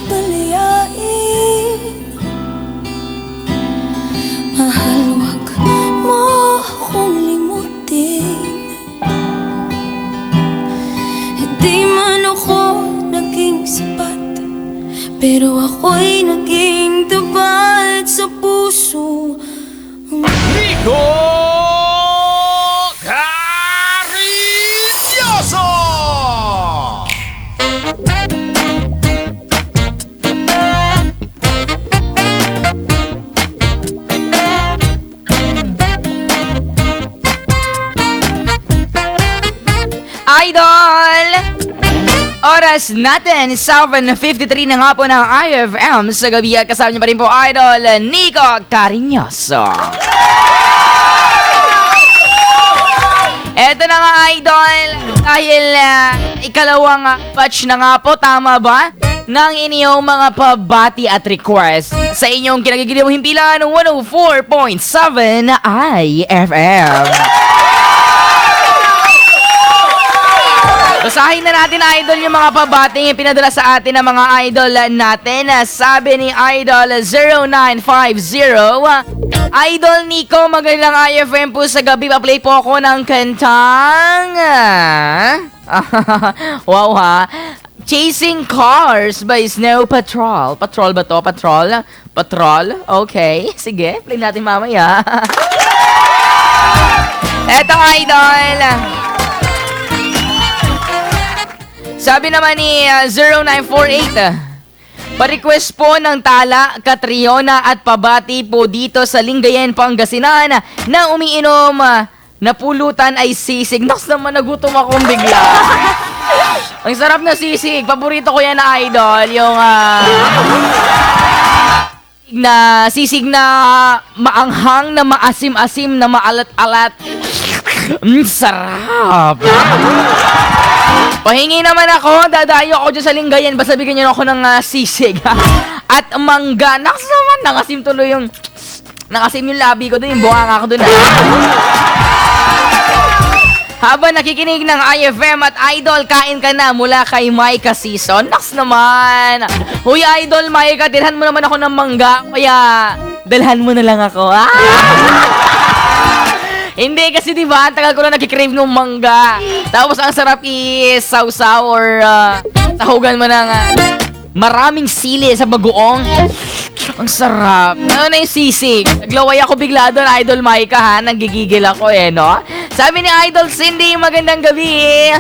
palayain. Mahal, wag mo akong limutin. Hindi man ako naging sapat, pero ako'y naging tapat sa puso. Rico Carinyoso! Idol! Oras natin, 7:53 na nga po ng iFM sa gabi at kasama niyo pa rin po, Idol Nico Carinyoso. Eto na nga, Idol, dahil ikalawang batch na nga po, tama ba? Ng inyong mga pabati at request sa inyong kinagigiliwang himpilan ng 104.7 iFM. Basahin na natin, Idol, yung mga pabating pinadala sa atin ng mga idol natin. Sabi ni Idol 0950, Idol Nico, magandang IFM po sa gabi. Pa-play po ako ng kantang... wow ha. Chasing Cars by Snow Patrol. Patrol ba to? Patrol? Patrol? Okay. Sige, play natin mamaya. Eto, Idol. Sabi naman ni 0948, pa-request po ng Tala, Catriona at pabati po dito sa Lingayen, Pangasinan na umiinom na pulutan ay sisig. Naks naman, nagutom akong bigla. Ang sarap na sisig. Paborito ko yan na, Idol. Yung na sisig na maanghang, na maasim-asim, na maalat-alat. Sarap. Pahingi naman ako, dadayo ako dyan sa Lingayen, basta bigyan nyo ako ng sisig at mangga. Naks naman, nangasim tuloy yung nangasim yung labi ko dun, yung buhanga ko dun. Habang nakikinig ng iFM at Idol, kain ka na mula kay Micah Season. Naks naman. Huy, Idol Micah, dalhan mo naman ako ng mangga, kaya dalhan mo na lang ako. Hindi kasi diba, ang tagal ko na nakikrave ng mangga. Tapos ang sarap i-sausaw or tahugan mo ng maraming sili sa bagoong. Ang sarap. Ano na yung sisig? Naglaway ako bigla doon, Idol Micah ha. Nagigigil ako no? Sabi ni Idol Cindy, magandang gabi.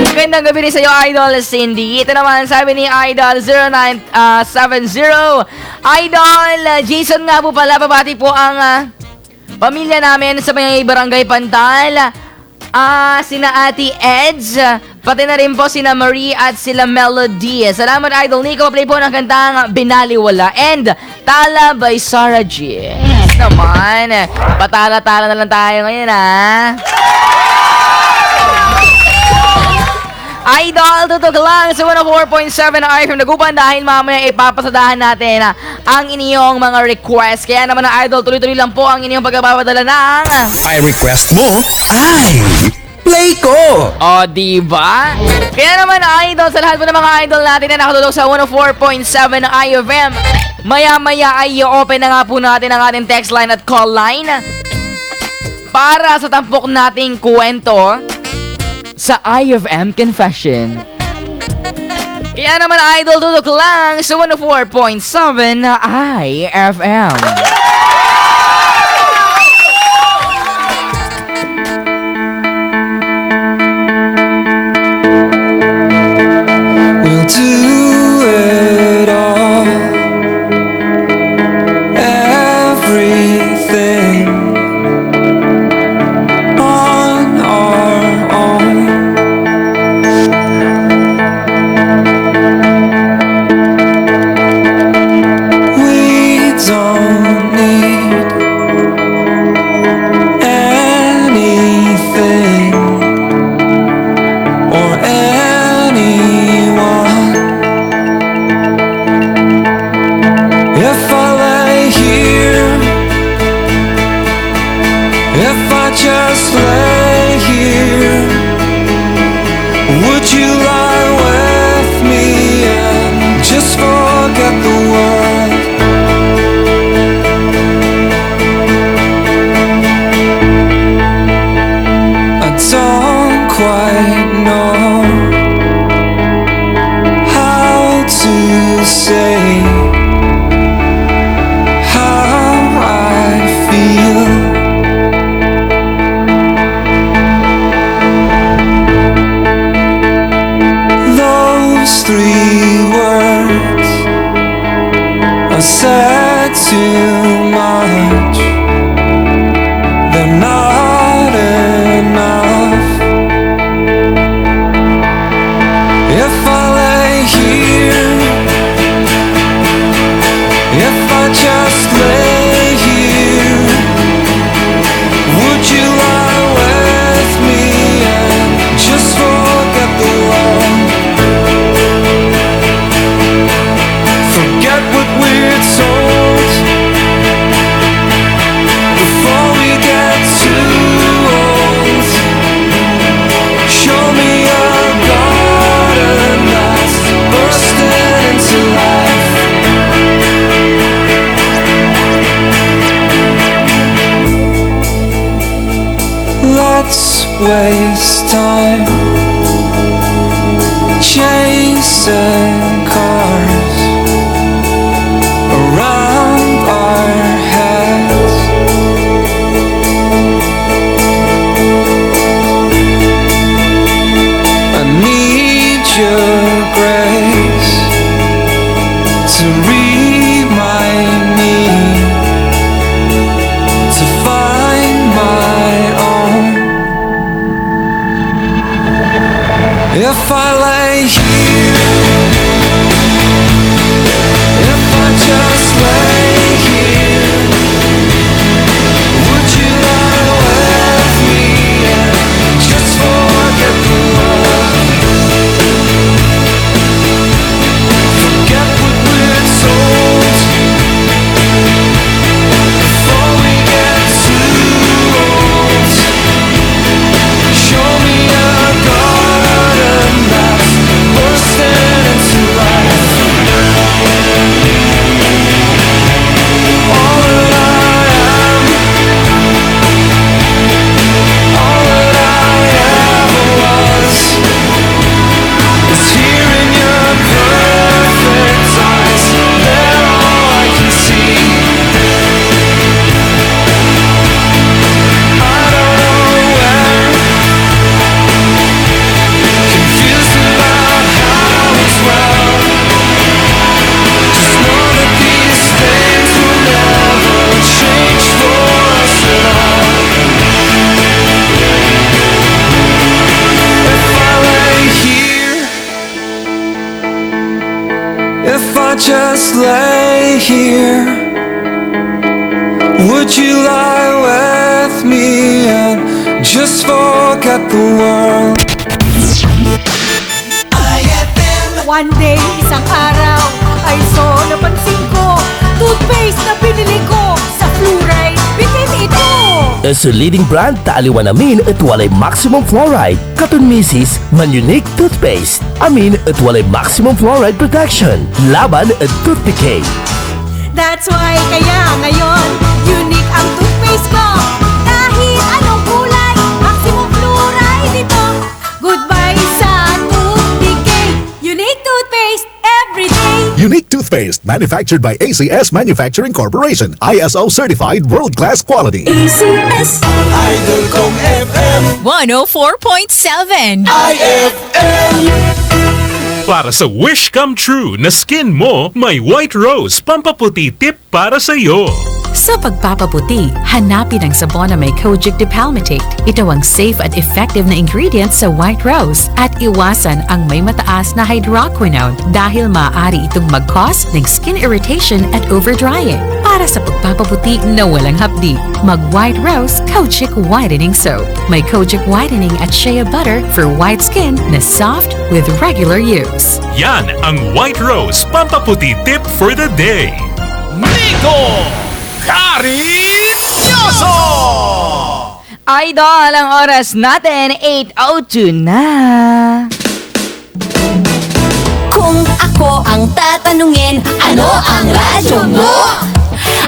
Magandang gabi rin sa'yo, Idol Cindy. Ito naman, sabi ni Idol 0970. Idol Jason nga po pala, pabati po ang... pamilya namin sa may Barangay Pantal, sina Ate Eds, pati na rin po sina Marie at sila Melody. Salamat, Idol Nico. Play po ng kantang Binaliwala and Tala by Sarah G. Yes naman. Patala-tala na lang tayo ngayon, Idol, tutok lang sa 104.7 iFM Dagupan dahil mamaya ipapasadahan natin ang inyong mga request. Kaya naman Idol, tuloy-tuloy lang po ang inyong pagpapadala ng... I request mo, ay play ko! O, diba? Kaya naman Idol, sa lahat po ng mga idol natin na nakatulog sa 104.7 iFM, maya-maya ay i-open na nga po natin ang ating text line at call line para sa tampok nating kwento sa iFM Confession. Kaya naman Idol, tutok lang sa 104.7 iFM. We'll do it all, everything on our own. We don't said too much. They're not enough. If I lay here, if I just lay here, would you lie with me and just forget the world? Forget what we're told before we get too old. Show me a garden that's bursting into life. Let's waste time chasing cars around our heads. I need your grace to remind me to find my own. If I lay here, if I just lay here, would you lie with me and just forget the world? Forget what we're told before we get too old. Show me a garden that's bursting into life. All that I am, all that I ever was, is here in your perfect eyes. They're all I can see. I don't know where, confused about how it's well. Just know that these things will never change for us at all. If I lay here, if I just lay here, would you lie with me and just forget the world? One day, isang araw, ay napansin ko, toothpaste na binili ko sa fluoride, bitin ito! As a leading brand, taaliwan namin at walay maximum fluoride. Katon misis, man unique toothpaste. Amin at walay maximum fluoride protection. Laban at tooth decay. That's why kaya ngayon, unique ang toothpaste ko. Kahit anong kulay, maximum fluoride ito. Goodbye sa tooth decay. Unique toothpaste every day. Unique toothpaste manufactured by ACS Manufacturing Corporation. ISO certified world-class quality. ACS Idol kong FM 104.7 iFM. Para sa wish come true na skin mo, may White Rose pampaputi tip para sa iyo. Sa pagpapaputi, hanapin ang sabon na may kojic dipalmitate. Ito ang safe at effective na ingredient sa White Rose at iwasan ang may mataas na hydroquinone dahil maaari itong mag-cause ng skin irritation at overdrying. Para sa pagpapaputi na walang hapdi, mag-White Rose Kojic Whitening Soap. May kojic whitening at shea butter for white skin na soft with regular use. Yan ang White Rose pampaputi tip for the day. Nico Carinyoso! Idol, ang oras natin, 8:02 na. Kung ako ang tatanungin, ano ang radyo mo?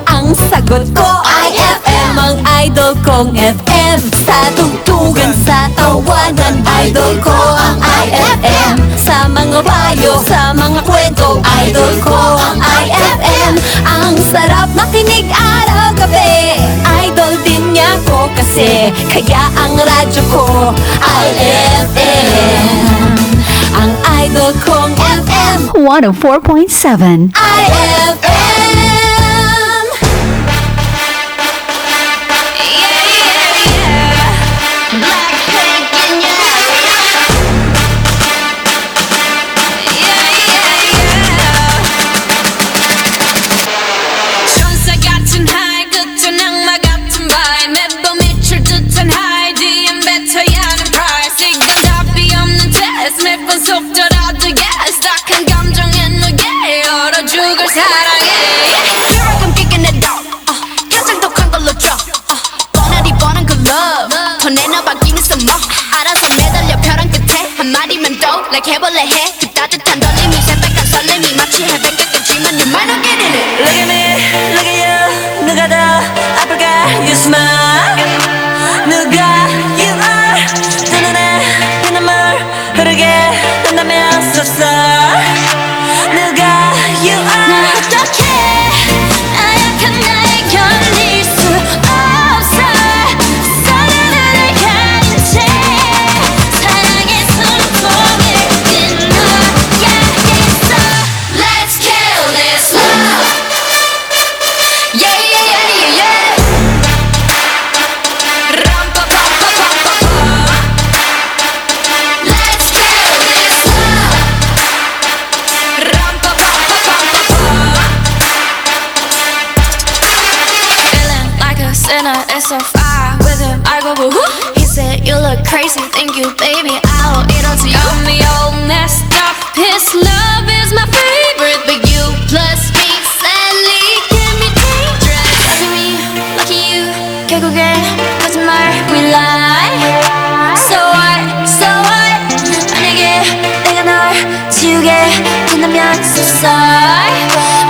Ang sagot ko ay FM, ang idol kong FM. Sa tugtugan, sa tawanan, idol ko ang IFM. Sa mga payo, sa mga kwento, idol ko ang IFM. Ang sarap makinig araw-gabi, idol din niya ko kasi. Kaya ang radyo ko ay FM. Ang idol kong FM 104.7. 천사 같은 하이 끝은 악마 같은 바이 매번 미칠 듯한 하이 뒤엔 뱉어야 하는 price 이건 답이 없는 test 매번 속더라도 yes 딱한 감정에 누게 얼어 죽을 사랑해 Here I come kicking it out 가장 독한 걸로 drop 뻔하디 뻔한 그 love 더 내놔봤긴 있어 뭐 알아서 매달려 벼랑 끝에 한마디만 더 like 해볼래 해 그 따뜻한 떨림이 새빨간 설렘이 마치 해변 끝까지만 you might not get in it Look at me, look at you 누가 더 아플까 you smile 누가 you are 두 눈에 피눈물 흐르게 된다면 so sorry 누가 you are 난 어떡해 나약한 나에 견딜 수 없어 사랑을 가진 채 사랑의 숨통을 끊어야 했어 Let's kill this love Yeah yeah yeah yeah yeah Ram-pa-pa-pa-pa-pa-pa Let's kill this love Ram-pa-pa-pa-pa-pa-pa Feeling like a sinner, it's so far with him I go woo. He said you look crazy, thank you baby I'll eat onto you Got me all messed up His love is my favorite But you plus me sadly can be dangerous Lucky me, lucky you 결국엔 거짓말 we lie So what, so what 만약에 내가 널 지우게 된다면 so sorry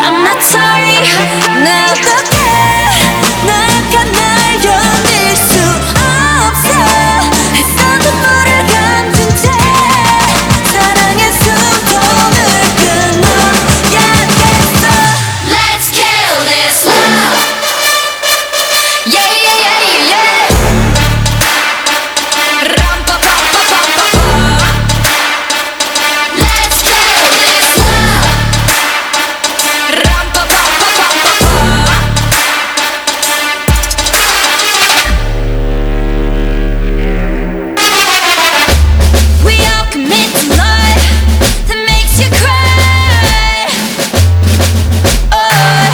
I'm not sorry 나 어떡해 나약한 날 견딜 수 없어 했던 눈물을 감춘 채 사랑의 숨통을 끊어야겠어 Let's kill this love Yeah yeah yeah yeah yeah Ram-pa-pa-pa-pa-pa-pa Let's kill this love Ram-pa-pa-pa-pa-pa-pa We all commit to love that makes you cry. Oh,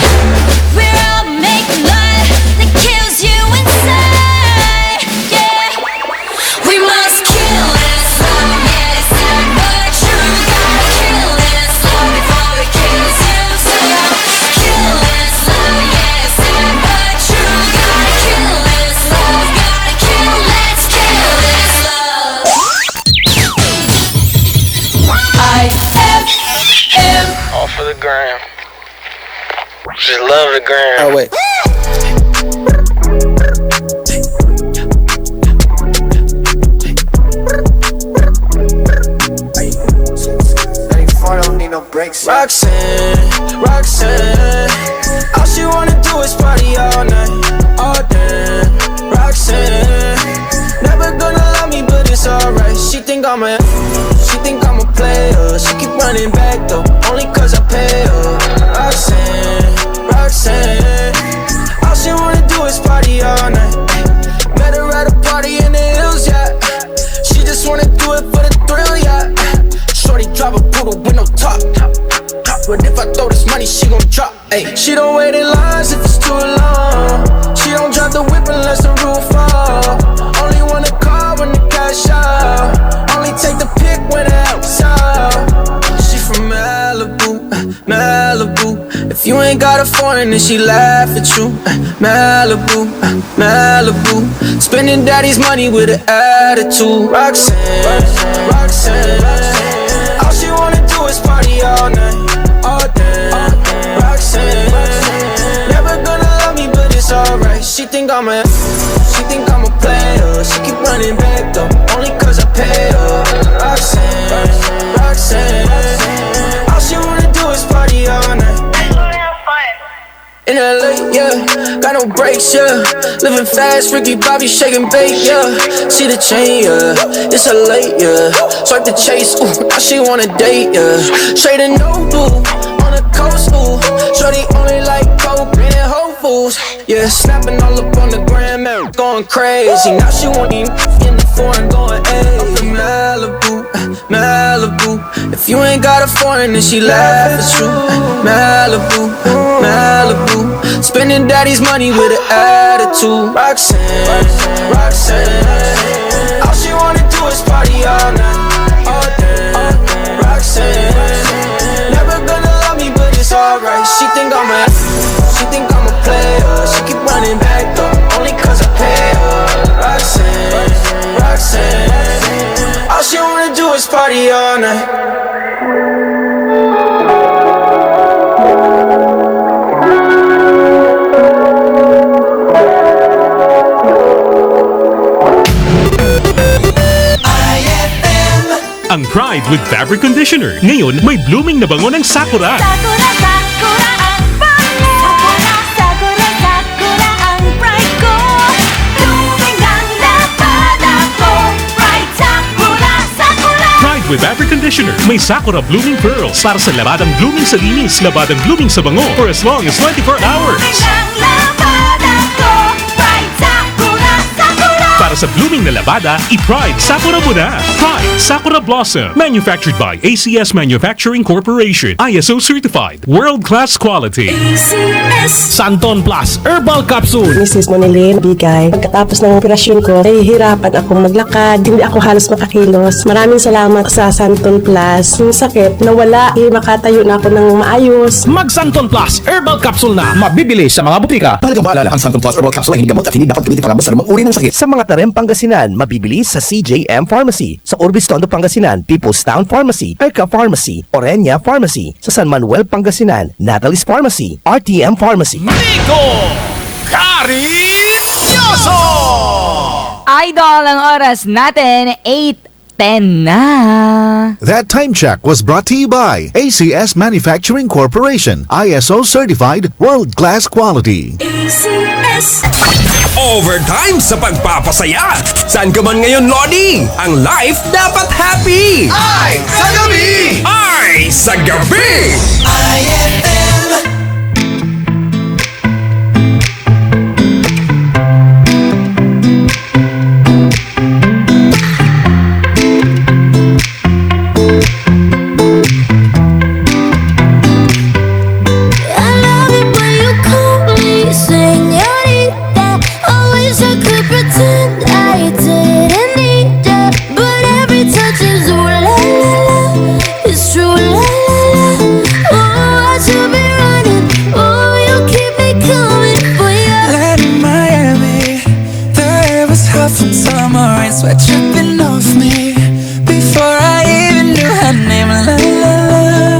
we're all making love that kills you inside. Yeah, we must kill this love. Yeah, it's sad but true. Gotta kill this love before it kills you. So kill this love. Yeah, it's sad but true. Gotta kill this love. Gotta kill. Let's kill this love. iFM. All for the gram. Just love the gram. Oh, wait. Roxanne, Roxanne, all she wanna do is party all night, all day. Roxanne, never gonna love me, but it's alright. She think I'm a player. She keep running back though, only cause I pay her. Roxanne, Roxanne, all she wanna do is party all night. Met her at a party in the hills, yeah. She just wanna do it for the thrill, yeah. Shorty drive a poodle with no top. But if I throw this money, she gon' drop. Ay. She don't wait in lines if it's too long. She don't drive the whip unless the roof fall. Only wanna call when the cash out. Only take the pic when the help's out. She from Malibu, Malibu. If you ain't got a foreign, then she laugh at you. Malibu, Malibu. Spending daddy's money with an attitude. Roxanne, Roxanne. All she wanna do is party all night. All day, Roxanne, never gonna love me, but it's alright. She think I'm a player. She keep running back though, only cause I pay her. Roxanne, Roxanne, all she wanna do is party all night. in LA, yeah. Got no brakes, yeah. Living fast, Ricky Bobby shaking bait, yeah. See the chain, yeah. It's a late, yeah. Swipe the chase, ooh, now she wanna date, yeah. Straight and no blue, on the coast, ooh. Shorty only like coke and Whole Foods, yeah. Snapping all up on the gram, man, going crazy. Now she want me in the foreign, going ayy. I'm from Malibu, Malibu. If you ain't got a foreign, then she laugh, it's true. Malibu, Malibu. Spending daddy's money with an attitude. Roxanne, Roxanne. All she wanna do is party all night, all day. Roxanne, never gonna love me, but it's alright. She think I'm a player. She keep running back though, only cause I pay her. Roxanne, Roxanne. All she wanna do is party all night. Ang Pride with Fabric Conditioner. Ngayon, may blooming na bango ng Sakura. Sakura, Sakura ang bango. Sakura, Sakura ang pride ko. Blooming ang labada ko. Pride, Sakura, Sakura. Pride with Fabric Conditioner. May Sakura Blooming Pearls para sa labadang blooming sa linis, labadang blooming sa bango for as long as 24 hours. Blooming ang labada ko. Pride, Sakura, Sakura. Para sa blooming na labada, i-Pride Sakura mo na. Pride Sakura Blossom. Manufactured by ACS Manufacturing Corporation. ISO certified. World-class quality. ACS. Santon Plus Herbal Capsule. Mrs. Monilin, bigay. Pagkatapos ng operasyon ko, nahihirapan akong maglakad. Hindi ako halos makakilos. Maraming salamat sa Santon Plus. Yung sakit, nawala. Makatayo na ako ng maayos. Mag Santon Plus Herbal Capsule na. Mabibili sa mga butika. Mahalagang maalala, ang Santon Plus Herbal Capsule ay hindi gamot at hindi dapat gamitin palabas sa anumang uri ng sakit. Sa mga Tarem, Pangasinan, mabibili sa CJM Pharmacy. Sa Orbis Tondo, Pangasinan, People's Town Pharmacy, Erca Pharmacy, Orenya Pharmacy. Sa San Manuel, Pangasinan, Natalie's Pharmacy, RTM Pharmacy. Nico Carinyoso! Idol, ang oras natin, 8:10 na. That time check was brought to you by ACS Manufacturing Corporation, ISO certified world-class quality. ACS. Overtime sa pagpapasaya. Saan ka man ngayon, Lodi? Ang life dapat happy. Ay sa gabi! Ay sa gabi! iFM. Sweat dripping off me before I even knew her name. La la la.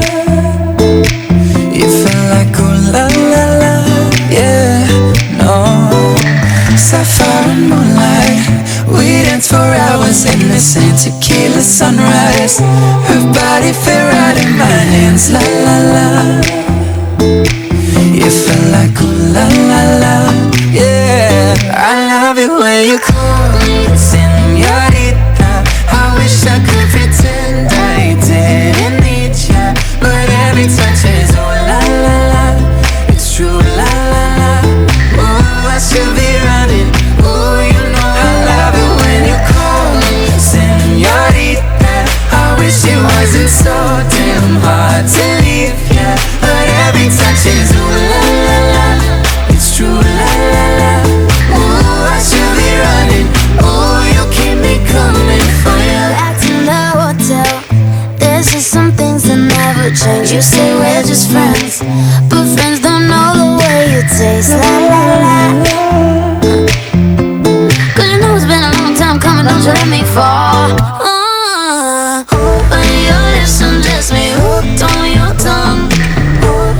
You felt like ooh la la la. Yeah, no. Sapphire and moonlight, we danced for hours in the same tequila sunrise. Her body fit right in my hands. La la la. You felt like ooh la la la. Yeah, I love it when you call me señorita. I wish I could pretend I didn't need ya, but every touch is oh la la la. It's true la la la. Ooh, I should be running. Ooh, you know I love it when you call me señorita. I wish it wasn't so damn hard to leave ya, but every touch is oh la la la. It's true la la la. Ooh, I should be running. Ooh, you keep me coming for you. Back to the hotel. There's just some things that never change. You say we're just friends, but friends don't know the way you taste. La la la. Cause you know it's been a long time coming. Don't you let me fall. When your lips undress me, hooked on your tongue.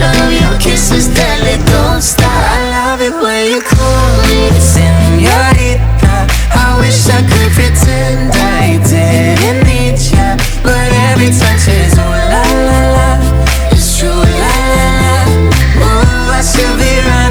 Love your kisses deadly, don't stop. I love it when you call me señorita. I wish I could pretend I didn't need ya, but every touch is oh la la la. It's true la la la. Ooh, I should be running.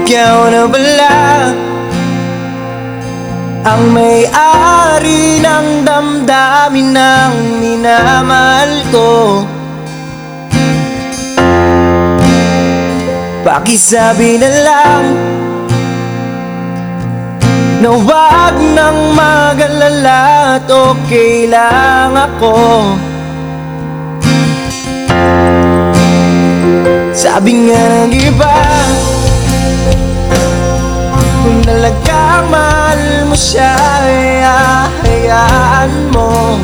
Ikaw na bala ang may-ari ng damdamin ng minamahal ko. Pakisabi na lang na wag nang mag-alala at okay lang ako. Sabi nga ng iba, kung talagang mahal mo siya, ay hayaan mo.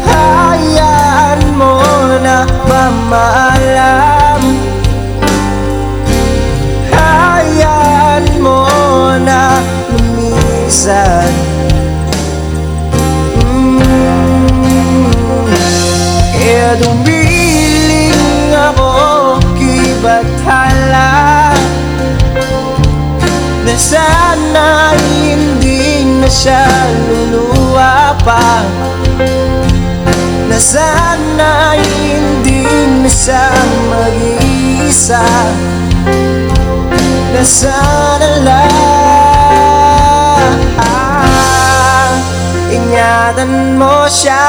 Hayaan mo na mamaalam. Hayaan mo na lumisan. Kaya dumiling ako kay Bathala na sana hindi na siya luluwa pa, na sana hindi na siya mag-iisa, na sana lang ingatan mo siya.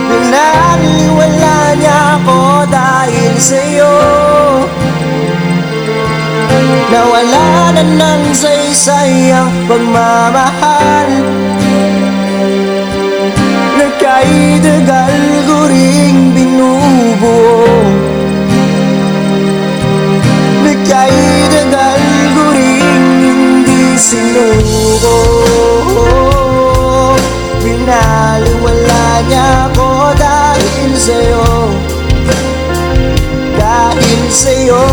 Pinaniwala niya ako dahil sa'yo, nawala na ng saysay ang pagmamahal na kahit tagal ko ring binubuo, na kahit tagal ko ring hindi sinuko. Pinaliwala niya ako dahil sa'yo, dahil sa'yo.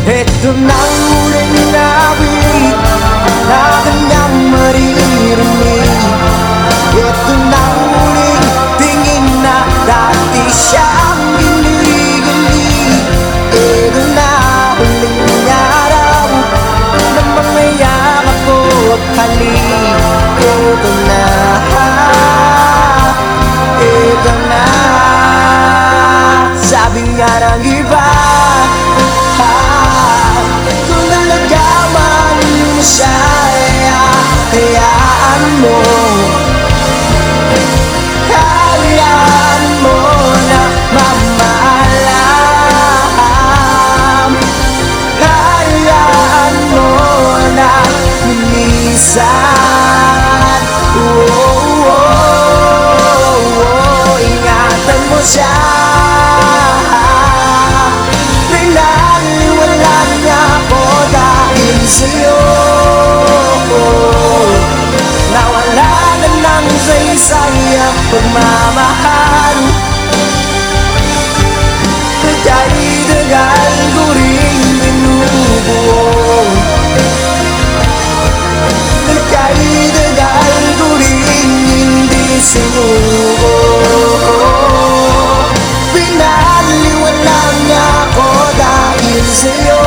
Ito nang huling awit na kanyang maririnig. Ito nang huling tingin na dati siyang ginigilig. Ito na huling araw na mga yakap ko at halik. Ito na, ito na. Sabi nga ng iba, hayaan mo, hayaan mo na mamaalam, hayaan mo na lumisan. Ingatan mo siya. Pinaniwala niya ako dahil sa'yo, nawala na ng saysay ang pagmamahal. Kahit tagal ko ring binubuo, kahit tagal ko ring hindi sinuko. Pinaliwala niya ako dahil sa'yo,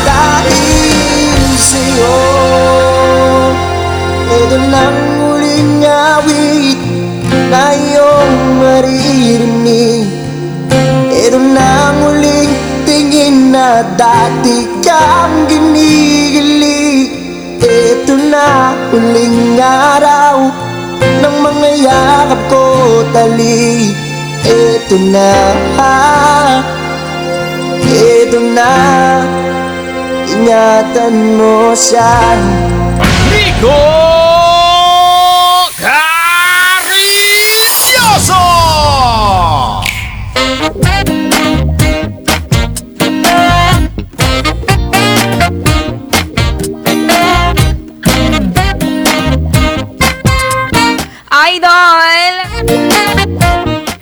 dahil sa'yo. Ito nang huling awit na iyong maririnig. Ito nang huling tingin na dati kang ginigilig. Ito na huling araw ng mga yakap ko tali. Ito na, ito na. Ingatan mo siya. Nico Carricioso! Idol!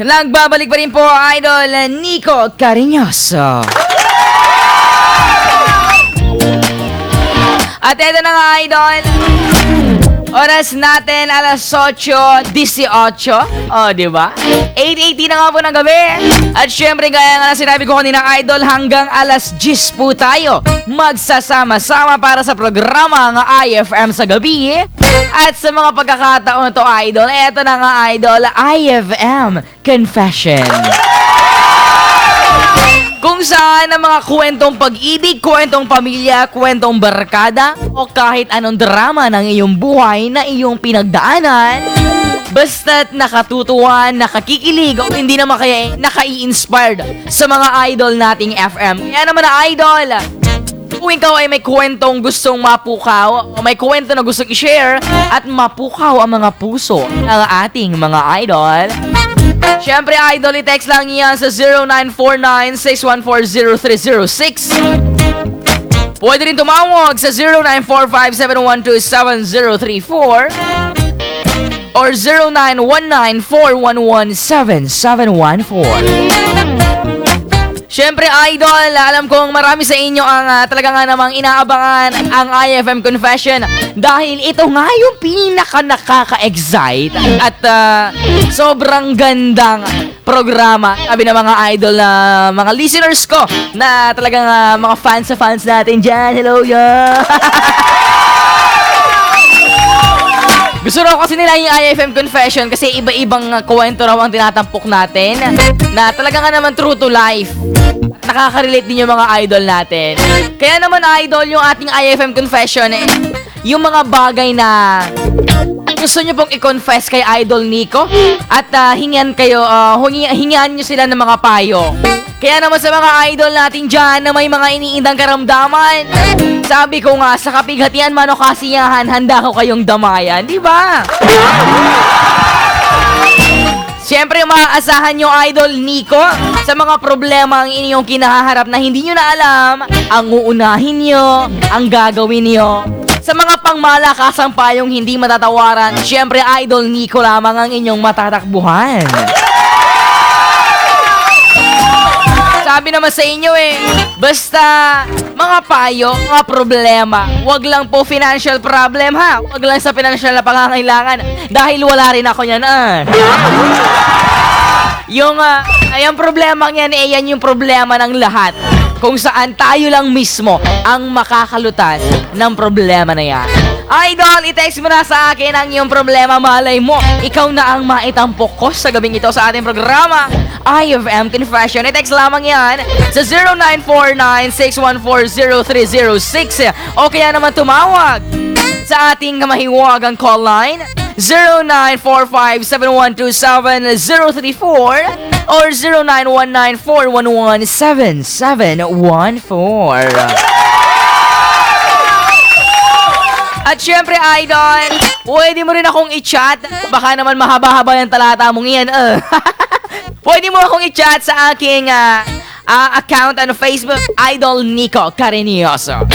Nagbabalik pa rin po, Idol Nico Carricioso. At eto na nga, Idol. Oras natin, alas 8:18. O, diba? 8:18 na nga po ng gabi. At syempre, gaya nga na sinabi ko kanina, Idol, hanggang alas 10 po tayo magsasama-sama para sa programa ng iFM sa gabi. At sa mga pagkakataon to, idol, eto na nga, idol, iFM Confession. Kung saan ang mga kwentong pag-ibig, kwentong pamilya, kwentong barkada, o kahit anong drama ng iyong buhay na iyong pinagdaanan, basta't nakatutuwa, nakakikilig, o hindi naman kaya naka-i-inspired sa mga idol nating FM. Kaya naman na, idol, kung ikaw ay may kwentong gustong mapukaw, o may kwento na gustong i-share, at mapukaw ang mga puso ng ating mga idol, syempre, idol, i-text lang yan sa 0949-614-0306. Pwede rin tumawag sa 0945-712-7034 or 0919-411-7714. Syempre, idol, alam kong marami sa inyo ang talaga nga namang inaabangan ang iFM Confession dahil ito nga yung pinaka-nakaka-excite at sobrang gandang programa. Sabi ng mga idol na mga listeners ko na talagang mga fans sa fans natin dyan. Hello, yeah! Gusto raw kasi nila yung iFM Confession kasi iba-ibang kwento raw ang tinatampok natin na talaga nga naman true to life. Nakaka-relate din yung mga idol natin. Kaya naman, idol, yung ating iFM Confession, yung mga bagay na gusto nyo pong i-confess kay Idol Nico at hingian nyo sila ng mga payo. Kaya naman sa mga idol natin dyan na may mga iniindang karamdaman, sabi ko nga, sa kapighatian man o kasiyahan, handa ko kayong damayan, di ba? Siyempre, maaasahan nyo, Idol Nico, sa mga problema ang inyong kinaharap na hindi nyo na alam, ang uunahin nyo, ang gagawin nyo. Sa mga pangmalakasang payong hindi matatawaran, siyempre, Idol Nico lamang ang inyong matatakbuhan. Sabi naman sa inyo basta mga payo, mga problema, wag lang po financial problem ha, wag lang sa financial na pangangailangan dahil wala rin ako yan yung problema yan yan yung problema ng lahat kung saan tayo lang mismo ang makakalutas ng problema na yan. Idol, i-text mo na sa akin ang iyong problema. Malay mo, ikaw na ang maitampok ko sa gabing ito sa ating programa iFM Confession. I-text lamang yan sa 0949-614-0306 o kaya naman tumawag sa ating mahiwagang call line 0945-7127-034 or 0919-411-7714. At syempre, Idol, pwede mo rin akong i-chat. Baka naman mahaba-haba yung talata mong yan. Pwede mo akong i-chat sa aking account on Facebook, Idol Nico Carinioso.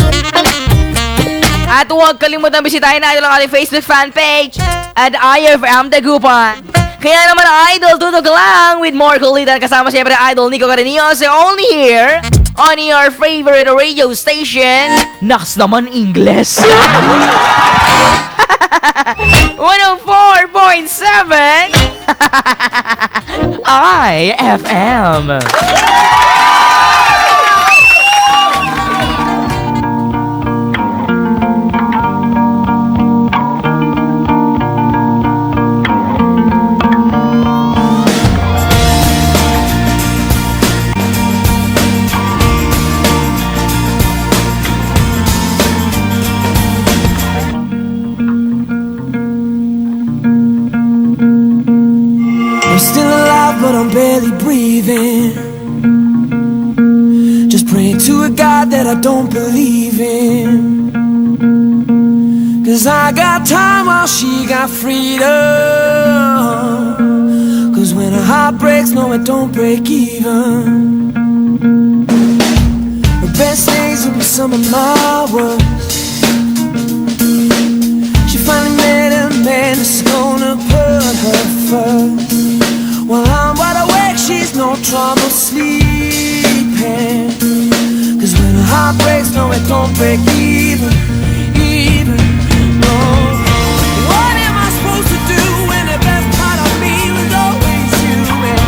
At huwag kalimutan bisitahin na, Idol, ang ating Facebook fan page at iFM Dagupan. Kaya naman, Idol, tutok lang with more kulitan kasama siyempre Idol Nico Carinioso, only here on your favorite radio station. Naks naman, Ingles. 104.7 iFM. But I'm barely breathing. Just praying to a God that I don't believe in. 'Cause I got time while she got freedom. 'Cause when a heart breaks, no, it don't break even. The best days will be some of my worst. She finally met a man that's gonna put her first. While I'm wide awake, she's no trouble sleeping. 'Cause when a heart breaks, no, it don't break even, no. What am I supposed to do when the best part of me was always you? And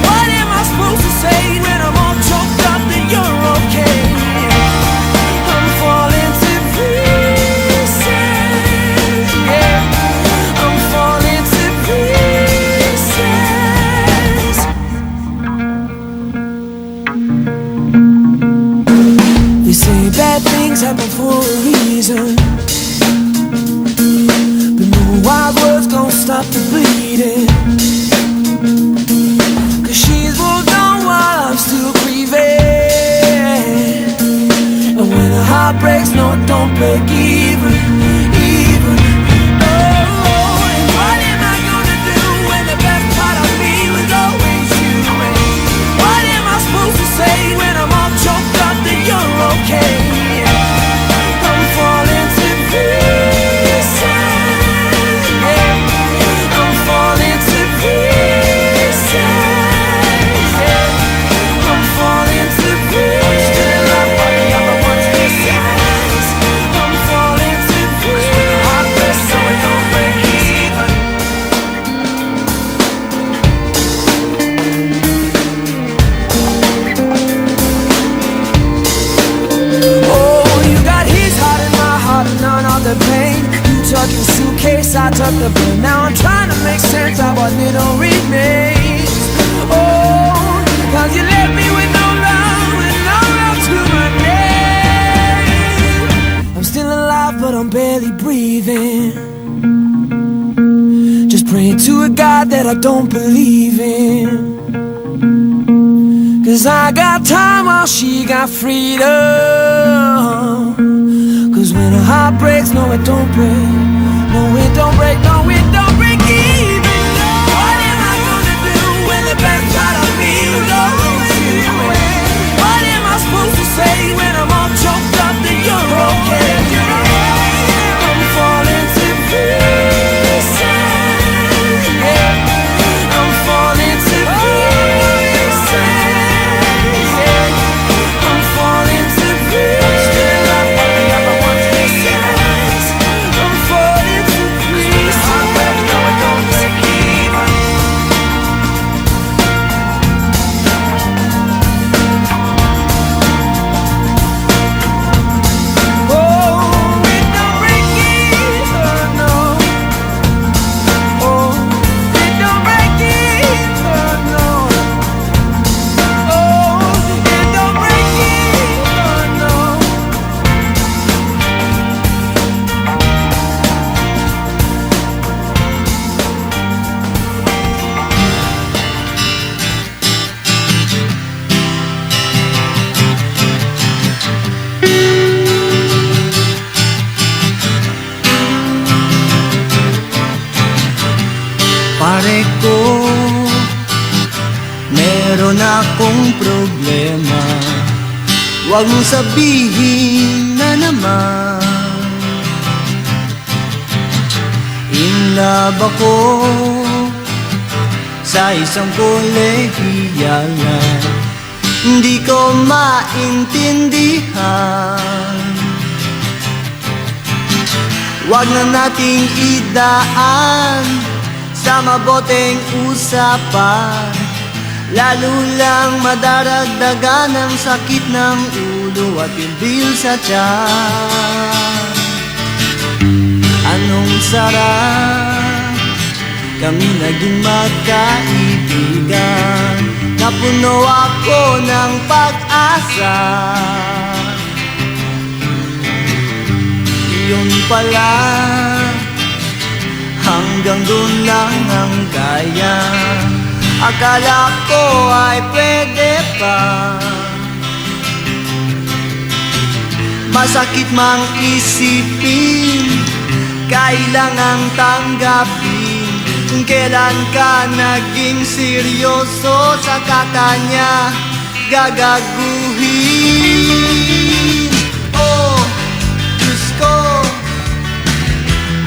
what am I supposed to say when I'm all choked up that you're okay? I'm falling to pieces, yeah. things happen for a reason, but no wild words gon' stop the bleeding. Cause she's moved on while I'm still grieving. And when a heart breaks, no, it don't break even. Oh, and what am I gonna do when the best part of me was always you? And what am I supposed to say when I'm all choked up that you're okay? I'm falling to pieces. I'm falling to pieces. I'm falling to pieces. Still I'm one of the other ones besides. I'm falling to pieces. Heart breaks so it don't break even. Oh, you got his heart and my heart and none of the pain. You took your suitcase, I took the blame. Now I'm trying to make sense of what little remains. Oh, cause you left me with no love and no love to my name. I'm still alive but I'm barely breathing. Just praying to a God that I don't believe in. Cause I got time while she got freedom. Cause when a heart breaks, no it don't break. No it don't break, no it don't break even. What am I gonna do when the best part of me was always you? What am I supposed to say when I'm all choked up that you're okay? I'm falling to pieces. I'm falling to pieces. I'm falling to pieces. Still I'm one of the other ones besides. I'm falling to pieces. Heart breaks, no it don't break even. Oh, it don't break even, no. Oh, it don't break even, no. Oh, it don't break even, no. Pare ko, meron akong problema. Huwag mong sabihin na naman. In love ako sa isang kolehiyalan. Hindi ko maintindihan. Huwag na nating idaan sa maboteng usapan, lalo lang madaragdagan ang sakit ng ulo at bilbil sa tiyan. Anong sarap kami naging magkaibigan, napuno ako ng pag-asa. Yun pala, hanggang doon lang ang kaya. Akala ko ay pwede pa. Masakit mang isipin, kailangang tanggapin. Kung kailan ka naging seryoso, saka kanya gagaguhin. Oh, Diyos ko,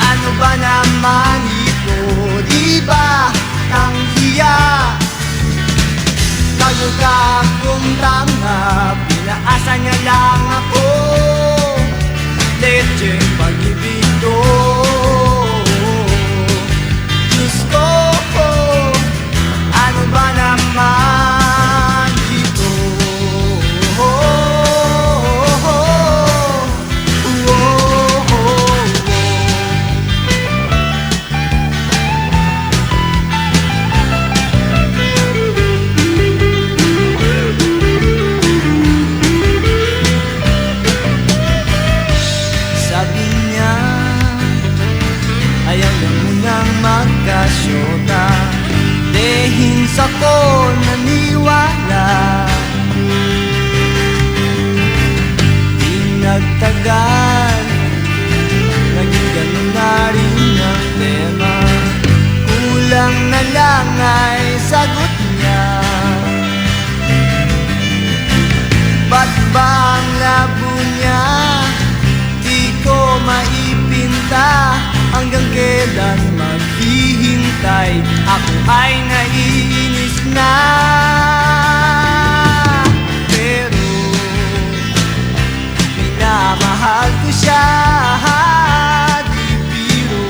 ano ba naman ito? Di ba tanghiya? Tayo ka kung tanga, pinaasa niya lang ako. Lecheng pag-ibig to. Diyos ko, ano ba naman ito? tagal, naging ganun na rin ang tema. Kulang na lang ay sagot niya. Ba't ba ang labo niya di ko maipinta? Hanggang kailan maghihintay? Ako ay naiinis na. Pero minamahal ko siya, di biro.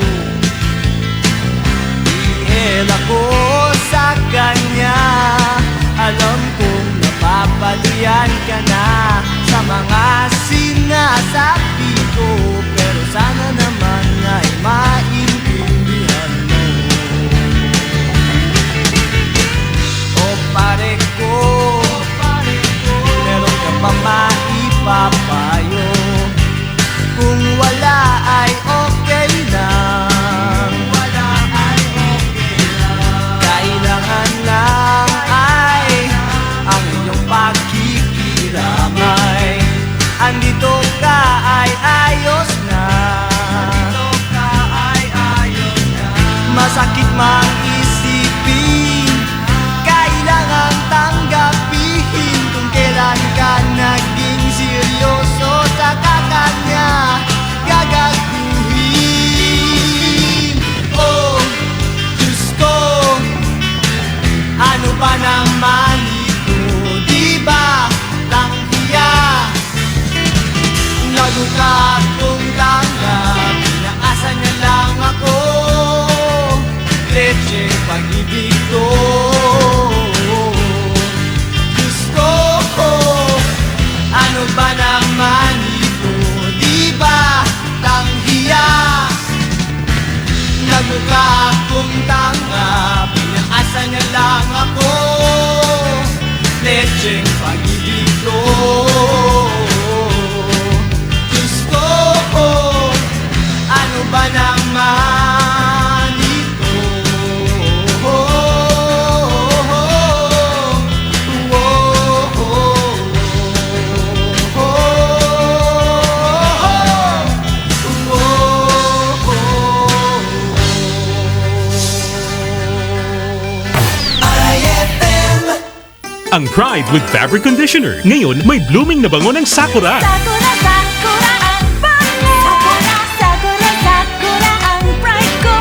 Ihel ako sa kanya. Alam kong napapalian ka na sa mga sinasabi ko, pero sana naman ay maintindihan mo. O pare ko, meron ka pa maipapayo? Kung wala ay okay lang, kailangan lang ay ang iyong pagkikiramay. Andito ka ay ayos na. Masakit mang isipin, kailangan tanggapin. Kung kailan ka naging seryoso, saka kanya gagaguhin. Oh, Diyos ko, ano ba naman ito? Di ba tanggiya? Nagulat kong tanggap, pinaasa niya lang ako. Leche pag-ibig ko. Diyos ko, ano ba naman ito? Di ba tanggiya? Nagulat kong tanggap, pinaasa niya lang ako. Leche pag-ibig ko. Ano ba naman ito? iFM. Ang Pride with Fabric Conditioner. Ngayon, may blooming na bango ng Sakura. Sakura, sakura ang bango. Sakura, sakura ang pride ko.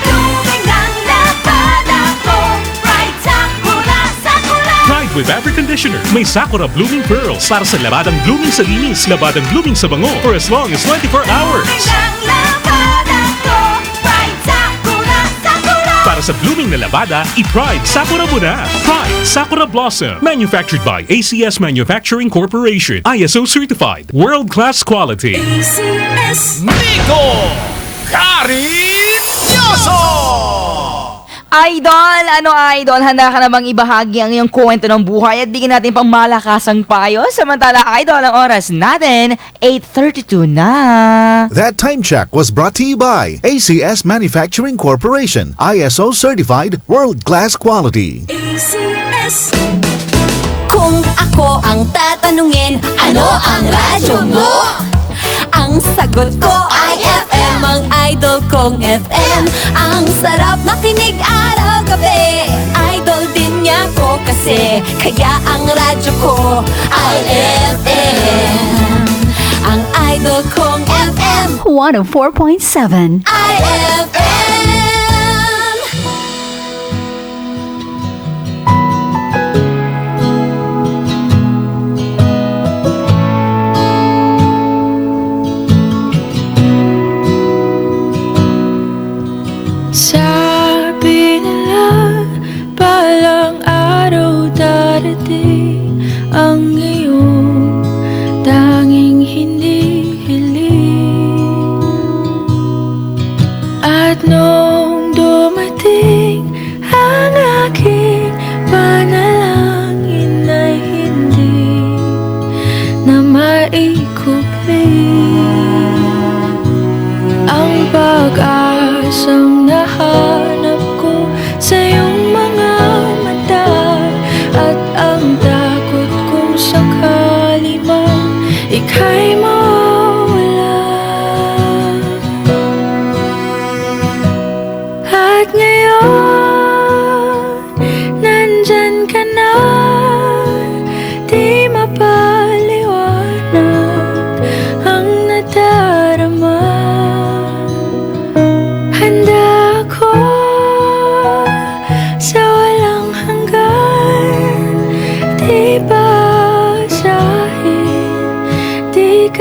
Blooming ang labada ko. Pride, sakura, sakura. Pride with Fabric Conditioner. May Sakura Blooming Pearls para sa labadang blooming sa linis, labadang blooming sa bango for as long as 24 hours. Blooming ang labada ko. Pride, sakura, sakura. Para sa blooming na labada, i-Pride Sakura mo na. Pride Sakura Blossom. Manufactured by ACS Manufacturing Corporation. ISO certified. World-class quality. ACS Nico Carinyoso! Idol! Ano idol? Handa ka na bang ibahagi ang iyong kwento ng buhay at bigyan natin pang malakasang payo? Samantala idol, ang oras natin, 8:32 na. That time check was brought to you by ACS Manufacturing Corporation. ISO certified world-class quality. ACS. Kung ako ang tatanungin, ano ang radyo mo? Ang sagot ko ay FM, ang idol kong FM. Ang sarap makinig araw-gabi. Idol din niya ko kasi, kaya ang radyo ko ay FM. Ang idol kong FM 104.7 iFM. Sabi nila, palang araw darating ang iyong tanging hinihiling. At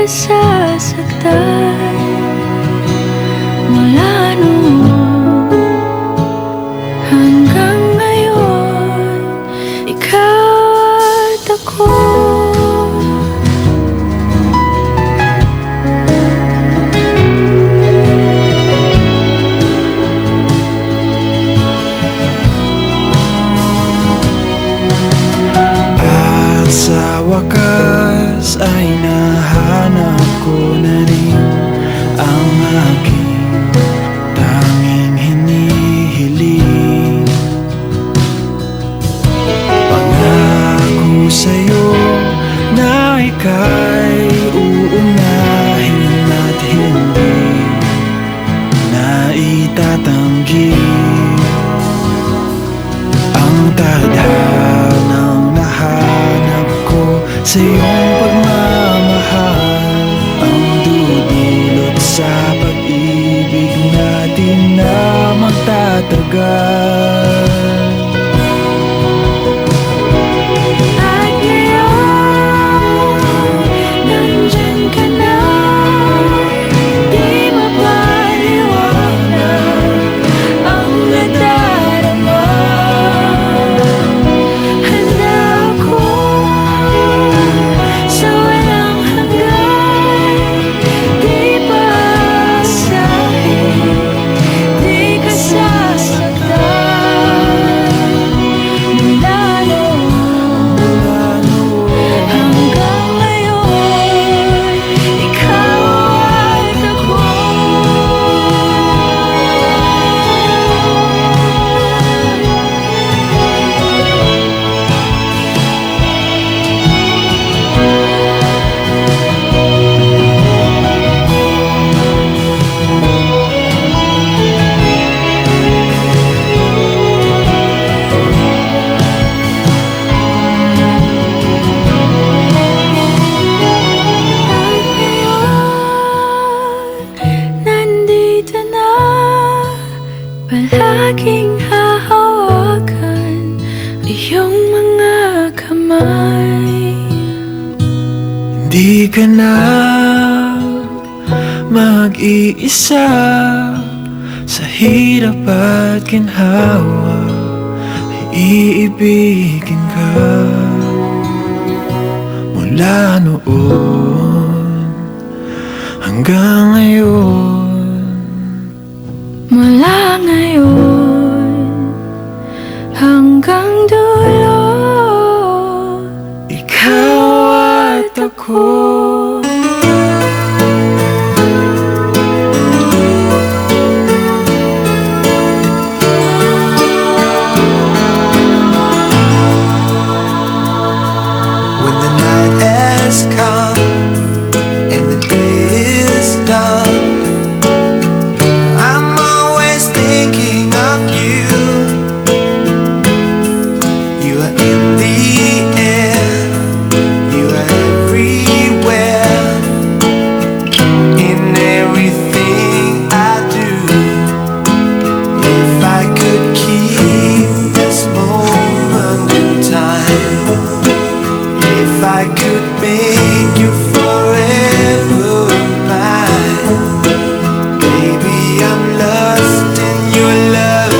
ka sasaktan. Mula noon hanggang ngayon, ikaw at ako. Sa wakas ay nahanap ko na rin ang aking tanging hinihiling. Pangako sa'yo na ika'y uunahin at hindi na itatanggi ang tadhanang nahanap ko sa iyong pagmamahal, ang dudulot sa pag-ibig natin na magtatagal. At ngayon, nandyan ka na, di mapaliwanag ang nadarama. Handa ako sa walang hanggan, di paasahin, di ka sasaktan. Mula noon hanggang ngayon, ikaw at ako. Nandito na, palaging hahawakan iyong mga kamay. Di ka na mag-iisa sa hirap at ginhawa, iibigin ka mula noon hanggang ngayon. Mula ngayon hanggang dulo, ikaw at ako. When the night has come and the day is done, I'm always thinking of you. You are in the air, you are everywhere, in everything I do. If I could keep this moment in time, if I could make you forever mine, baby, I'm lost in your love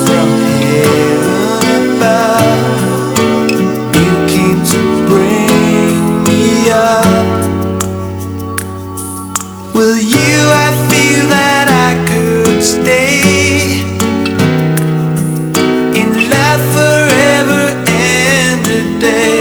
from heaven above. You came to bring me up. Will you, I feel that I could stay in love forever and a day.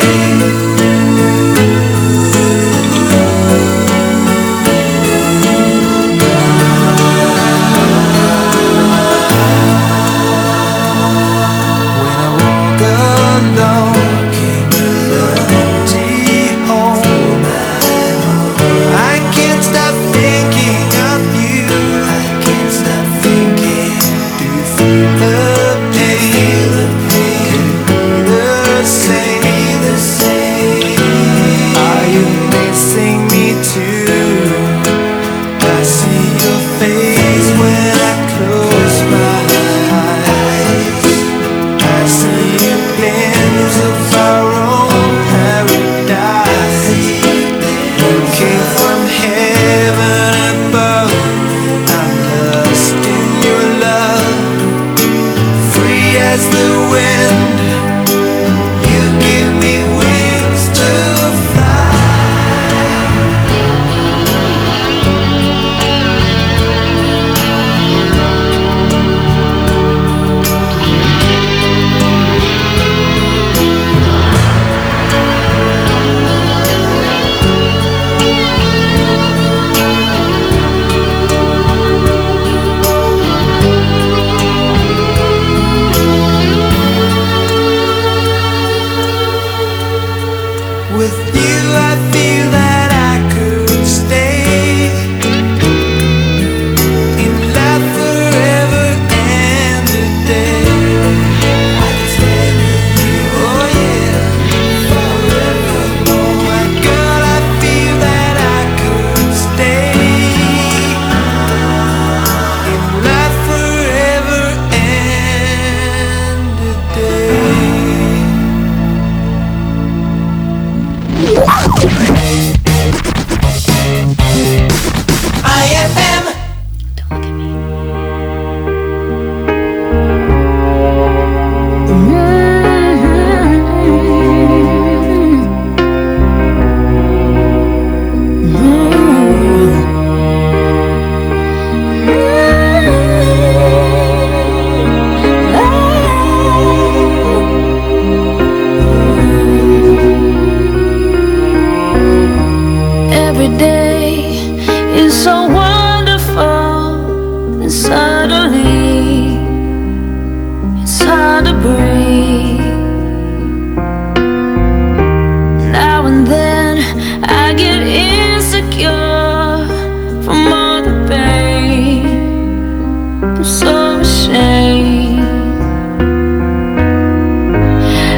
With you I feel that I could stay in love forever and a day. I could stay with you, oh yeah, forevermore. My girl, I feel that I could stay in love forever and a day. iFM. Every day is so wonderful, and suddenly it's hard to breathe. Now and then I get insecure from all the pain. I'm so ashamed.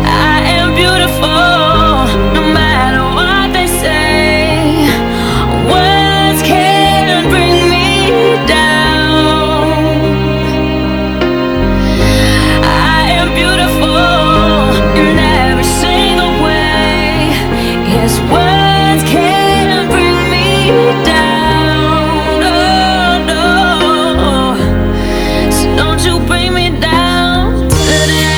I am beautiful, no matter what they say. Words can't bring me down. I am beautiful in every single way. Yes, words can't bring me down. Oh no, so don't you bring me down today.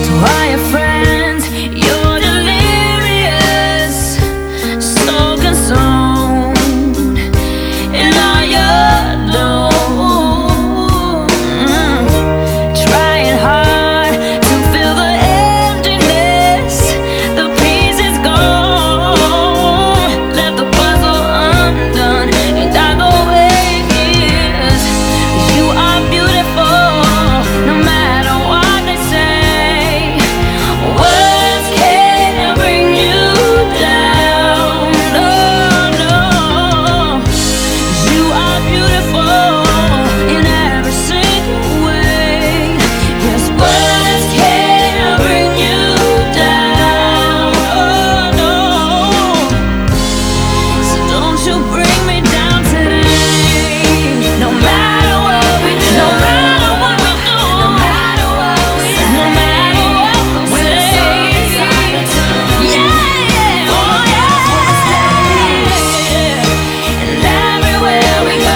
To all your friends, you're delirious, so consumed in all your doom. Trying hard to fill the emptiness, the piece is gone. Left the puzzle undone, and I go wait years. You are beautiful, no matter what they say. Words can't bring you down. No, no. You are beautiful in every single way. Yes, words can't bring you down. Oh no. So don't you bring me down today. No matter what we do, no matter what we do, no matter what we say, no matter what we say. Yeah, oh yeah. And everywhere we go,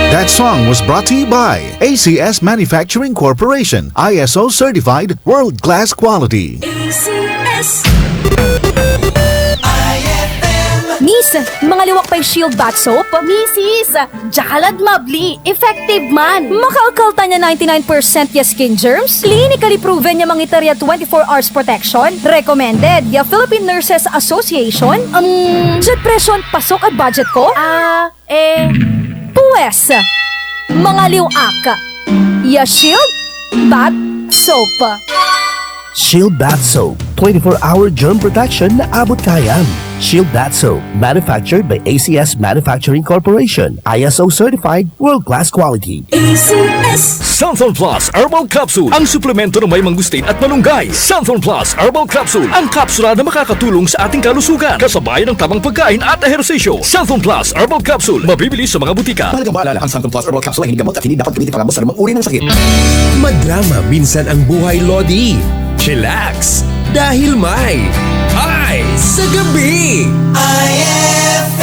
That song was brought to you by ACS Manufacturing Corporation, ISO certified world-class quality. Miss, mga liwak pa'y shield bath soap? Mrs. Jalad Mabli, effective man. Makaukalta niya 99% ya skin germs. Clinically proven niya mangitarya 24 hours protection. Recommended ya Philippine Nurses Association. Jet presyon, pasok at budget ko? Pues, mga liwak. Ya Shield Bat Soap. Shield Bath Soap, 24-hour germ protection na abot kayam. Shield Bath Soap, manufactured by ACS Manufacturing Corporation, ISO certified, world-class quality. ACS. Santhon Plus Herbal Capsule, ang suplemento ng may mangustin at malunggay. Santhon Plus Herbal Capsule, ang kapsula na makakatulong sa ating kalusugan, kasabayan ng tamang pagkain at ehersisyo. Santhon Plus Herbal Capsule, mabibili sa mga butika. Mahalagang paalala, ang Santhon Plus Herbal Capsule ay hindi gamot at hindi dapat gamitin pangambos sa anumang uri ng sakit. Madrama minsan ang buhay, Lodi. Chillax, dahil may Ice sa gabi. iFM.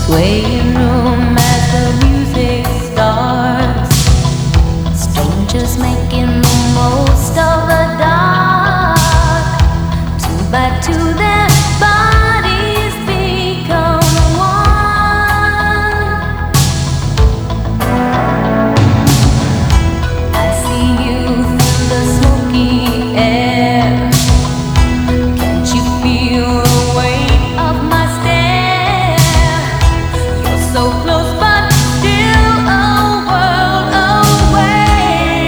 Swaying room as the music starts, strangers making the most of the dark. Two by two their bodies become one. I see you through the smoky air. Can't you feel the weight of my stare? So close but still a world away.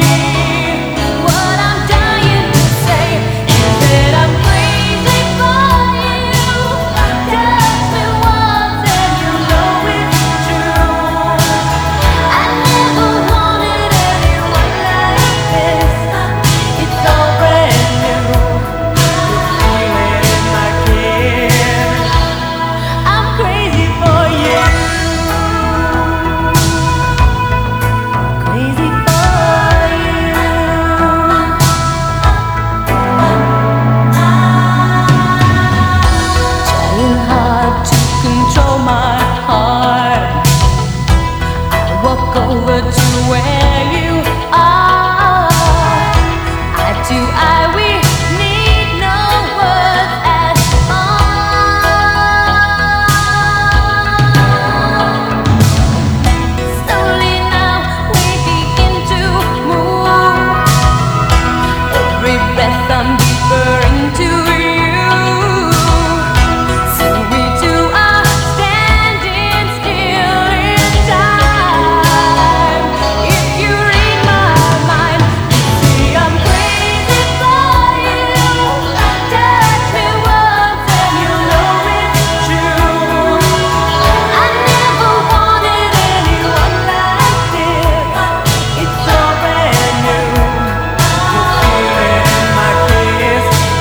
What I'm dying to say is that I'm crazy for you. Touch me once and you know it's true. I never wanted anyone like this. It's all brand new. Feeling in my kiss. I'm crazy for you. Crazy for you. Trying hard to control my heart. I walk over to where you are. Eye to eye, we need no words at all. Slowly now we begin to move. Every breath I'm deeper into you. Soon we two are standing still in time. If you read my mind, you see I'm crazy for you. Touch me once and you know it's true. I never wanted anyone like this. It's all brand new.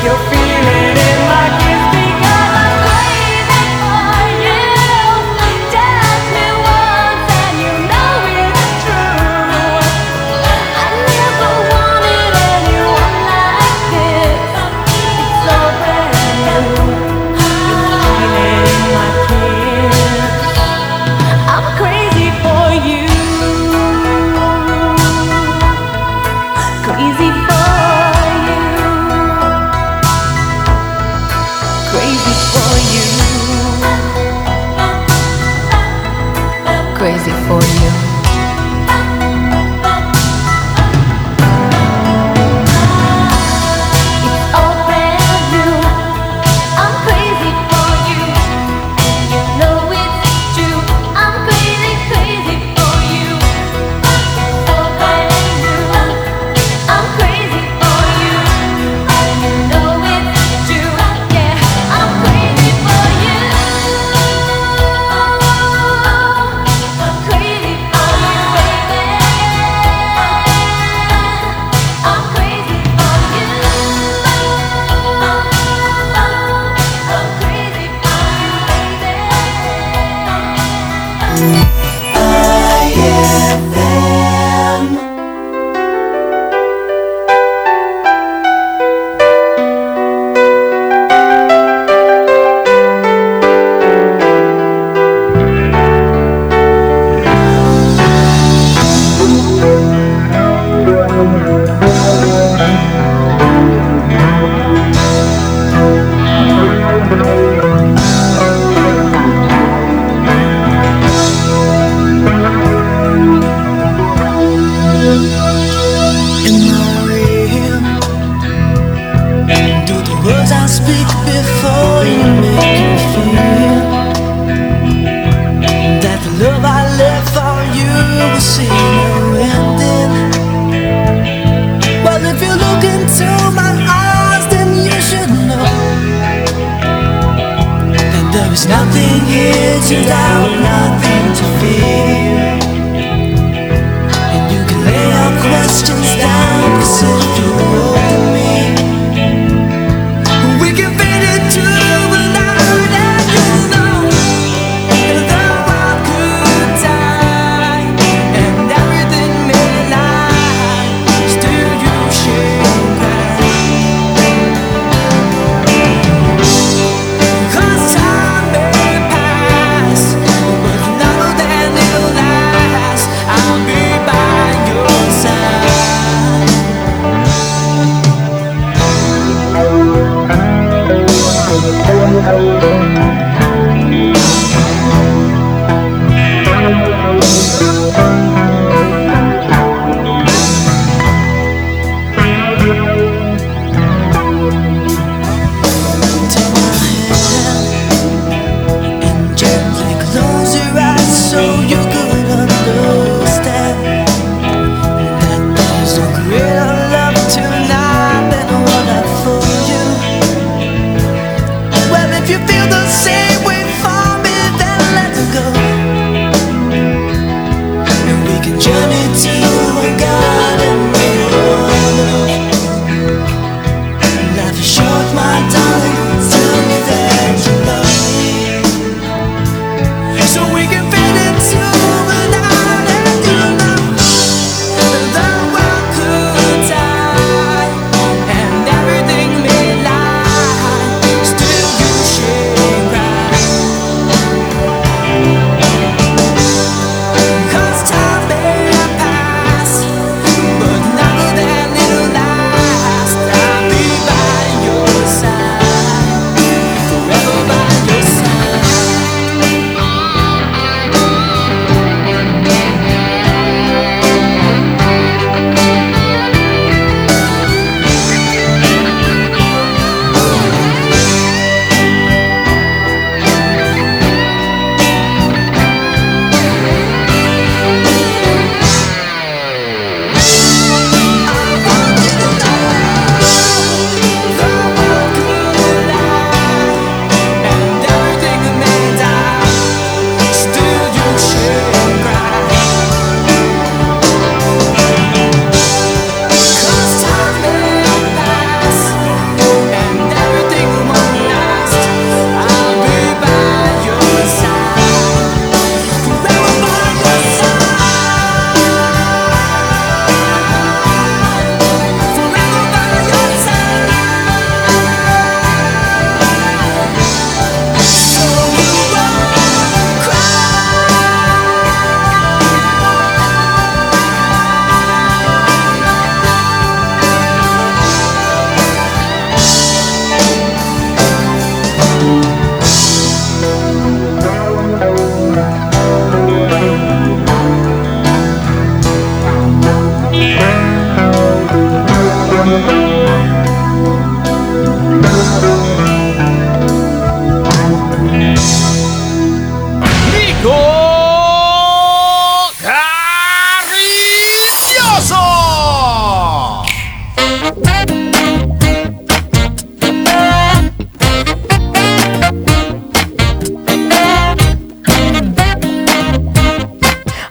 You'll feel it in my kiss because I'm crazy for you. Touch me once and you know it's true. I never wanted anyone like this. It's all brand new. You'll feel it in my kiss. I'm crazy for you. Crazy for you. Crazy for you. Crazy for you. It's all brand new. I'm crazy for you. And you know it's true. I'm crazy, crazy for you. It's all brand new. I'm crazy for you. And you know it's true. Yeah, I'm crazy. speak before you make you feel that the love I left for you will see no ending. Well, if you look into my eyes, then you should know that there is nothing here to doubt, nothing to fear. And you can lay your questions down, 'cause if you open me, we can fade into the night, and you'll know the world could die and everything may lie, still you shake right. 'Cause time may pass, but longer than it'll last, I'll be by your side. Gently close your eyes so you could understand that there's no greater love tonight than what I for you. Well, if you feel the same way for me, then let's go, and we can journey to a garden made of love. Life is short, my darling, tell me that you love me, so we can fit into the night, and you know the world could die and everything may lie, still you shake right. 'Cause time may pass, but longer than it'll last, I'll be by your side, forever by your side. Nico Caricioso!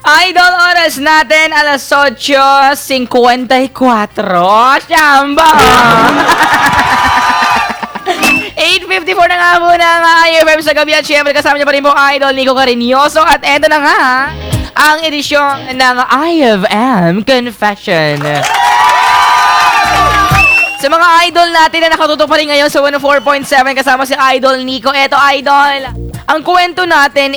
Idol, oras natin alas 8:54. Siyamba! 8:54 na nga muna ang iFM sa gabi, at syempre kasama niyo pa rin po Idol Nico Caricioso, at eto na nga ang edisyon ng iFM Confession. Sa mga idol natin na nakatutok pa rin ngayon sa 104.7 kasama si Idol Nico, eto Idol, ang kwento natin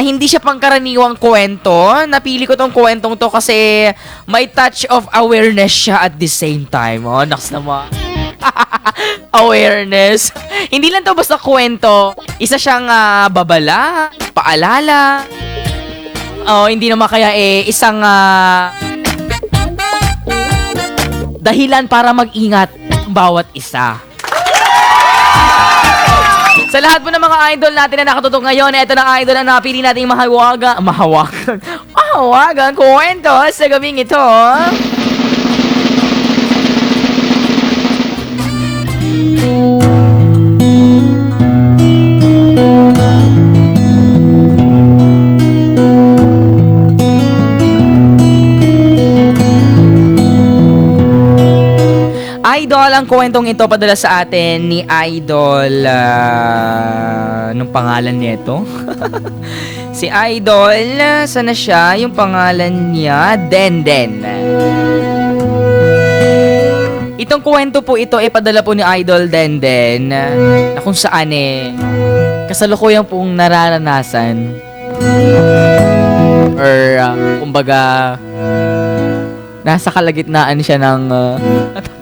hindi siya pangkaraniwang kwento. Napili ko tong kwentong to kasi may touch of awareness siya at the same time. Oh, naks naman. Awareness. Hindi lang to basta kwento. Isa siyang babala, paalala. Oh, hindi naman kaya isang dahilan para mag-ingat bawat isa. Sa lahat po ng mga idol natin na nakatutok ngayon, ito na idol na napili nating mahawagan kwento sa gabing ito. Idol, ang kwentong ito padala sa atin ni Idol, anong pangalan nito? Si Idol, sana siya? Yung pangalan niya, Denden. Itong kwento po ito ay padala po ni Idol Denden na kung saan kasalukuyan pong nararanasan or kumbaga nasa kalagitnaan siya ng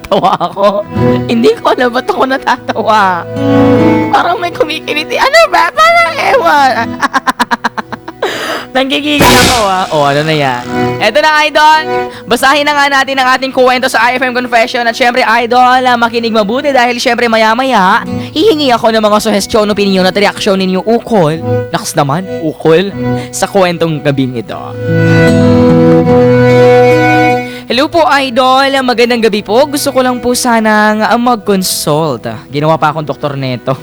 natatawa ako. Hindi ko alam ba't ako natatawa. Parang may kumikiliti. Ano ba? Parang ewan. Nanggigigil ako ano na yan. Eto na idol. Basahin na nga natin ang ating kwento sa iFM Confession. At syempre idol, makinig mabuti dahil syempre maya-maya hihingi ako ng mga suhestyon, opinion at reaksyon ninyo ukol. Lakas naman, ukol sa kwentong gabing ito. Hello po idol, magandang gabi po. Gusto ko lang po sanang mag-consult. Ginawa pa akong doktor neto.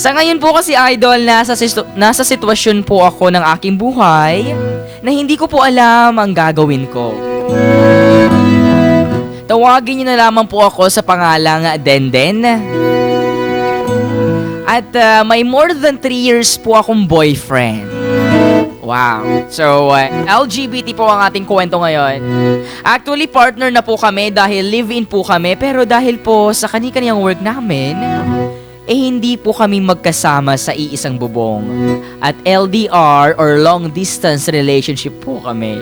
Sa ngayon po kasi idol, nasa sitwasyon po ako ng aking buhay na hindi ko po alam ang gagawin ko. Tawagin niyo na lamang po ako sa pangalang Denden. At may more than 3 years po akong boyfriend. Wow. So, LGBT po ang ating kwento ngayon. Actually, partner na po kami dahil live-in po kami. Pero dahil po sa kani-kaniyang work namin, hindi po kami magkasama sa iisang bubong. At LDR or long distance relationship po kami.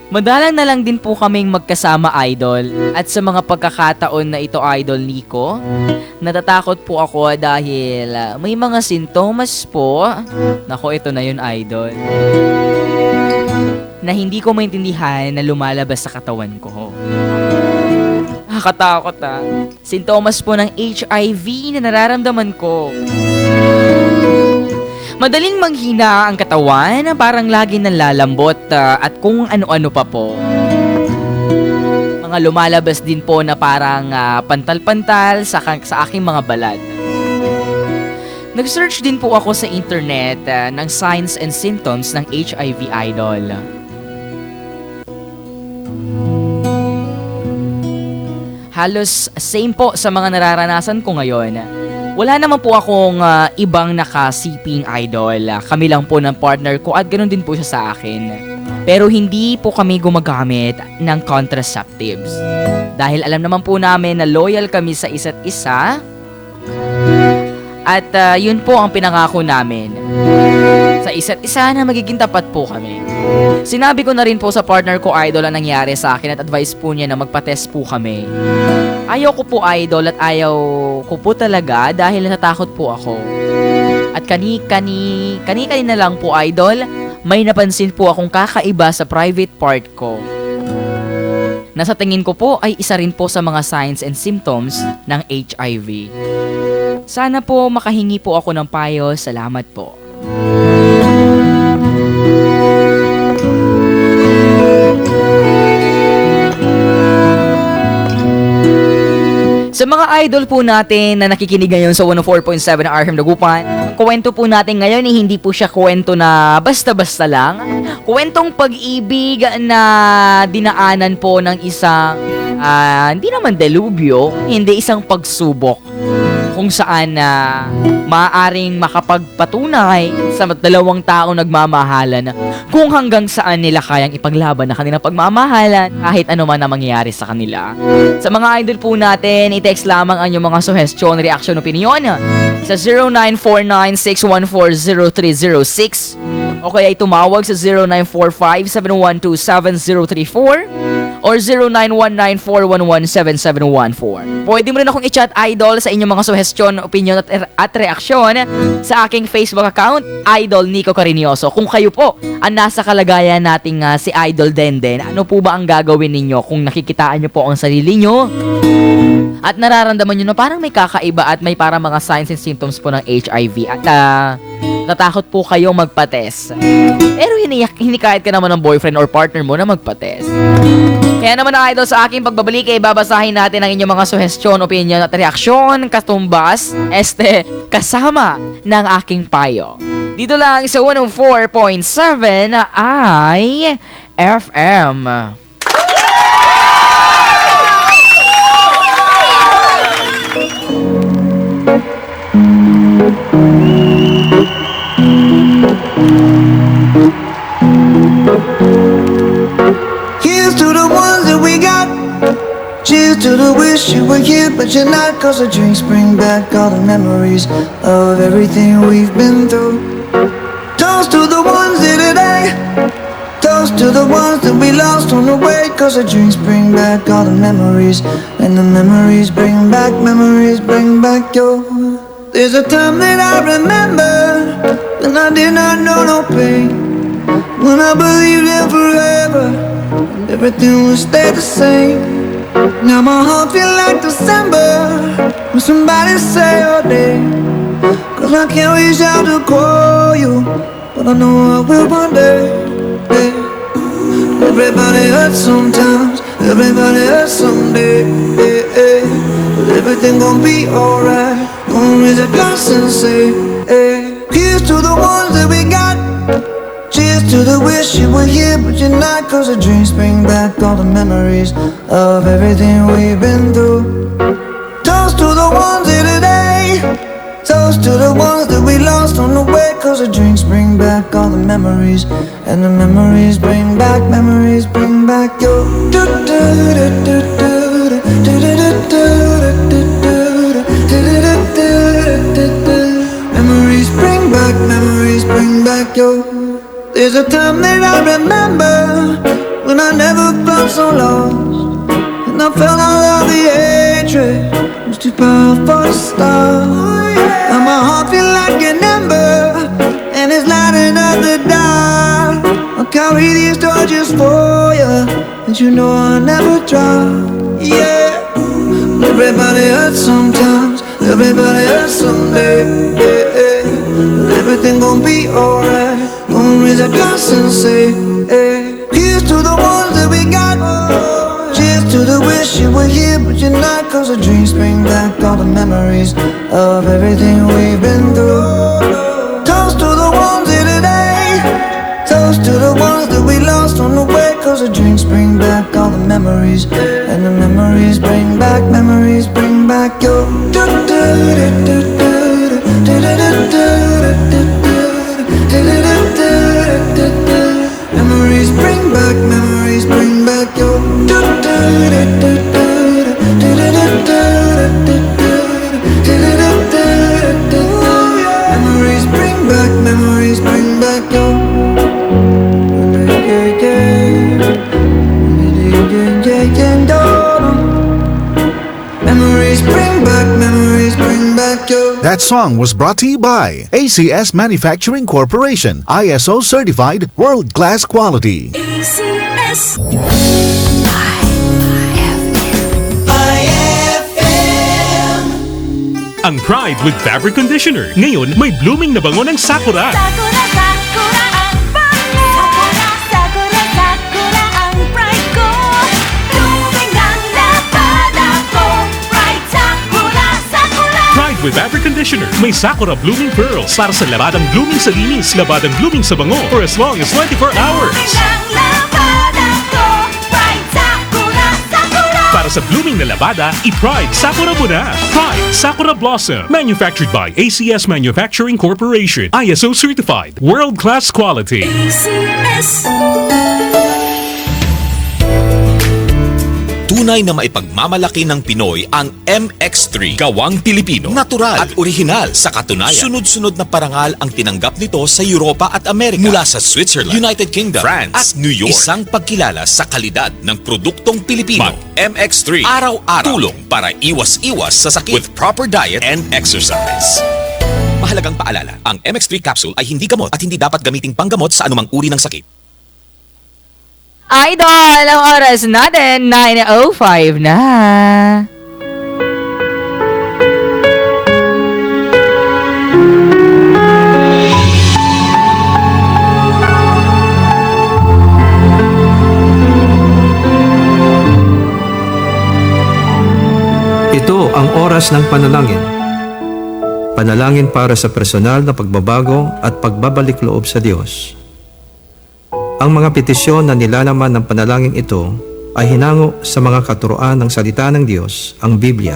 Madalang na lang din po kaming magkasama idol. At sa mga pagkakataon na ito idol Nico, natatakot po ako dahil may mga sintomas po. Nako, ito na yun idol. Na hindi ko maintindihan na lumalabas sa katawan ko. Nakakatakot Sintomas po ng HIV na nararamdaman ko. Madaling manghina ang katawan, parang lagi nalalambot at kung ano-ano pa po. Mga lumalabas din po na parang pantal-pantal sa aking mga balat. Nag-search din po ako sa internet ng signs and symptoms ng HIV idol. Halos same po sa mga nararanasan ko ngayon. Wala naman po akong ibang nakasiping idol. Kami lang po ng partner ko at ganoon din po siya sa akin. Pero hindi po kami gumagamit ng contraceptives. Dahil alam naman po namin na loyal kami sa isa't isa. At yun po ang pinangako namin. Sa isa't isa na magiging tapat po kami. Sinabi ko na rin po sa partner ko idol ang nangyari sa akin at advice po niya na magpa-test po kami. Ayaw ko po idol at ayaw ko po talaga dahil natatakot po ako. At kani-kani na lang po idol, may napansin po akong kakaiba sa private part ko. Na sa tingin ko po ay isa rin po sa mga signs and symptoms ng HIV. Sana po makahingi po ako ng payo. Salamat po. Sa mga idol po natin na nakikinig ngayon sa 104.7 na iFM Dagupan, ang kwento po natin ngayon hindi po siya kwento na basta-basta lang. Kwentong pag-ibig na dinaanan po ng isang, hindi naman delubyo, hindi isang pagsubok. Kung saan maaaring makapagpatunay sa dalawang taong nagmamahalan kung hanggang saan nila kayang ipaglaban na kanilang pagmamahalan kahit ano man ang mangyayari sa kanila. Sa mga idol po natin, i-text lamang ang inyong mga suggestion, reaction, opinion sa 0949-614-0306 o kaya tumawag sa 0945-712-7034 or 0919-411-7714. Pwede mo rin akong i-chat, Idol, sa inyong mga suhestyon, opinion at reaksyon sa aking Facebook account, Idol Nico Carinioso. Kung kayo po ang nasa kalagayan nating si Idol Denden, ano po ba ang gagawin ninyo kung nakikitaan nyo po ang sarili nyo at nararamdaman nyo na parang may kakaiba at may parang mga signs and symptoms po ng HIV at natakot po kayong magpates. Pero hinikayat ka naman ng boyfriend or partner mo na magpates. Kaya naman ang Idol, sa aking pagbabalik ay babasahin natin ang inyong mga suhestyon, opinion at reaksyon katumbas kasama ng aking payo. Dito lang sa 104.7 iFM. Here's to the ones that we got. Cheers to the wish you were here, but you're not. Cause the drinks bring back all the memories of everything we've been through. Toast to the ones here today. Toast to the ones that we lost on the way. Cause the drinks bring back all the memories. And the memories bring back your. There's a time that I remember when I did not know no pain. When I believed in forever, and everything would stay the same. Now my heart feel like December when somebody say your name. Cause I can't reach out to call you, but I know I will one day. Yeah. Everybody hurts sometimes, everybody hurts someday. Yeah, yeah. But everything gon' be alright. Gonna raise a glass and say, hey. Here's to the ones that we got. Cheers to the wish you were here, but you're not. Cause the dreams bring back all the memories of everything we've been through. Toast to the ones here today. Toast to the ones that we lost on the way. Cause the drinks bring back all the memories. And the memories bring back your. Memories bring back your. There's a time that I remember when I never felt so lost, and I felt all of the hatred was too powerful to stop. Now my heart feel like an ember, and it's lighting up the dark. I'll carry these torches for you, and you know I'll never drop. Yeah, everybody hurts sometimes, everybody hurts someday. Yeah, yeah. But everything gon' be alright. Gonna raise a glass and say, hey. Here's to the ones that we got. Cheers to the wish you were here, but you're not. Cause the dreams bring back all the memories of everything we've been through. Toast to the ones here today. Toast to the ones that we lost on the way. Cause the drinks bring back all the memories. And the memories bring back your. Memories bring back your. Memories bring back your. Memories bring back your. That song was brought to you by ACS Manufacturing Corporation, ISO certified world-class quality. ACS. Ang Pride with Fabric Conditioner. Ngayon, may blooming na bango ng Sakura. Sakura, Sakura ang bango. Sakura, Sakura ang pride ko. Blooming ang labada ko. Pride, Sakura, Sakura. Pride with Fabric Conditioner. May Sakura Blooming Pearls para sa labadang blooming sa linis, labadang blooming sa bango for as long as 24 hours. Blooming ang labada ko. Pride, Sakura, Sakura. Para sa blooming na labada, i-Pride Sakura mo na. Pride Sakura Blossom. Manufactured by ACS Manufacturing Corporation. ISO certified. World-class quality. ACS. tunay na maipagmamalaki ng Pinoy ang MX3. Gawang Pilipino, natural at orihinal sa katunayan. Sunod-sunod na parangal ang tinanggap nito sa Europa at Amerika. Mula sa Switzerland, United Kingdom, France at New York. Isang pagkilala sa kalidad ng produktong Pilipino. MX3, araw-araw tulong para iwas-iwas sa sakit with proper diet and exercise. Mahalagang paalala, ang MX3 capsule ay hindi gamot at hindi dapat gamiting panggamot sa anumang uri ng sakit. Idol, ang oras natin, 9:05 na. Ito ang oras ng panalangin. Panalangin para sa personal na pagbabago at pagbabalik loob sa Diyos. Ang mga petisyon na nilalaman ng panalangin ito ay hinango sa mga katuroan ng salita ng Diyos, ang Biblia.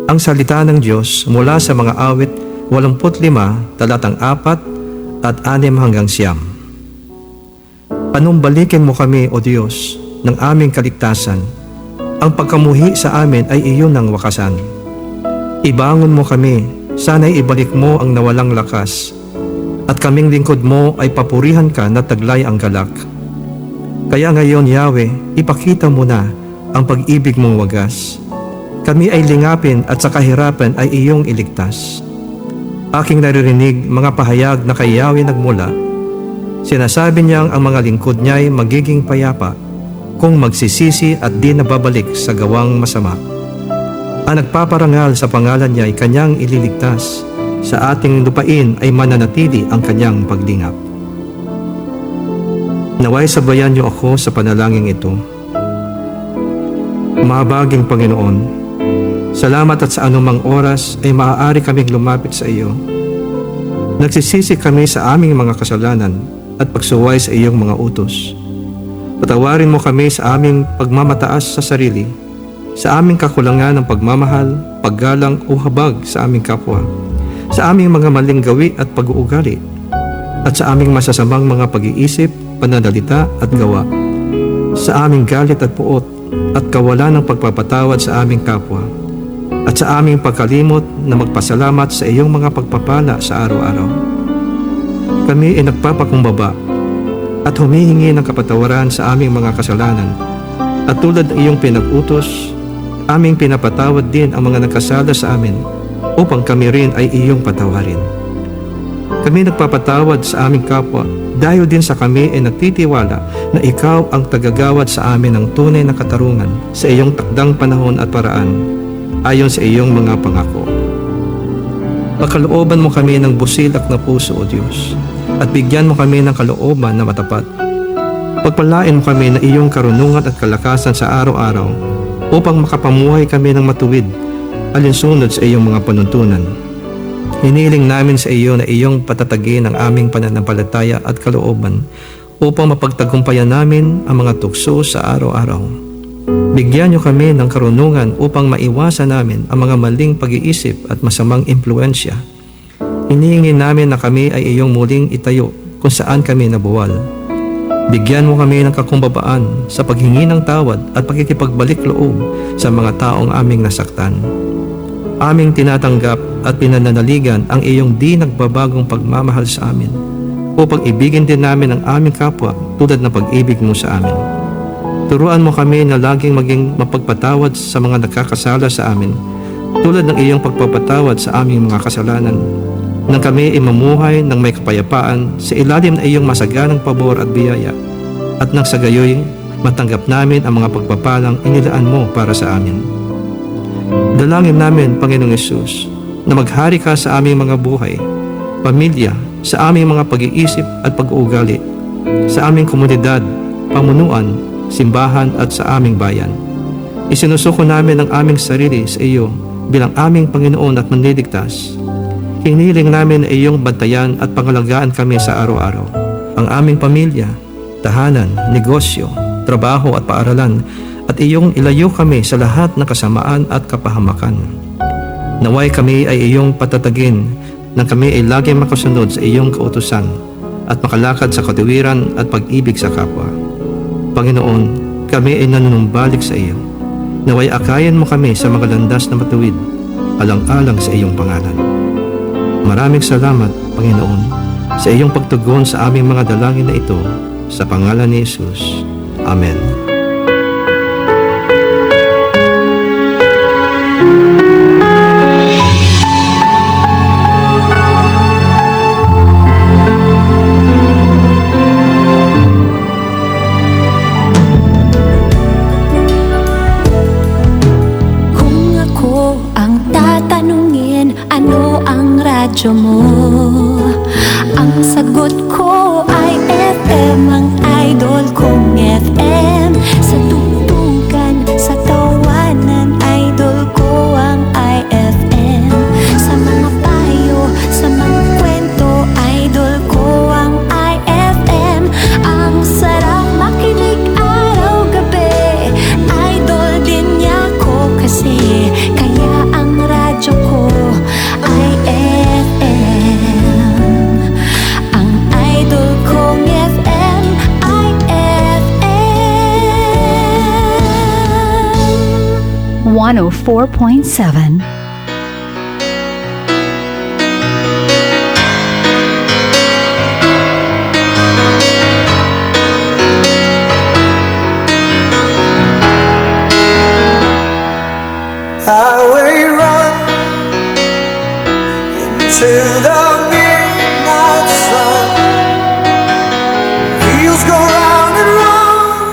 Ang salita ng Diyos mula sa mga awit 85, talatang 4 at 6 hanggang 9. Panumbalikin mo kami, O Diyos, ng aming kaligtasan. Ang pagkamuhi sa amin ay iyon ang wakasan. Ibangon mo kami, sana'y ibalik mo ang nawalang lakas. At kaming lingkod mo ay papurihan ka na taglay ang galak. Kaya ngayon, Yahweh, ipakita mo na ang pag-ibig mong wagas. Kami ay lingapin at sa kahirapan ay iyong iligtas. Aking naririnig mga pahayag na kay Yahweh nagmula. Sinasabi niyang ang mga lingkod niya ay magiging payapa kung magsisisi at di nababalik sa gawang masama. Ang nagpaparangal sa pangalan niya ay kanyang ililigtas. Sa ating lupain ay mananatili ang kanyang paglingap. Naway sabayan niyo ako sa panalangin ito. Mahabaging Panginoon, salamat at sa anumang oras ay maaari kaming lumapit sa iyo. Nagsisisi kami sa aming mga kasalanan at pagsuway sa iyong mga utos. Patawarin mo kami sa aming pagmamataas sa sarili, sa aming kakulangan ng pagmamahal, paggalang o habag sa aming kapwa, sa aming mga maling gawi at pag-uugali, at sa aming masasamang mga pag-iisip, pananalita at gawa, sa aming galit at puot at kawalan ng pagpapatawad sa aming kapwa, at sa aming pagkalimot na magpasalamat sa iyong mga pagpapala sa araw-araw. Kami ay nagpapakumbaba at humihingi ng kapatawaran sa aming mga kasalanan, at tulad ng iyong pinag-utos, aming pinapatawad din ang mga nagkasala sa amin upang kami rin ay iyong patawarin. Kami nagpapatawad sa aming kapwa dahil din sa kami ay nagtitiwala na ikaw ang tagagawad sa amin ng tunay na katarungan sa iyong takdang panahon at paraan ayon sa iyong mga pangako. Pakalooban mo kami ng busilak na puso, O Diyos, at bigyan mo kami ng kalooban na matapat. Pagpalain mo kami na iyong karunungan at kalakasan sa araw-araw upang makapamuhay kami ng matuwid alinsunod sa iyong mga panuntunan. Hiniling namin sa iyo na iyong patatagin ang aming pananampalataya at kalooban upang mapagtagumpayan namin ang mga tukso sa araw-araw. Bigyan niyo kami ng karunungan upang maiwasan namin ang mga maling pag-iisip at masamang impluensya. Hinihingi namin na kami ay iyong muling itayo kung saan kami nabuwal. Bigyan mo kami ng kakumbabaan sa paghingi ng tawad at pakikipagbalik loob sa mga taong aming nasaktan. Aming tinatanggap at pinananaligan ang iyong di nagbabagong pagmamahal sa amin upang ibigin din namin ang aming kapwa tulad ng pag-ibig mo sa amin. Turuan mo kami na laging maging mapagpatawad sa mga nagkakasala sa amin tulad ng iyong pagpapatawad sa aming mga kasalanan, nang kami ay mamuhay ng may kapayapaan sa ilalim ng iyong masaganang pabor at biyaya, at nang sa gayoy matanggap namin ang mga pagpapalang inilaan mo para sa amin. Dalangin namin, Panginoong Hesus, na maghari ka sa aming mga buhay, pamilya, sa aming mga pag-iisip at pag-uugali, sa aming komunidad, pamunuan, simbahan at sa aming bayan. Isinusuko namin ang aming sarili sa iyo bilang aming Panginoon at Manliligtas. Hiniling namin na iyong bantayan at pangalagaan kami sa araw-araw. Ang aming pamilya, tahanan, negosyo, trabaho at paaralan, at iyong ilayo kami sa lahat ng kasamaan at kapahamakan. Naway kami ay iyong patatagin nang kami ay laging makasunod sa iyong kautusan at makalakad sa katuwiran at pag-ibig sa kapwa. Panginoon, kami ay nanunumbalik sa iyo. Naway akayan mo kami sa mga landas na matuwid, alang-alang sa iyong pangalan. Maraming salamat, Panginoon, sa iyong pagtugon sa aming mga dalangin na ito, sa pangalan ni Jesus. Amen. Kung ako ang tatanungin, ano ang radyo mo? Ang sagot ko ay FM, ang idol kong FM. Sa tugtugan, sa tawanan, idol ko ang iFM. Sa mga payo, sa mga kwento, idol ko ang iFM. Ang sarap makinig araw-gabi, idol din niya ko kasi. Kaya ang radyo ko ay FM. Ang idol kong FM ay FM. 104.7. Highway run into the midnight sun. Wheels go round and round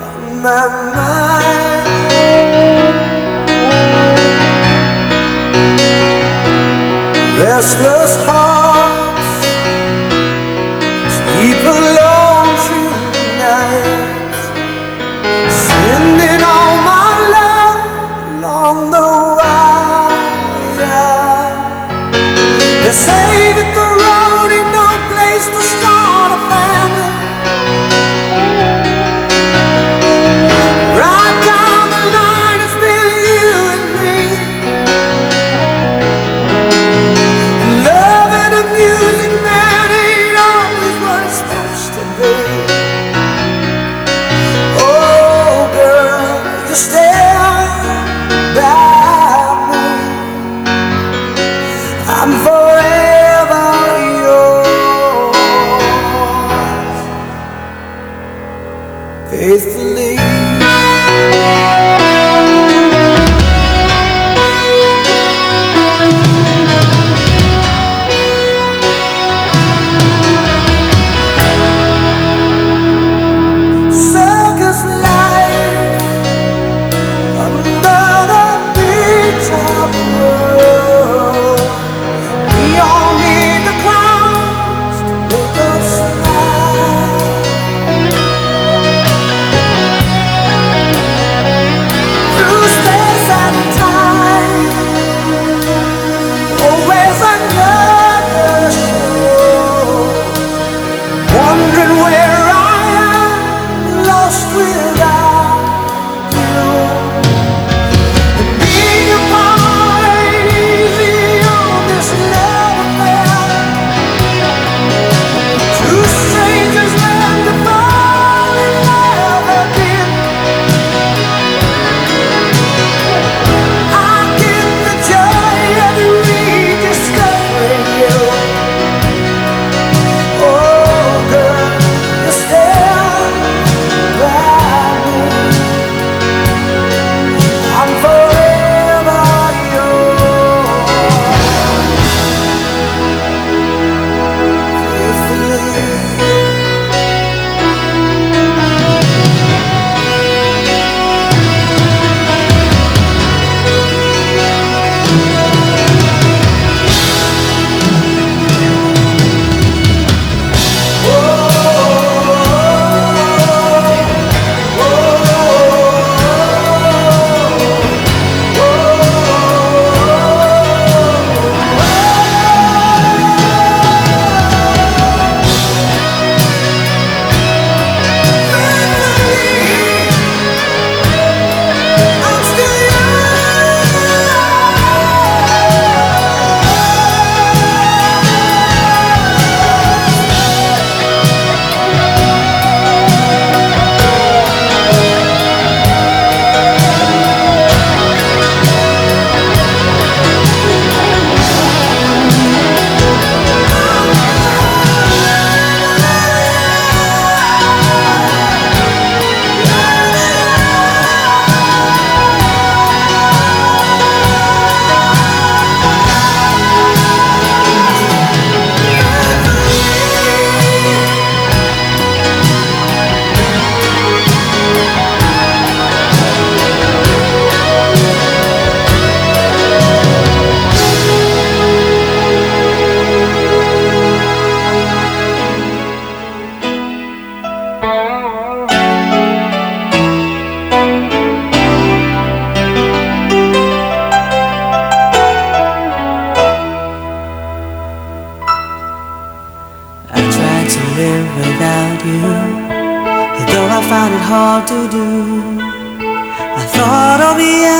on my mind. Restless hearts sleep alone through the night, sending all my love along the wire. They say that the road ain't no place to start a family. Right down the line, it's been you and me. And love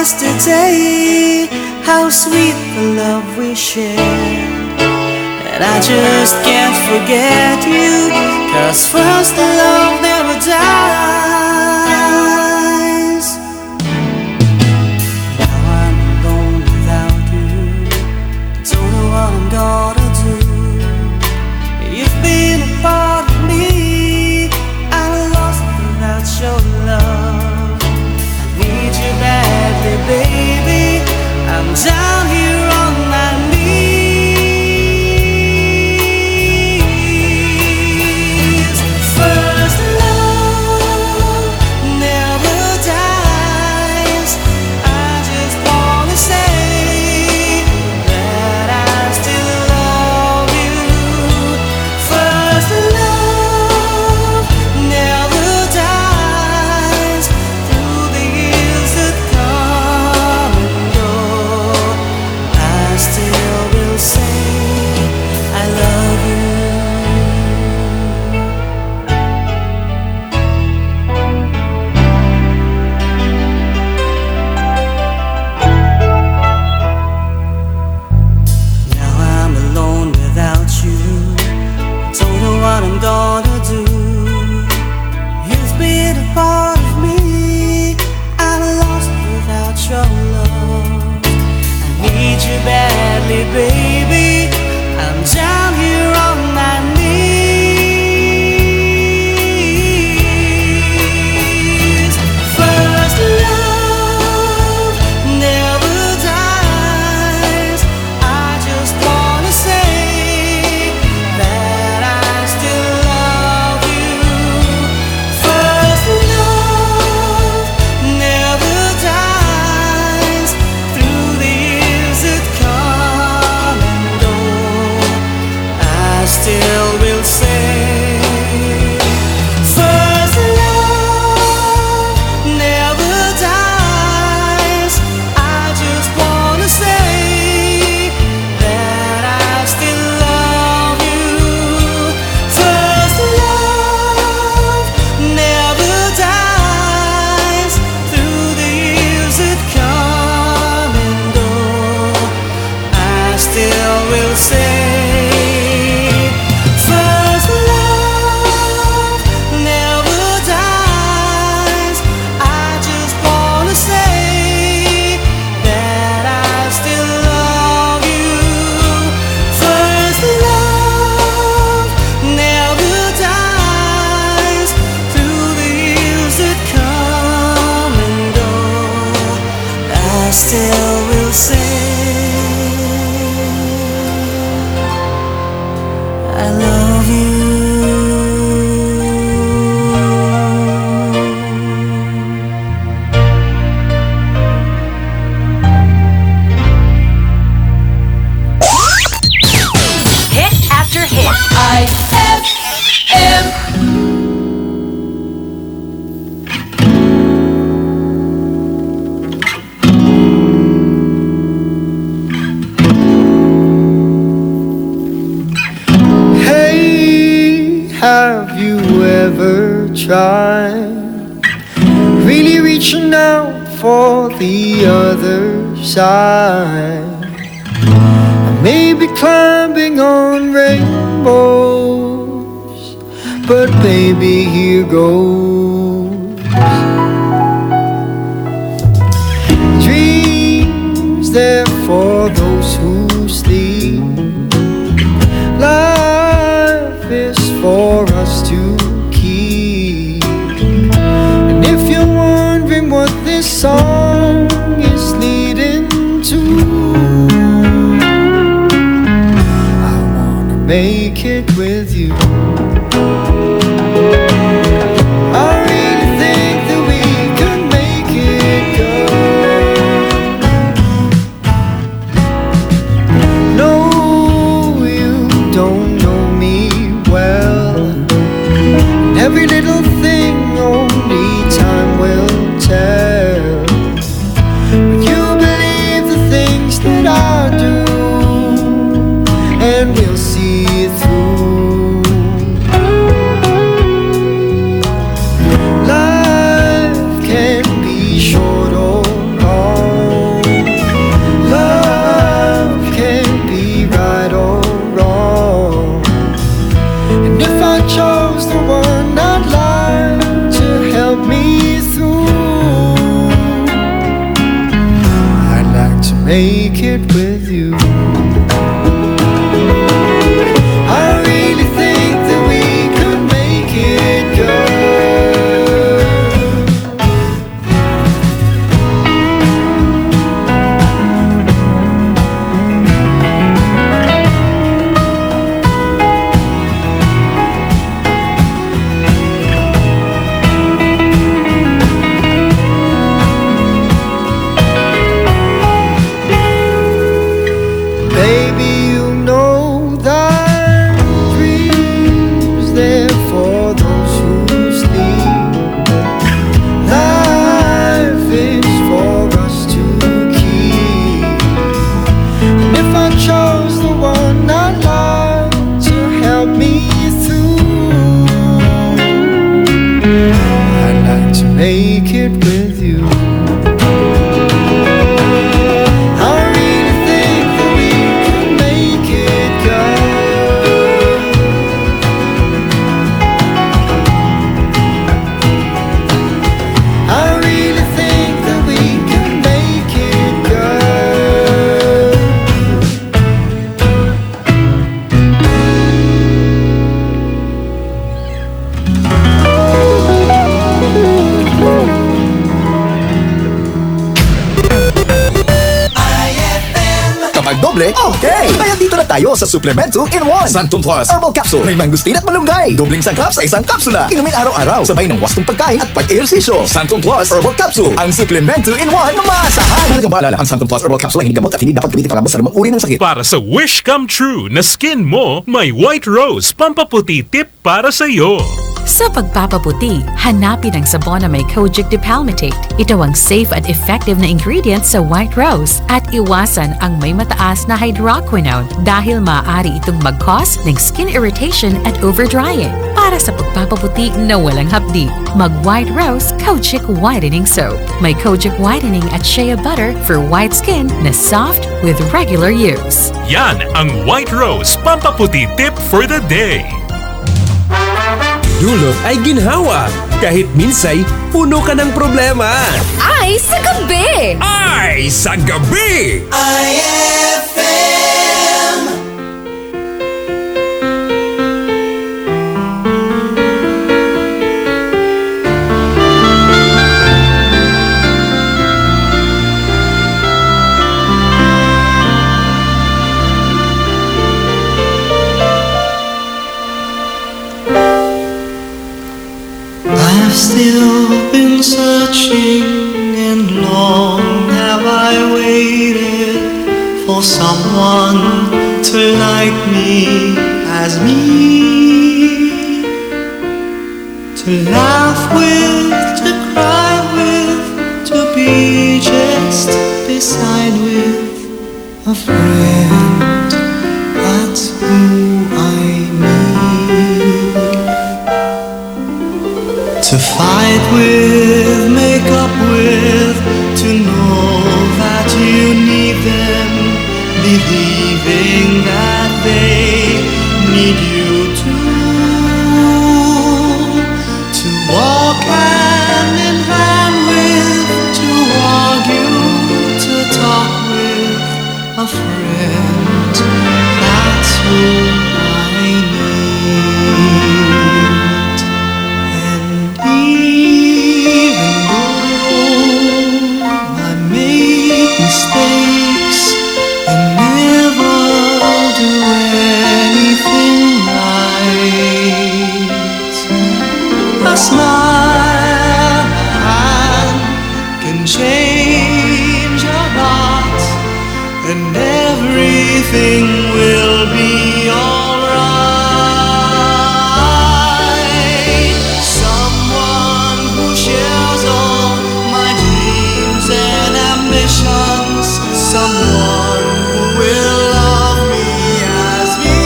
yesterday, how sweet the love we shared. And I just can't forget you, 'cause first love never dies. Now I'm alone without you, don't know what I'm gonna do. You've been a part of me, I'm lost without your love. I need you badly, baby, I'm down here on my knees. First love never dies. I just wanna say that I still love you. First love never dies. Through the years that come and go, I still will say I love you. Now I'm alone without you, don't know what I'm gonna do. You've been a part of me, I'm lost without your love. I need you badly, baby, I'm down here on my knees. First love never dies. I just wanna say that I still love you. First love never dies. Through the years that come and go, I still will say first love never dies. I just wanna say that I still love you. First love never dies. Through the years that come and go, I still will say first love never dies. I just wanna say that I still love you. First love never dies. Through the years that come and go, I still will say I love you. Hit after hit. iFM. Hey, have you ever tried really reaching out for the other side? Maybe climbing on rainbows, but baby, here goes. Dreams there for those who sleep. Life is for us to keep. And if you're wondering what this song is leading to, I wanna make it with you. I really think that we could make it good. No, you don't know me well. Every little thing only time will tell. But you believe the things that I do, and we'll see it through. Life can be short or long. make it with you. I really think that we could make it, girl. Baby, you know that dreams there for those who sleep. Life is for us to keep. And if I chose the one I'd love to help me through, I'd like to make it with you. Doble? Okay! Kaya dito na tayo sa Supplemento in 1. Santon Plus Herbal Capsule. May mangustin at malunggay. Dobling sangkap sa isang kapsula. Inumin araw-araw. Sabay ng wastong pagkain at pag-ehersisyo. Santon Plus Herbal Capsule. Ang Supplemento in 1 na maasahan. Talagang paalala, ang Santon Plus Herbal Capsule ay hindi gamot at hindi dapat gamitin para sa anumang uri ng sakit. Para sa wish come true na skin mo, may White Rose pampaputi tip para sa iyo. Sa pagpapaputi, hanapin ang sabon na may kojic dipalmitate. Ito ang safe at effective na ingredient sa White Rose at iwasan ang may mataas na hydroquinone dahil maaari itong mag-cause ng skin irritation at overdrying. Para sa pagpapaputi na walang hapdi, mag-White Rose Kojic Whitening Soap. May kojic whitening at shea butter for white skin na soft with regular use. Yan ang White Rose pampaputi tip for the day. Dulot ay ginhawa. Kahit minsay, puno ka ng problema. Ay, sa gabi! Ay, sa gabi! iFM. I've still been searching, and long have I waited for someone to like me as me, to laugh with, to cry with, to be just beside with a friend. That's who I need. To fight with, make up with, to know that you need them, believing that they need you too. To walk hand in hand with, to argue, to talk with a friend. That's who I need. Even though I make mistakes and never do anything right, a smile can change a lot, and everything will be alright. Someone who shares all my dreams and ambitions, someone who will love me as me.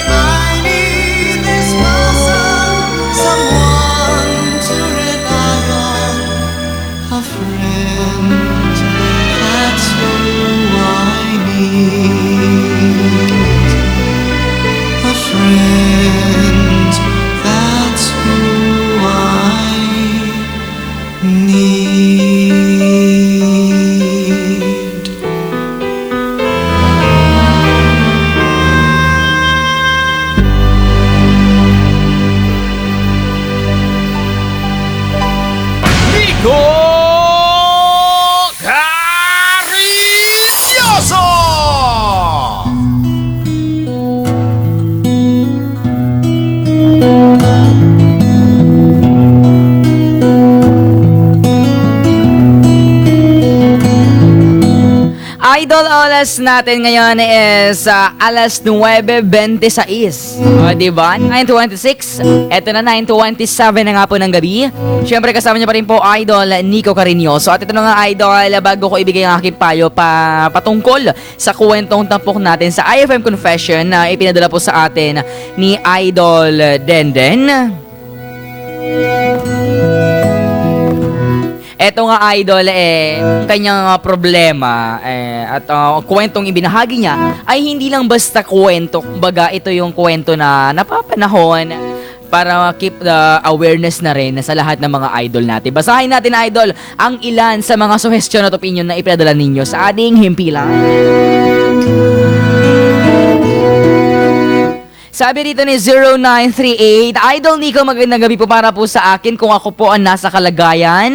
I need this person, someone to rely on, a friend. That's who I need, a friend. That's who I need. Kwento Karisyoso! Idol oras natin ngayon is alas 9:26. O, diba? 9:26. Eto na, 9:27 na nga po ng gabi. Siyempre, kasama niya pa rin po, Idol Nico Carinioso. At ito na nga, Idol, bago ko ibigay ang aking payo patungkol sa kwentong tampok natin sa iFM Confession na ipinadala po sa atin ni Idol Denden. Eto nga, Idol, ang kanyang problema at kwentong ibinahagi niya ay hindi lang basta kwento. Kumbaga, ito yung kwento na napapanahon para keep the awareness na rin sa lahat ng mga idol natin. Basahin natin, Idol, ang ilan sa mga suggestion at opinion na ipinadala ninyo sa ating himpilan. Sabi dito ni 0938, Idol Nico, magandang gabi po para po sa akin. Kung ako po ang nasa kalagayan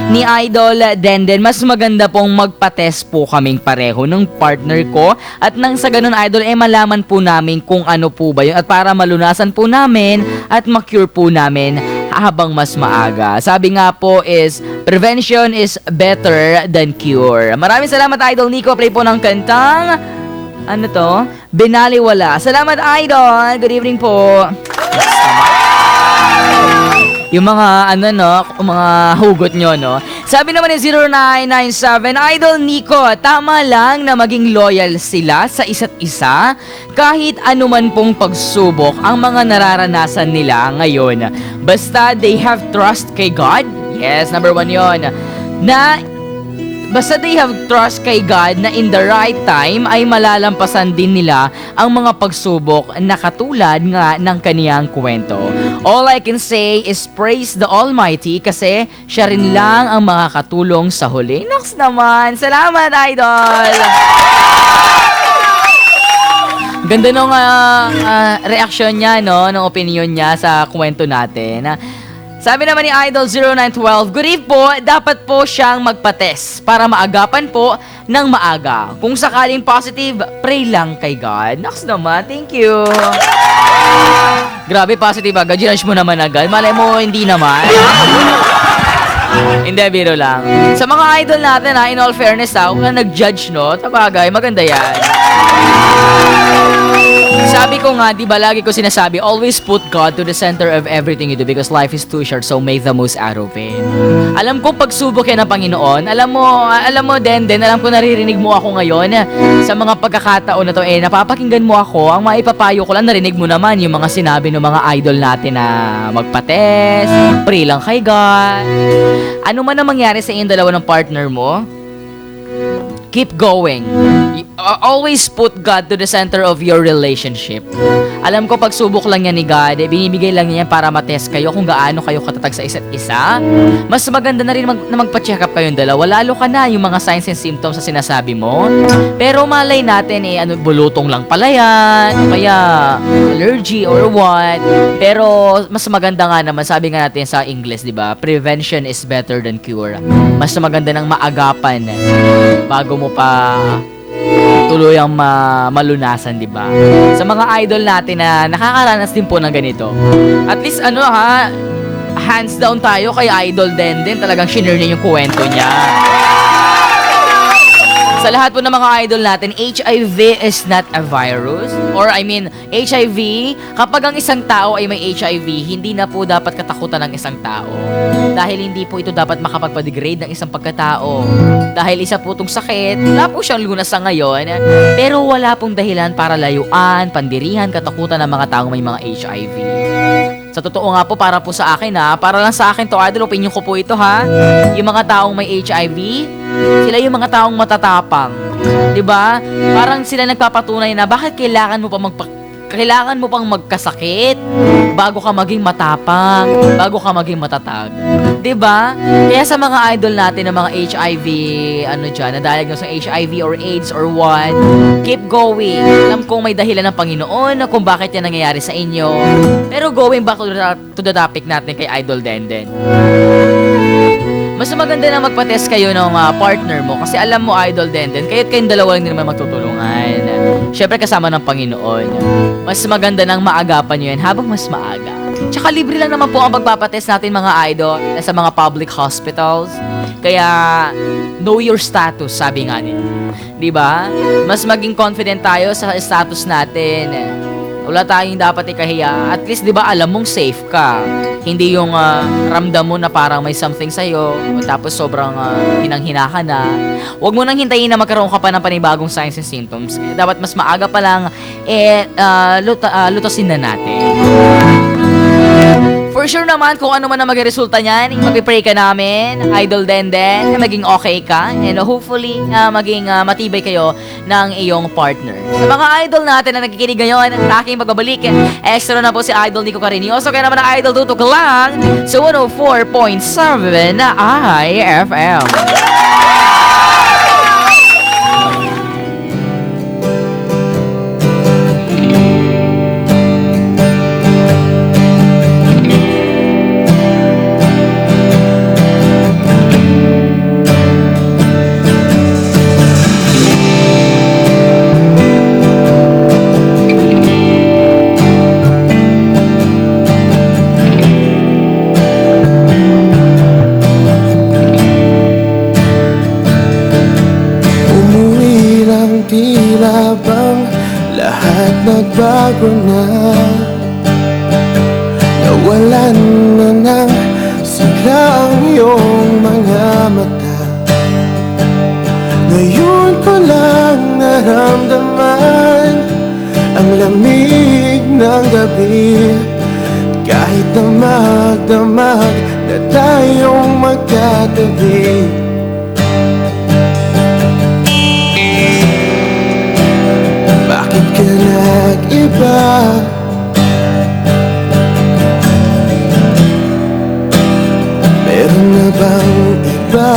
ni Idol Denden, mas maganda pong magpa-test po kaming pareho ng partner ko. At nang sa ganun, Idol, malaman po namin kung ano po ba yun. At para malunasan po namin at ma-cure po namin habang mas maaga. Sabi nga po is, prevention is better than cure. Maraming salamat, Idol Nico. Play po ng kantang... Ano to? Binaliwala. Salamat, Idol. Good evening po. Yung mga, mga hugot nyo, no? Sabi naman ni 0997, Idol Nico, tama lang na maging loyal sila sa isa't isa kahit anuman pong pagsubok ang mga nararanasan nila ngayon. Basta they have trust kay God. Yes, number 1 yon. Basta they have trust kay God na in the right time ay malalampasan din nila ang mga pagsubok na katulad nga ng kaniyang kwento. All I can say is praise the Almighty kasi siya rin lang ang makakatulong sa huli. Next naman, salamat, Idol! Ganda nung reaction niya, no? Nung opinion niya sa kwento natin. Sabi naman ni Idol 0912, good eve po, dapat po siyang magpa-test para maagapan po ng maaga. Kung sakaling positive, pray lang kay God. Next naman, thank you. Grabe, positive agad. Ginudge mo naman agad. Malay mo, hindi naman. Hindi, biro lang. Sa mga idol natin, in all fairness, kung nag-judge, no? Tabagay, maganda yan. Sabi ko nga, di ba lagi ko sinasabi, always put God to the center of everything you do because life is too short, so make the most out of it. Alam ko pagsubok yan ng Panginoon. Alam mo, Denden, alam ko naririnig mo ako ngayon sa mga pagkakataon na to, napapakinggan mo ako. Ang maipapayo ko lang, narinig mo naman yung mga sinabi ng mga idol natin na magpa-test, pray lang kay God. Ano man ang mangyari sa inyong dalawa ng partner mo, keep going. Always put God to the center of your relationship. Alam ko, pagsubok lang yan ni God, binibigay lang niya para matest kayo kung gaano kayo katatag sa isa't isa. Mas maganda na rin na magpa-check up kayong dalawa. Lalo ka na yung mga signs and symptoms sa sinasabi mo. Pero malay natin, bulutong lang pala yan, kaya allergy or what. Pero mas maganda nga naman, sabi nga natin sa English, di ba? Prevention is better than cure. Mas maganda ng maagapan bago mo pa tuluyang malunasan, di ba? Sa mga idol natin na nakakaranas din po ng ganito. At least hands down tayo kay Idol Denden. Talagang shinare niya yung kwento niya. Sa lahat po ng mga idol natin, HIV is not a virus. Or HIV, kapag ang isang tao ay may HIV, hindi na po dapat katakutan ng isang tao. Dahil hindi po ito dapat makapagpa-degrade ng isang pagkatao. Dahil isa po itong sakit, wala po siyang lunas sa ngayon, pero wala pong dahilan para layuan, pandirihan, katakutan ng mga taong may mga HIV. Sa totoo nga po, para po sa akin para lang sa akin to, idol, opinion ko po ito yung mga taong may HIV, sila yung mga taong matatapang. 'Di ba? Parang sila nagpapatunay na bakit kailangan mo pang magkasakit bago ka maging matapang, bago ka maging matatag. 'Di ba? Kaya sa mga idol natin ng mga HIV, na-diagnose ng HIV or AIDS or what, keep going. Alam kong may dahilan ng Panginoon na kung bakit yan nangyayari sa inyo. Pero going back to the topic natin kay Idol Denden. mas maganda na magpa-test kayo ng partner mo kasi alam mo, Idol Denden, kayo't kayong dalawa lang din naman magtutulungan. Syempre kasama ng Panginoon. Mas maganda nang maagapan nyo yan habang mas maaga. Tsaka libre lang naman po ang pagpapatest natin mga idol sa mga public hospitals. Kaya, know your status, sabi nga nila. Diba? Mas maging confident tayo sa status natin. Wala tayong dapat ikahiya. At least, diba, alam mong safe ka. Hindi yung ramdam mo na parang may something sa'yo, tapos sobrang hinang-hina ka na. Huwag mo nang hintayin na magkaroon ka pa ng panibagong signs and symptoms. Dapat mas maaga pa lang, lutasin na natin. For sure naman, kung ano man ang maging resulta niyan, mag-pray ka namin, Idol Denden, na maging okay ka, and hopefully, maging matibay kayo ng iyong partner. Sa mga idol natin na nakikinig ngayon, sa aking pagbabalik, extra na po si Idol Nico Carinioso, kaya naman ang Idol tutok lang sa 104.7 na iFM. Tila bang lahat nagbago na? Nawalan na ng sigla ang iyong mga mata. Ngayon ko lang naramdaman ang lamig ng gabi. Kahit damag-damag na tayong magkatabi. Bakit ka nag-iba? Meron na bang iba?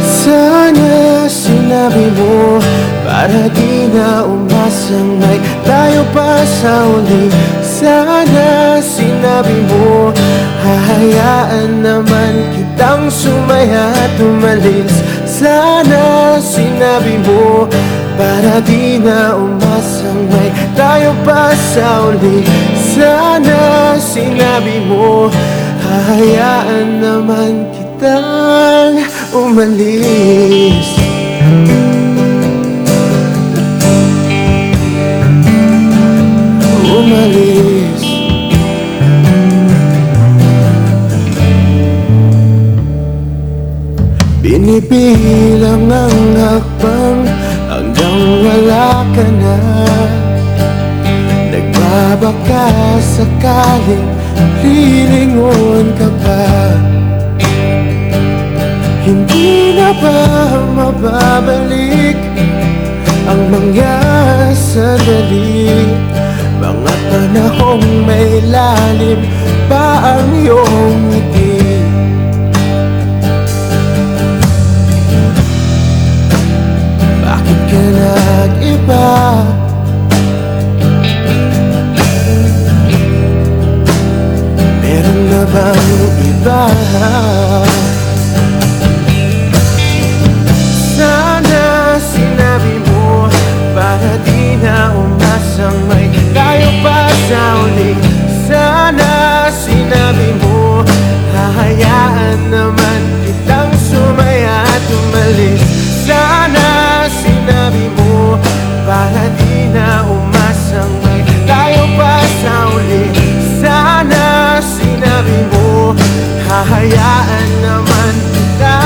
Sana sinabi mo para di na umasang may tayo pa sa uli. Sana sinabi mo hahayaan naman kitang sumaya at umalis. Sana sinabi mo para di na umasang may tayo pa sa uli. Sana sinabi mo hahayaan naman kitang umalis. Umalis. Binibilang ang hakbang hanggang wala ka na. Nagbabaka sakaling lilingon ka pa. Hindi na ba mababalik ang mga sandali? Mga panahong may lalim pa ang iyong ngiti. Bakit ka nag-iba? Meron na bang iba? Sana sinabi mo para di na umasang may tayo pa sa uli. Sana sinabi mo hahayaan naman kitang sumaya at umalis. Sana sinabi mo para di na umasang may tayo pa sa uli. Sana sinabi mo hahayaan naman kita.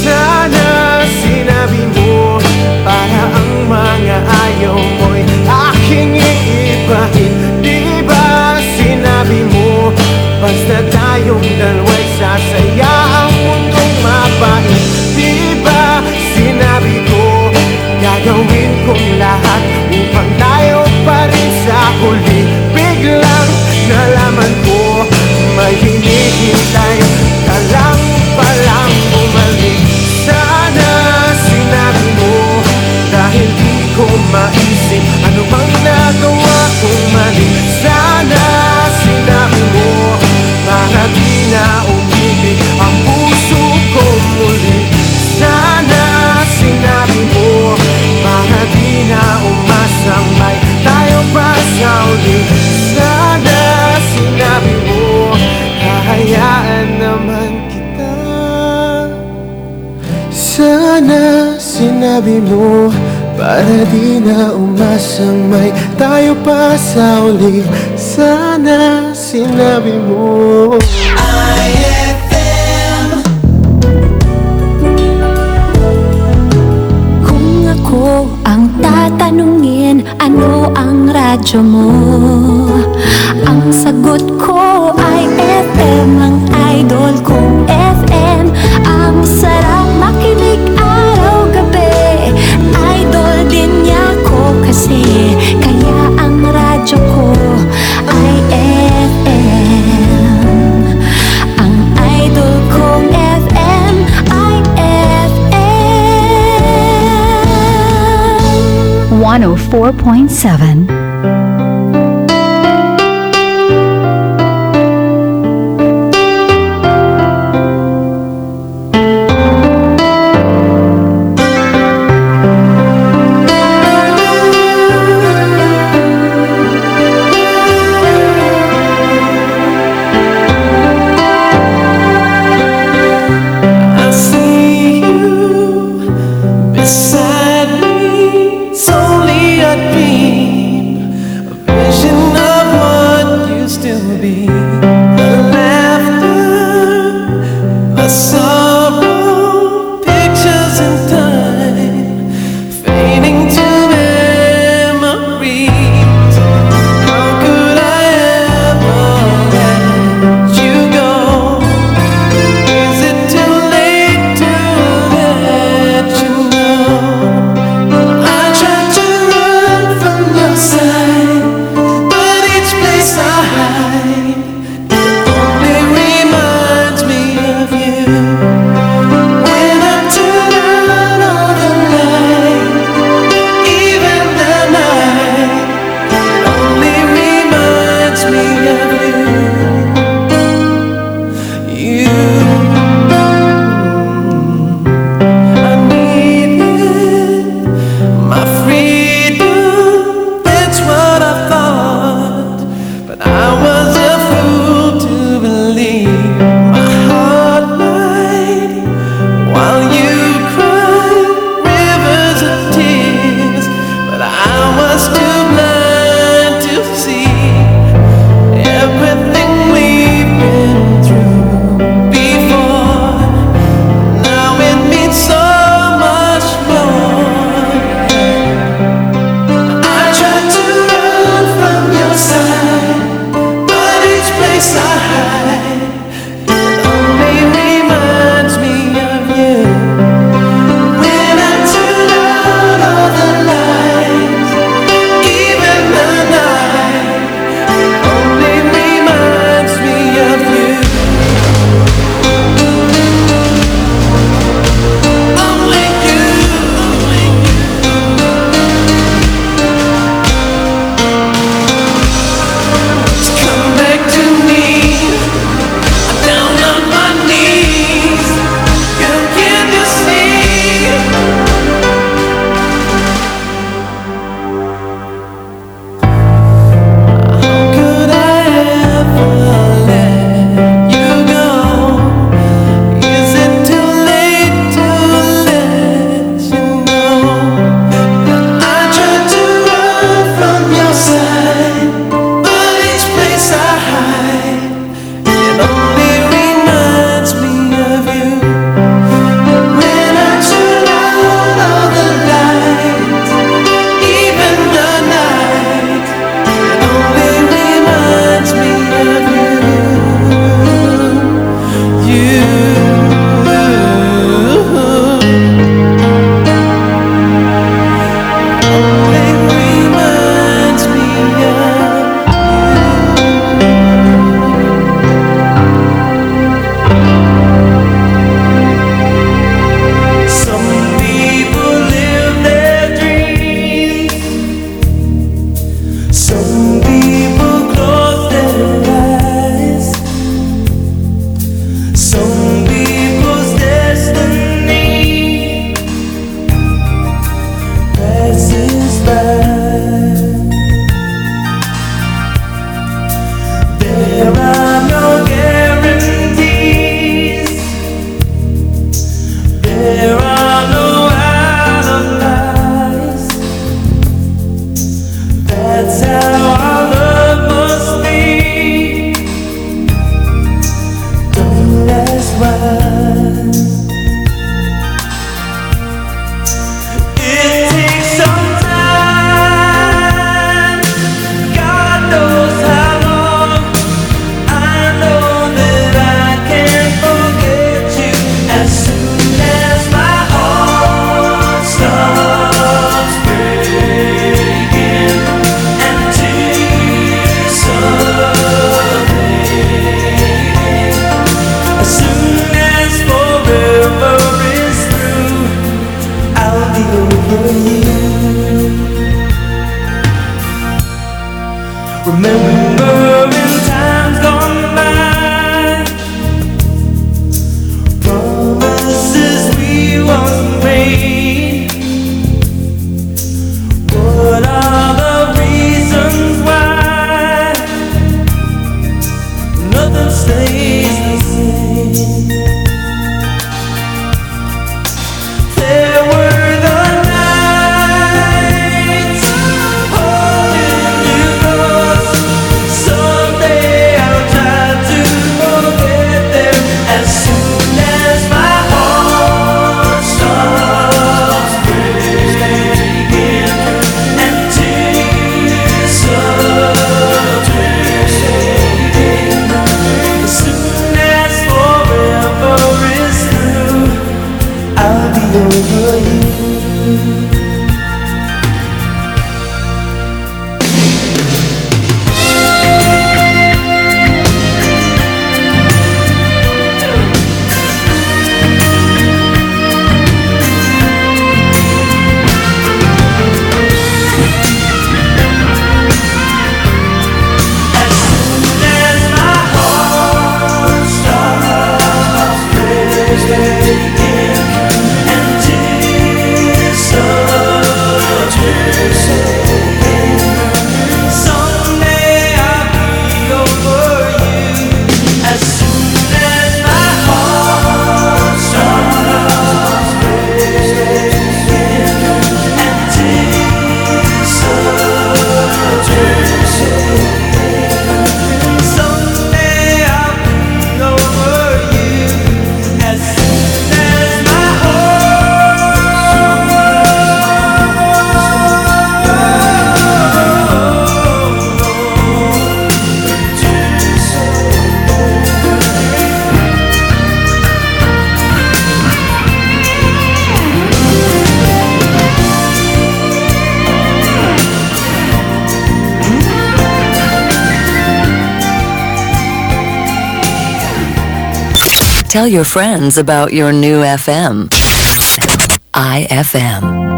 Sana sinabi mo para ang mga ayaw mo'y aking iibahin. Di ba sinabi mo basta tayong dalawa'y sasaya ang mundong mapait? Di ba sinabi ko gagawin kong lahat upang tayo pa rin sa huli? Biglang nalaman ko may hinihintay ka lang palang bumalik. Sana sinabi mo dahil di ko maisip ano bang nagawa kong mali. Sana sinabi sinabi mo para di na umasang may tayo pa sa uli. Sana sinabi mo iFM. Kung ako ang tatanungin, ano ang radyo mo? Ang sagot ko ay FM, ang idol kong FM. Ang sarap makinig araw-gabi, idol din niya ko kasi. Kaya ang radyo ko ay FM. Ang idol kong FM ay FM 104.7. I see you beside me. It's only a dream. why. It takes some time, God knows how long. I know that I can forget you as soon as my heart stops breaking and tears start fading. As soon as forever is through, I'll be over you. Remember in times gone by, promises we once made. What are the reasons why nothing stays the same? There were the nights holding you close. Someday I'll try to forget them as soon as my heart stops breaking and tears start fading. As soon as forever is through, I'll be over you. Someday I'll be over you as soon as my heart stops breaking and tears start fading. Someday I'll be over you as soon as my Tell your friends about your new FM. iFM.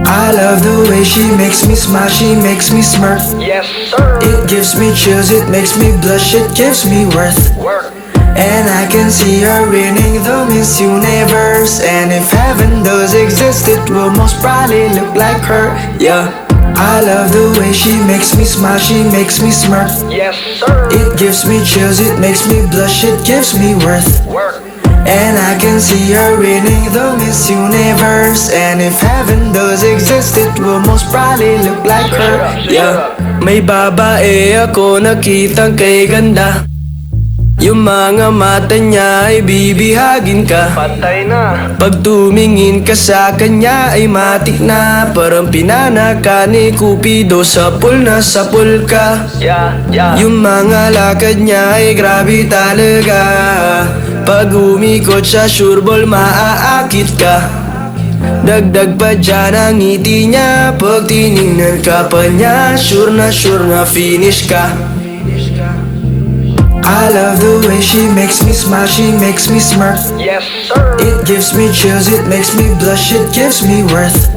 I love the way she makes me smile, she makes me smirk. Yes, sir. It gives me chills, it makes me blush, it gives me worth. And I can see her winning the Miss Universe. And if heaven does exist, it will most probably look like her. Yeah, I love the way she makes me smile, she makes me smirk. Yes, sir. It gives me chills, it makes me blush, it gives me worth. And I can see her winning the Miss Universe. And if heaven does exist, it will most probably look like her. Yeah, May babae ako nakitang kay ganda. Yung mga mata niya ay bibihagin ka. Patay na. Pag tumingin ka sa kanya ay matik na. Parang pinanaka ni Cupido, sapul na sapul ka. Yung mga lakad niya ay grabe talaga. Pag umikot siya sureball maaakit ka. Dagdag pa dyan ang ngiti niya. Pag tinignan ka pa niya, sure na finish ka. I love the way she makes me smile, she makes me smirk. Yes, sir. It gives me chills, it makes me blush, it gives me worth.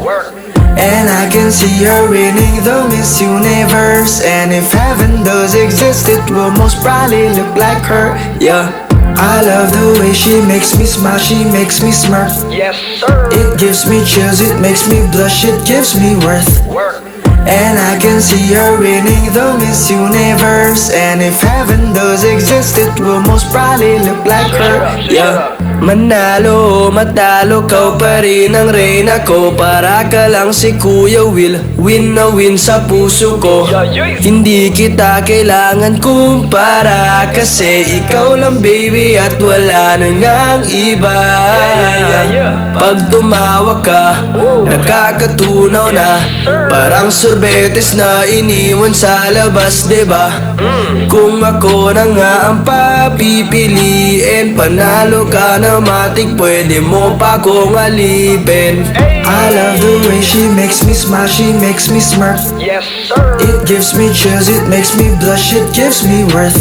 And I can see her winning the Miss Universe. And if heaven does exist, it will most probably look like her. Yeah, I love the way she makes me smile, she makes me smirk. Yes, sir. It gives me chills, it makes me blush, it gives me worth. And I can see her winning the Miss Universe. And if heaven does exist, it will most probably look like her. Yeah. Manalo o matalo, kau pa rin ang reyna ko. Para ka lang si Kuya Will, win na win sa puso ko. Hindi kita kailangan kumpara, kasi ikaw lang baby at wala nang ang iba. Pag tumawa ka, nakakatunaw na, parang sorbetes na iniwan sa labas, diba? Kung ako na nga ang papipiliin, panalo ka na matik, pwede mo pa kong alipin. I love the way she makes me smile, she makes me smirk. It gives me chills, it makes me blush, it gives me worth.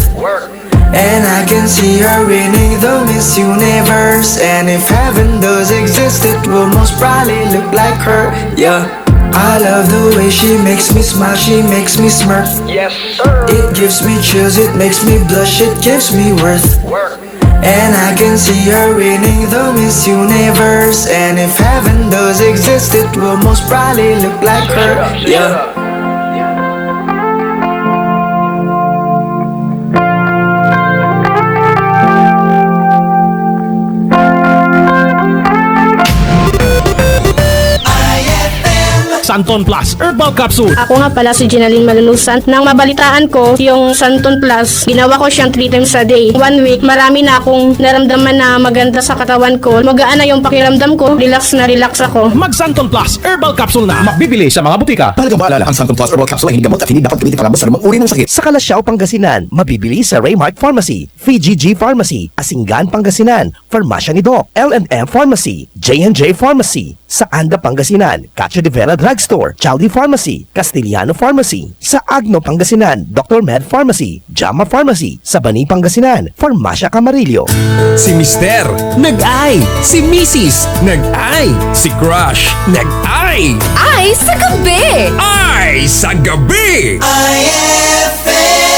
And I can see her winning the Miss Universe. And if heaven does exist, it will most probably look like her. Yeah. I love the way she makes me smile, she makes me smirk. It gives me chills, it makes me blush, it gives me worth. And I can see her winning the Miss Universe. And if heaven does exist, it will most probably look like her. Yeah. Santon Plus Herbal Capsule. Ako nga pala si Ginaline Malulusan. Nang mabalitaan ko yung Santon Plus, ginawa ko siyang 3 times a day. 1 week, marami na akong naramdaman na maganda sa katawan ko. Magaan na yung pakiramdam ko. Relax na relax ako. Mag Santon Plus Herbal Capsule na. Mabibili sa mga butika. Talagang maalala, ang Santon Plus Herbal Capsule ay hindi gamot at hindi dapat gamitin para sa namang uri ng sakit. Sa Kalasyaw, Pangasinan, mabibili sa Raymark Pharmacy, VGG Pharmacy, Asingan, Pangasinan, Farmasya ni Doc, L&M Pharmacy, J&J Pharmacy, sa Anda, Pangasinan, Cacho de Vera Drugstore, Chaldi Pharmacy, Castiliano Pharmacy, sa Agno, Pangasinan, Dr. Med Pharmacy, Jama Pharmacy, sa Bani, Pangasinan, Farmasya Camarillo. Si Mister, nag-ay. Si Mrs., nag-ay. Si Crush, nag-ay. Ay, sa gabi! Ay, sa gabi! iFM.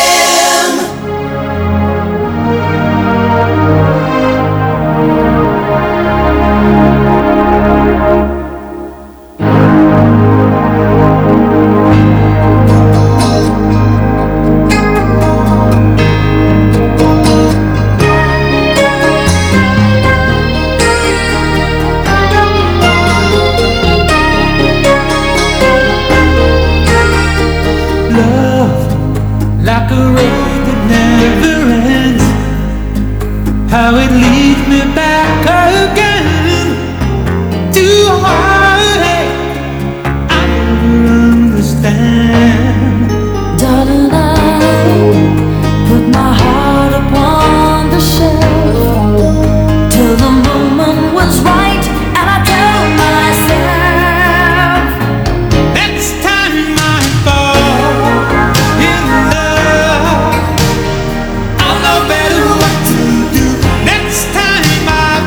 Like a road that never ends, how it leads me back again to a heartache I never understand. Darling, I put my heart upon the shelf till the moment was right, and I tell myself Next time I fall in love, I'll know better what to do. Next time I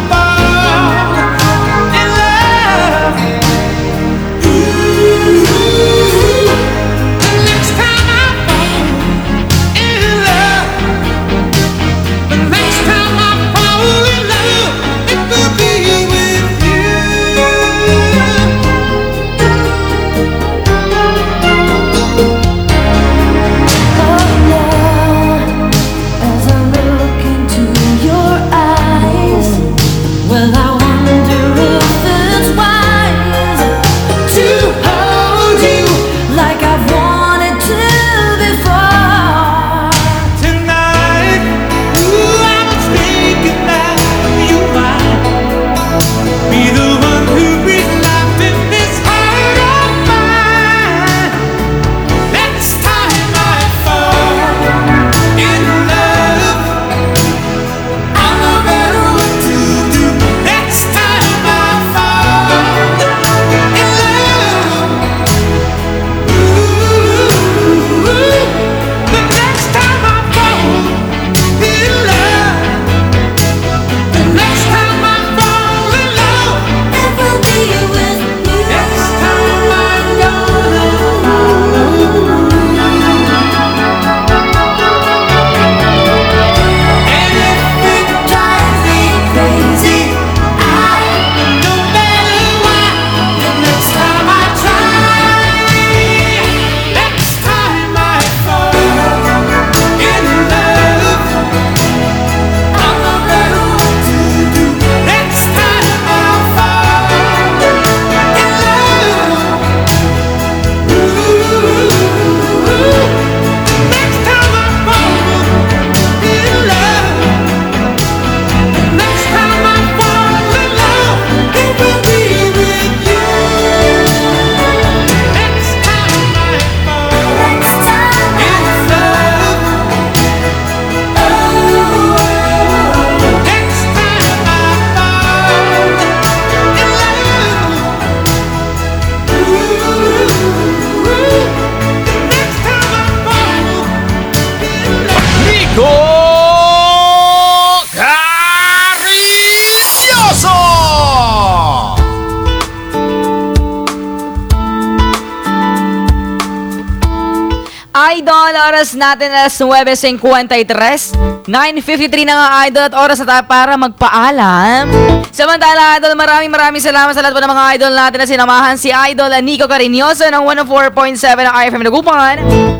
oras natin alas 9:53. 9:53 na nga, idol, at oras na tayo para magpaalam. Samantala, idol, maraming salamat sa lahat po ng mga idol natin na sinamahan si Idol Nico Carinoso ng 104.7 ng iFM Dagupan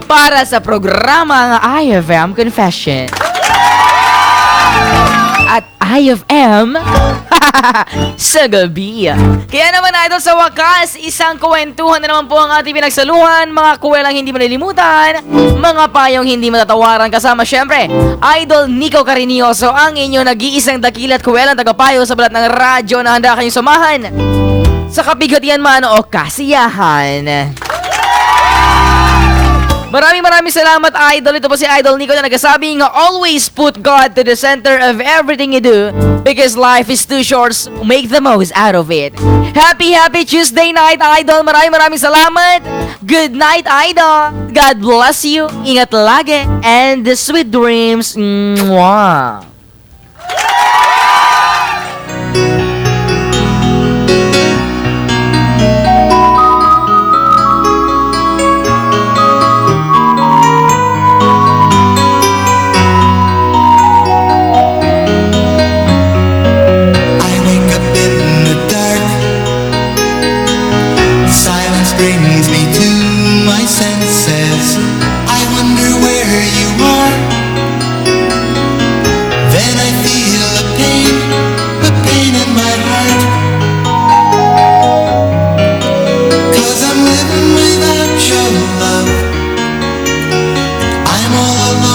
para sa programa ng iFM Confession. At iFM sa gabi. Kaya naman, idol, sa wakas, isang kwentuhan na naman po ang ating pinagsaluhan, mga kuwelang hindi malilimutan, mga payong hindi matatawaran, kasama syempre Idol Nico Carinoso, ang inyong nag-iisang dakilat kuwelang tagapayo sa balat ng radyo na handa kayong samahan sa kabigatian man o kasiyahan. Maraming salamat, idol. Ito po si Idol Nico na nagsasabing, always put God to the center of everything you do because life is too short, so make the most out of it. Happy Tuesday night, idol. Maraming salamat. Good night, idol. God bless you. Ingat lagi and sweet dreams. Mwah. Brings me to my senses.